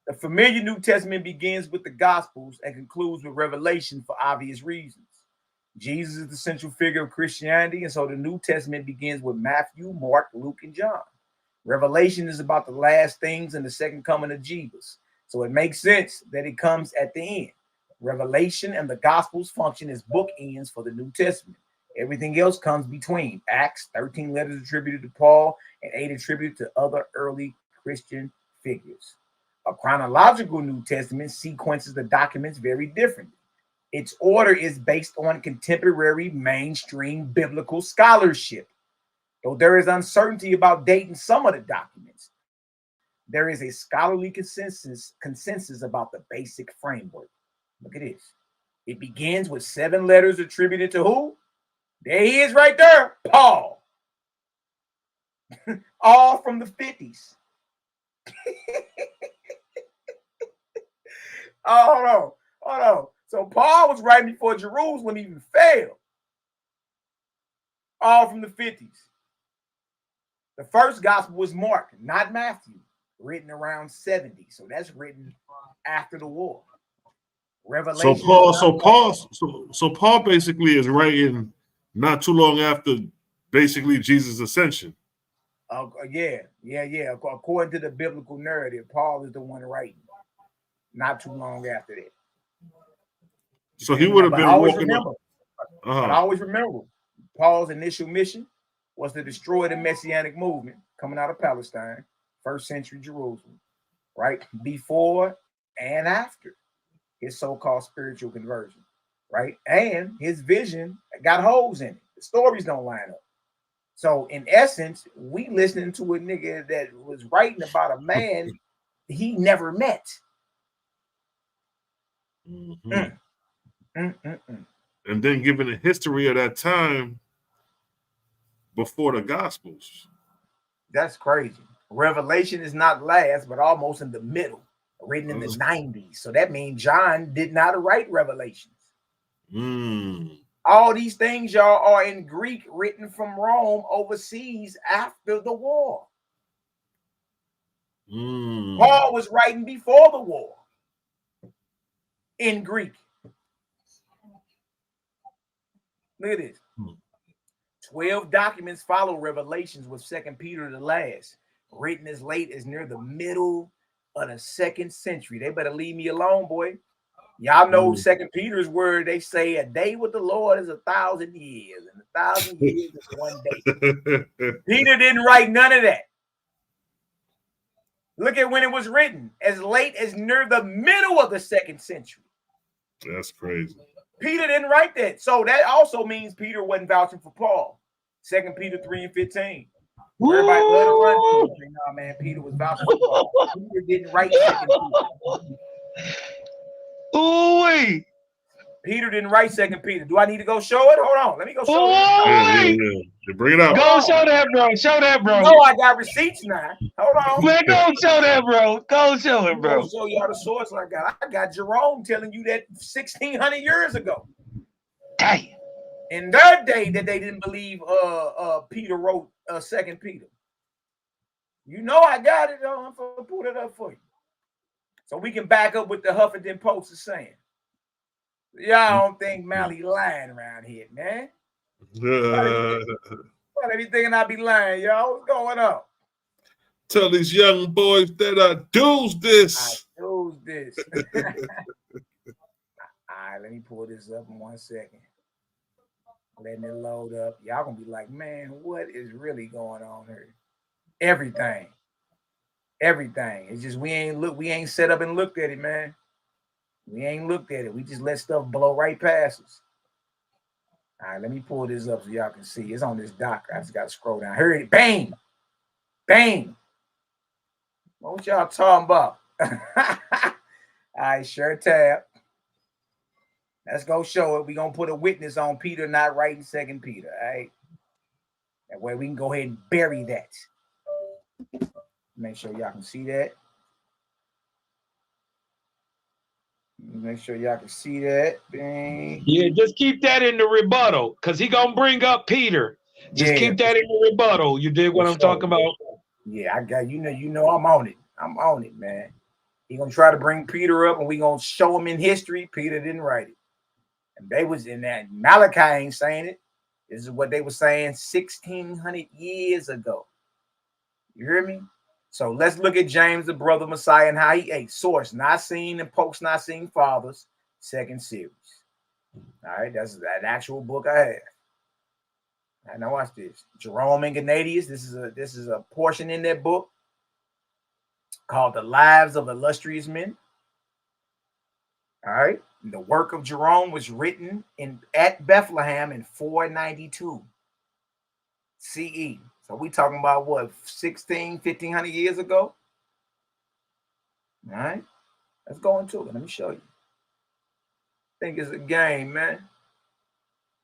the familiar New Testament begins with the Gospels and concludes with Revelation for obvious reasons. Jesus is the central figure of Christianity, and so the New Testament begins with Matthew, Mark, Luke, and John. Revelation is about the last things and the second coming of Jesus, so it makes sense that it comes at the end. Revelation and the Gospels function as bookends for the New Testament. Everything else comes between. Acts, 13 letters attributed to Paul, and 8 attributed to other early Christian figures. A chronological New Testament sequences the documents very differently. Its order is based on contemporary mainstream biblical scholarship. Though there is uncertainty about dating some of the documents, there is a scholarly consensus about the basic framework. Look at this. It begins with 7 letters attributed to who? There he is right there, Paul. All from the 50s. Oh, hold on. So Paul was writing before Jerusalem even fell. All from the 50s. The first gospel was Mark, not Matthew, written around 70. So that's written after the war. Revelation. So Paul basically is writing not too long after basically Jesus' ascension. Yeah. According to the biblical narrative, Paul is the one writing. Not too long after that. So he would have been walking up. But I always remember Paul's initial mission was to destroy the Messianic movement coming out of Palestine, 1st century Jerusalem, right? Before and after his so-called spiritual conversion, right? And his vision got holes in it. The stories don't line up. So in essence, we listening to a nigga that was writing about a man he never met. Mm-hmm. And then given the history of that time before the Gospels. That's crazy. Revelation is not last, but almost in the middle, written in the 90s. So that means John did not write Revelations. All these things, y'all, are in Greek, written from Rome overseas after the war. Paul was writing before the war in Greek. Look at this. 12 documents follow Revelations, with 2 Peter the last, written as late as near the middle of the 2nd century. They better leave me alone, boy. Y'all know 2 Peter's word, they say a day with the Lord is 1,000 years, and 1,000 years is one day. Peter didn't write none of that. Look at when it was written, as late as near the middle of the 2nd century. That's crazy. Peter didn't write that. So that also means Peter wasn't vouching for Paul. 2 Peter 3:15. Everybody let him run. No, man, Peter was vouching for Paul. Peter didn't write 2 Peter. Ooh-wee. Peter didn't write 2 Peter. Do I need to go show it? Hold on. Let me go show it. Yeah. Bring it out. Go show that, bro. Show that, bro. No, I got receipts now. Hold on. Man, go show that, bro. Go show it, bro. I'll show y'all the source I got. I got Jerome telling you that 1,600 years ago. Damn. In their day, that they didn't believe Peter wrote 2 Peter. You know I got it. I'm going to pull it up for you. So we can back up what the Huffington Post is saying. Y'all don't think Mally lying around here, man. What are you thinking I be lying, y'all? What's going on? Tell these young boys that I do's this. I do's this. All right, let me pull this up in 1 second. Letting it load up. Y'all gonna be like, man, what is really going on here? Everything. It's just we ain't set up and looked at it, man. We ain't looked at it. We just let stuff blow right past us. All right, let me pull this up so y'all can see. It's on this doc. I just got to scroll down. Heard it. Bang. Bang. What y'all talking about? All right, sure tab. Let's go show it. We're going to put a witness on Peter not writing 2 Peter. All right. That way we can go ahead and bury that. Make sure y'all can see that. Make sure y'all can see that. Bang. Yeah, just keep that in the rebuttal, because he gonna bring up Peter. Just keep that in the rebuttal. You dig what I'm talking about? Yeah, I got you know I'm on it. I'm on it, man. He gonna try to bring Peter up, and we gonna show him in history. Peter didn't write it. And they was in that. Malaki ain't saying it. This is what they were saying 1,600 years ago. You hear me? So let's look at James, the brother Messiah, and how he ate. Source, not seen and Post Not Seen Fathers, 2nd series. All right, that's that actual book I have. And now watch this. Jerome and Gennadius. This is a portion in that book called The Lives of Illustrious Men. All right. The work of Jerome was written at Bethlehem in 492 CE. So we talking about what, 1,500 years ago? All right. Let's go into it. Let me show you. I think it's a game, man.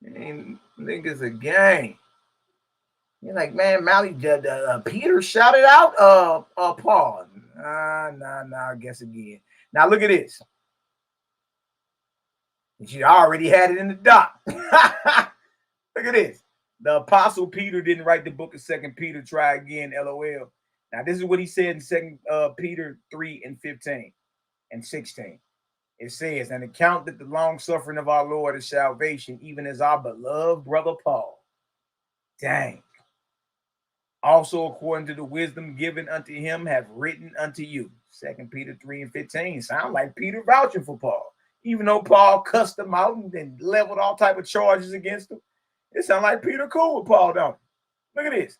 I think it's a game. You're like, man, Mally, Peter shouted out Paul. Nah, I guess again. Now look at this. You already had it in the doc. Look at this. The Apostle Peter didn't write the book of 2 Peter. Try again, LOL. Now, this is what he said in 2 Peter 3:15 and 16. It says, and account that the long suffering of our Lord is salvation, even as our beloved brother Paul. Dang. Also, according to the wisdom given unto him, have written unto you. 2 Peter 3:15. Sound like Peter vouching for Paul. Even though Paul cussed him out and then leveled all type of charges against him. It sounds like Peter cool with Paul, don't it? Look at this.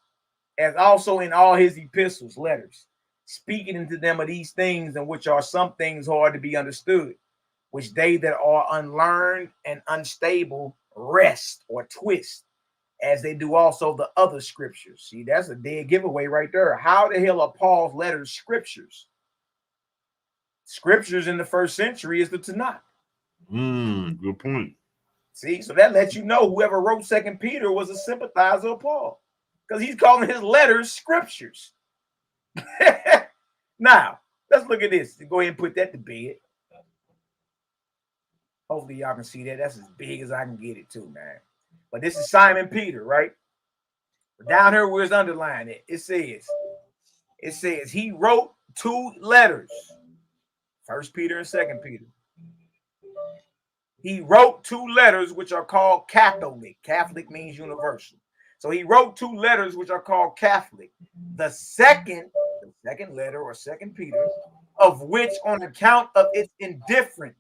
As also in all his epistles, letters, speaking into them of these things, in which are some things hard to be understood, which they that are unlearned and unstable wrest or twist, as they do also the other scriptures. See, that's a dead giveaway right there. How the hell are Paul's letters scriptures? Scriptures in the 1st century is the Tanakh. Good point. See, so that lets you know whoever wrote 2 Peter was a sympathizer of Paul, because he's calling his letters scriptures. Now, let's look at this. Go ahead and put that to bed. Hopefully y'all can see that. That's as big as I can get it too, man. But this is Simon Peter, right? Down here where it's underlined, it says he wrote 2 letters, 1 Peter and 2 Peter. He wrote 2 letters which are called Catholic. Catholic means universal. So he wrote 2 letters which are called Catholic. The second letter, or 2 Peter, of which on account of its indifference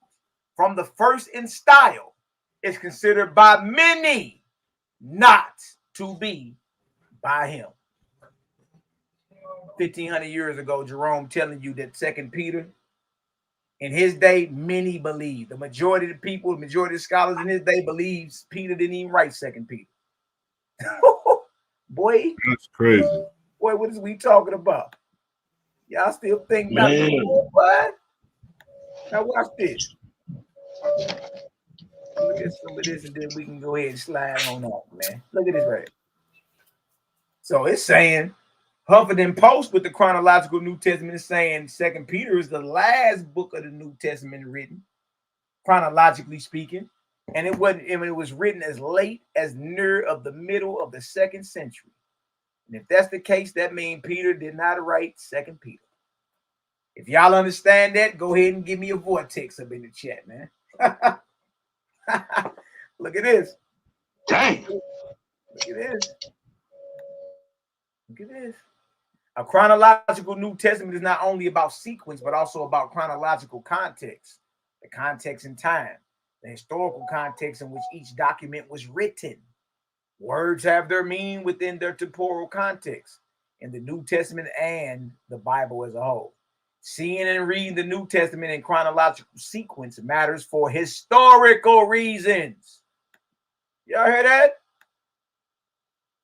from the first in style is considered by many not to be by him. 1,500 years ago, Jerome telling you that 2 Peter, in his day, many believe. The majority of the people, the majority of the scholars in his day believes Peter didn't even write 2 Peter. Boy, that's crazy. Boy, what is we talking about? Y'all still think about what? Now watch this. Look at some of this, and then we can go ahead and slide on off, man. Look at this right here. So it's saying, Huffington Post with the Chronological New Testament is saying 2 Peter is the last book of the New Testament written, chronologically speaking, and it was written as late as near of the middle of the 2nd century. And if that's the case, that means Peter did not write 2 Peter. If y'all understand that, go ahead and give me a vortex up in the chat, man. Look at this. Dang. Look at this. Look at this. A chronological New Testament is not only about sequence, but also about chronological context, the context in time, the historical context in which each document was written. Words have their meaning within their temporal context in the New Testament and the Bible as a whole. Seeing and reading the New Testament in chronological sequence matters for historical reasons. Y'all hear that?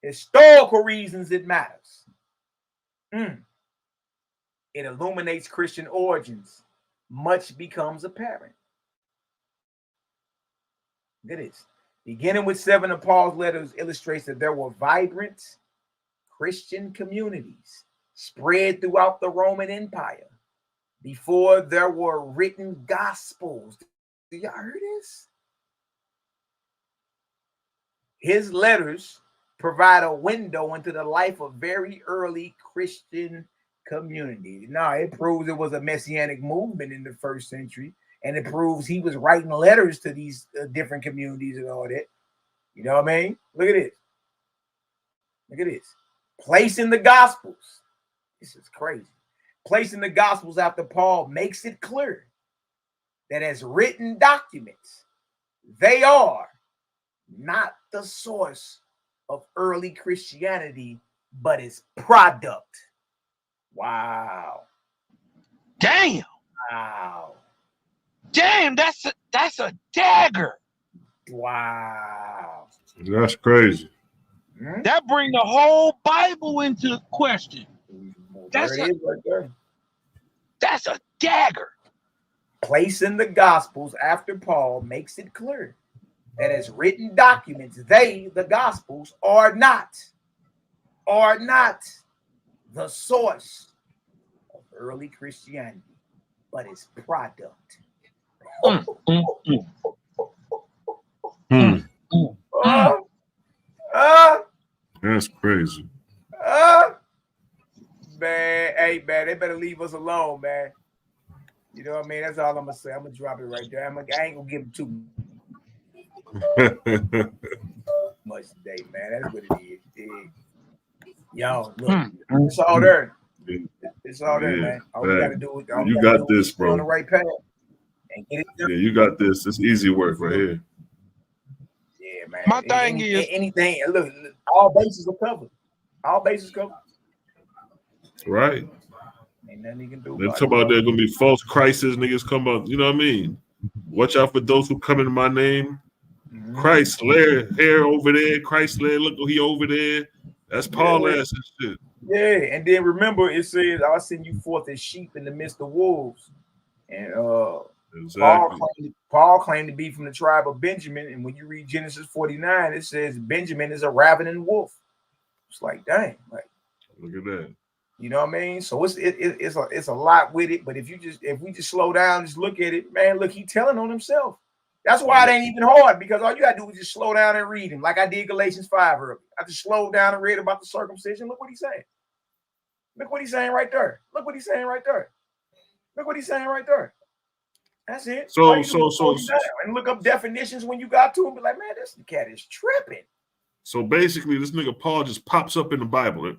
Historical reasons it matters. It illuminates Christian origins. Much becomes apparent. Look at this. Beginning with 7 of Paul's letters illustrates that there were vibrant Christian communities spread throughout the Roman Empire before there were written gospels. Do y'all hear this? His letters provide a window into the life of very early Christian community. Now, it proves it was a messianic movement in the 1st century, and it proves he was writing letters to these different communities and all that. You know what I mean? Look at this. Look at this. Placing the Gospels. This is crazy. Placing the Gospels after Paul makes it clear that as written documents, they are not the source of early Christianity, but its product. Wow. Damn. Wow. Damn, that's a dagger. Wow. That's crazy. That brings the whole Bible into question. That's right there. That's a dagger. Placing the Gospels after Paul makes it clear that as written documents, they, the Gospels, are not the source of early Christianity, but its product. That's crazy. Man, hey, man, they better leave us alone, man. You know what I mean? That's all I'm going to say. I'm going to drop it right there. I ain't going to give them too much today, man. That's what it is. Yo, look, it's all there. It's all there, man. All we got to do is you got this, bro. On the right path. And get it done. Yeah, you got this. It's easy work right here. Yeah, man. My thing is anything. Look, all bases are covered. All bases covered. Right. Ain't nothing you can do. They talk about there's gonna be false crisis, niggas come up. You know what I mean? Watch out for those who come in my name. Christ hair over there. Christ look, he over there. That's Paul ass and shit. Yeah, and then remember it says, "I'll send you forth as sheep in the midst of wolves." And exactly. Paul claimed to be from the tribe of Benjamin. And when you read Genesis 49, it says Benjamin is a ravening wolf. It's like, dang, like look at that. You know what I mean? So it's a lot with it. But if we just slow down, just look at it, man. Look, he telling on himself. That's why it ain't even hard, because all you gotta do is just slow down and read him, like I did Galatians 5 earlier. I just slowed down and read about the circumcision. Look what he's saying. Look what he's saying right there. Look what he's saying right there. Look what he's saying right there. That's it. So And look up definitions when you got to him. Be like, man, this cat is tripping. So basically, this nigga Paul just pops up in the Bible.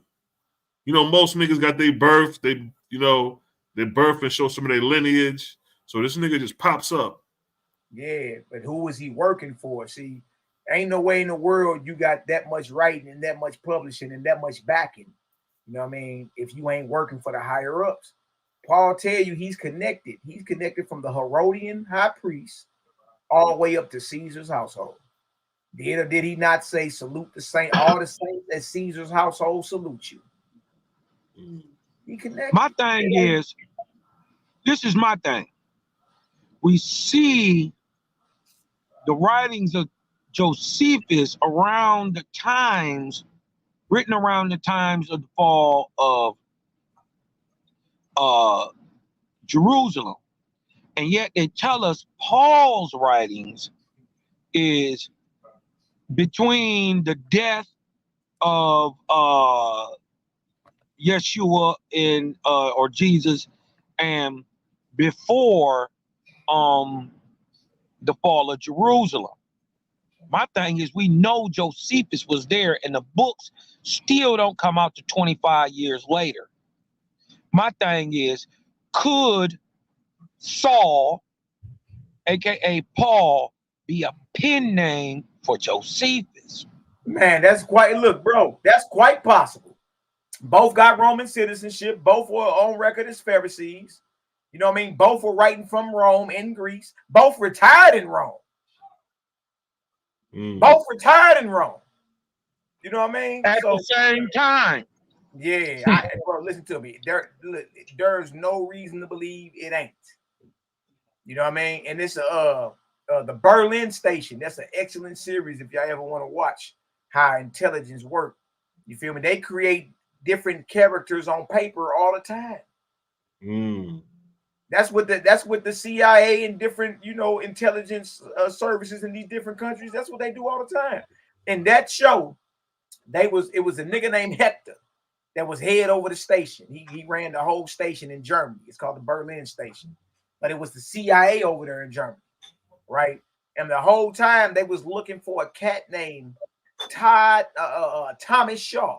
You know, most niggas got their birth, their birth and show some of their lineage. So this nigga just pops up. Yeah, but who was he working for? See, ain't no way in the world you got that much writing and that much publishing and that much backing. You know what I mean? If you ain't working for the higher ups. Paul tell you he's connected. He's connected from the Herodian high priest all the way up to Caesar's household. Did or did he not say salute the saint? All the saints at Caesar's household salute you. He connected. My thing is, this is my thing. We see the writings of Josephus around the times, written around the times of the fall of Jerusalem. And yet they tell us Paul's writings is between the death of Yeshua and or Jesus and before the fall of Jerusalem. My thing is, we know Josephus was there and the books still don't come out to 25 years later. My thing is, could Saul, aka Paul, be a pen name for Josephus? Man, that's quite, look, bro, that's quite possible. Both got Roman citizenship, both were on record as Pharisees. You know what I mean? Both were writing from Rome in Greece, both retired in Rome. Both retired in Rome. You know what I mean? At the same time. Yeah, bro, listen to me. There's no reason to believe it ain't. You know what I mean? And it's the Berlin Station. That's an excellent series if y'all ever want to watch how intelligence work. You feel me? They create different characters on paper all the time. That's what the CIA and different, you know, intelligence services in these different countries. That's what they do all the time. In that show, it was a nigga named Hector that was head over the station. He ran the whole station in Germany. It's called the Berlin Station, but it was the CIA over there in Germany, right? And the whole time they was looking for a cat named Thomas Shaw.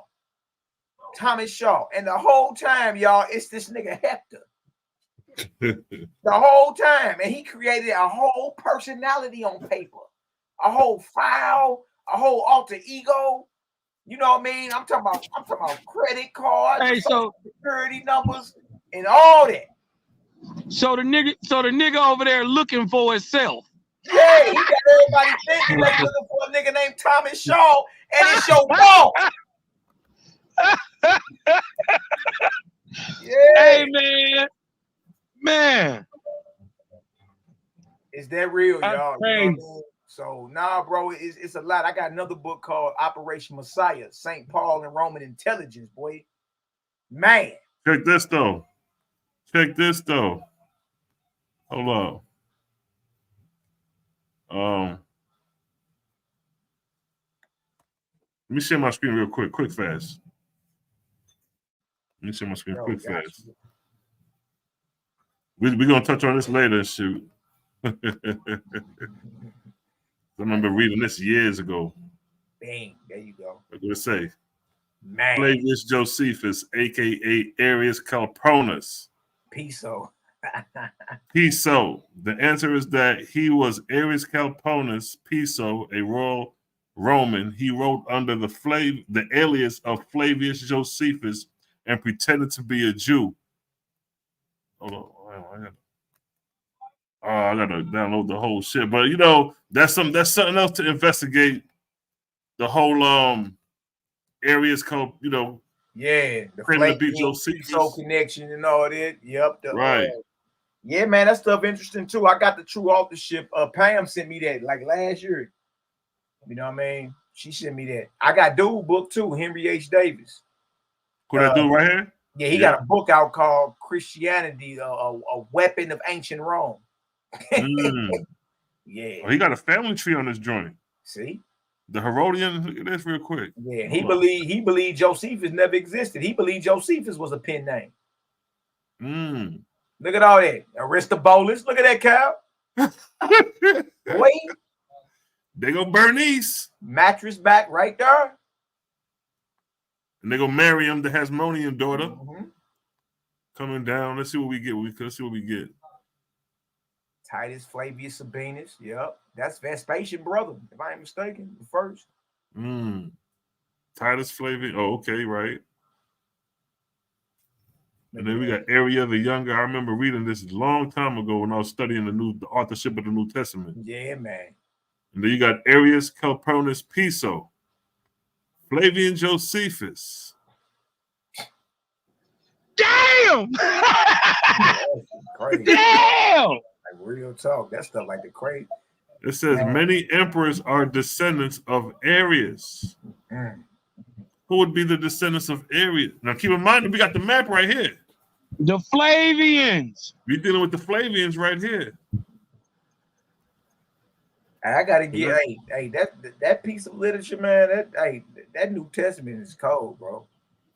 Thomas Shaw. And the whole time, y'all, it's this nigga Hector. The whole time. And he created a whole personality on paper, a whole file, a whole alter ego. You know what I mean? I'm talking about credit cards, hey, so security numbers, and all that. So the nigga over there looking for himself. Yeah, he got everybody thinking they looking for a nigga named Thomas Shaw, and it's your boss. Yeah. Hey man. Is that real, y'all? You know what I mean? So nah, bro, it's a lot. I got another book called Operation Messiah, St. Paul and Roman Intelligence, boy. Man. Check this though. Hold on. Let me share my screen real quick, fast. Let me share my screen fast. We're gonna touch on this later, shoot. I remember reading this years ago. Bang, there you go. I'm gonna say, man, Flavius Josephus, aka Arius Calpurnius. Piso. Piso. The answer is that he was Arius Calpurnius Piso, a royal Roman. He wrote under the alias of Flavius Josephus and pretended to be a Jew. Hold on, I gotta download the whole shit. But you know, that's something else to investigate. The whole Arius called, you know, yeah, the Flavius connection and all that. Yep, right. Yeah, man, that stuff interesting too. I got the true authorship. Pam sent me that like last year. You know what I mean? She sent me that. I got dude book too, Henry H. Davis. Could I do right here? Yeah, he got a book out called Christianity, a Weapon of Ancient Rome. Yeah. Oh, he got a family tree on this joint. See? The Herodian, look at this real quick. Yeah, he believed Josephus never existed. He believed Josephus was a pen name. Look at all that. Aristobulus. Look at that cow. Wait. They go Bernice. Mattress back right there. And they go Miriam, the Hasmonean daughter. Coming down. Let's see what we get. Let's see what we get. Titus Flavius Sabinus. Yep. That's Vespasian brother, if I ain't mistaken. The first. Titus Flavius. Oh, okay, right. And then we got Area the Younger. I remember reading this a long time ago when I was studying the authorship of the New Testament. Yeah, man. And then you got Arius Calpurnius Piso, Flavian Josephus. Damn! Crazy. Damn! Like real talk. That stuff like the crazy. It says many emperors are descendants of Arius. Who would be the descendants of Arius? Now keep in mind that we got the map right here. The Flavians. We're dealing with the Flavians right here. I gotta get that piece of literature, man. That New Testament is cold, bro.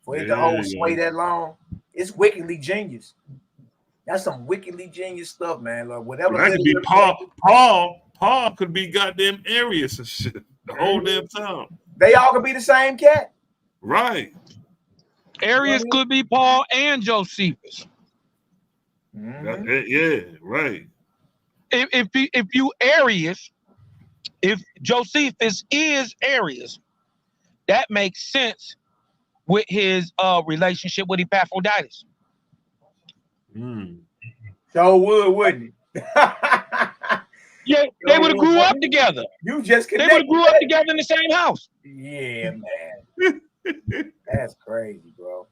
For it to hold sway that long, it's wickedly genius. That's some wickedly genius stuff, man. Like whatever. That could be Paul could be goddamn Arius and shit the whole damn time. They all could be the same cat. Right. Arius could be Paul and Josephus. Yeah, right. If you Arius, if Josephus is Arius, that makes sense with his relationship with Epaphroditus. So wouldn't it? Yeah, they would have grew up together. You just they would have grew up together in the same house. Yeah, man. That's crazy, bro.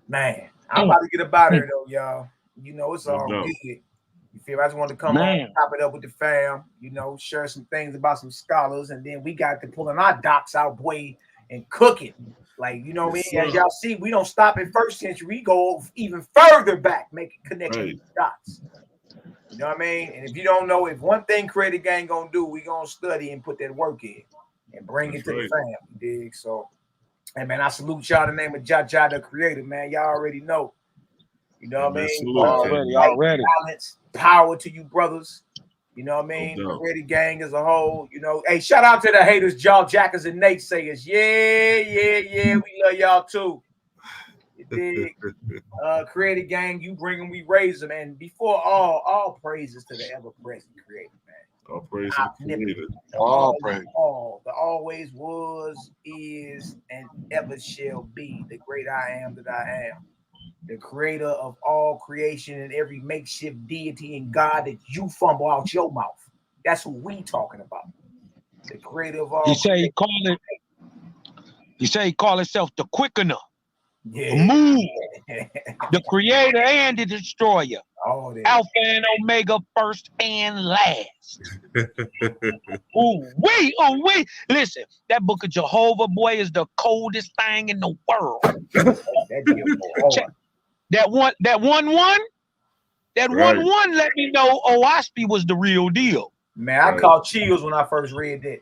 Man, I'm about to get about here though, y'all. You know, it's all good. You feel? I just wanted to come on, top it up with the fam. You know, share some things about some scholars, and then we got to pulling our docs out, boy, and cooking. Like, you know what I mean? As y'all see, we don't stop in first century. We go even further back, making connections with dots. You know what I mean? And if you don't know, if one thing Creative Gang gonna do, we gonna study and put that work in and bring it to the fam. You dig? So, hey man, I salute y'all in the name of YAH'KI, the creator, man. Y'all already know. You know what I mean? Already. Balance, power to you brothers. You know what I mean? Creative Gang as a whole. You know, hey, shout out to the haters, jaw jackers and naysayers. Yeah. We love y'all too. You dig? Creative Gang, you bring them, we raise them. And before all praises to the ever-present creator, man. All praise to the creator. All praise. The always was, is, and ever shall be the great I am that I am. The creator of all creation and every makeshift deity and God that you fumble out your mouth. That's who we talking about. The creator of all. He say he call himself the quickener. Yeah. The moon, the creator and the destroyer, Alpha and Omega, first and last. wait. Listen, that book of Jehovah, boy, is the coldest thing in the world. That one let me know YHWH's was the real deal. Man, I caught chills when I first read that.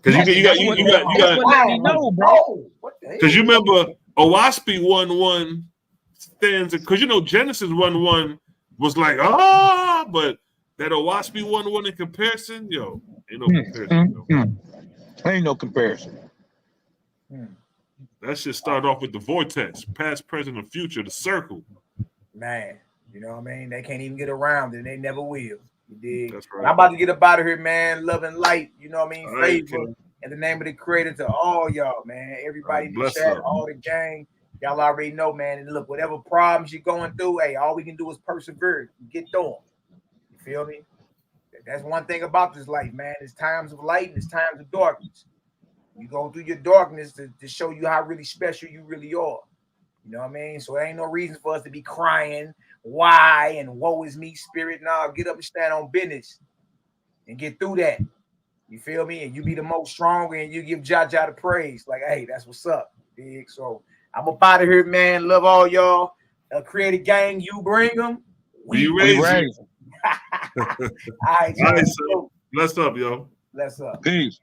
Because you got let me know, bro. Because you remember YHWH 1:1 stanza, because you know Genesis 1:1 was like, but that YHWH 1:1 in comparison, ain't no comparison. Ain't no comparison. That should start off with the vortex, past, present, and future, the circle. Man, you know what I mean? They can't even get around it, and they never will. You dig? That's right. I'm about to get up out of here, man. Love and light, you know what I mean? Right, favor in the name of the creator to all y'all, man. Everybody in the chat, all the gang. Y'all already know, man. And look, whatever problems you're going through, hey, all we can do is persevere and get through them. You feel me? That's one thing about this life, man. It's times of light and it's times of darkness. You go through your darkness to show you how really special you really are. You know what I mean? So there ain't no reason for us to be crying, why, and woe is me, spirit. Nah, get up and stand on business and get through that. You feel me? And you be the most stronger and you give YAH'KI the praise. Like, hey, that's what's up, big. So I'm up out of here, man. Love all y'all. Creative Gang, you bring them. We raise them. right, All right, so so bless up, yo. bless up. Peace.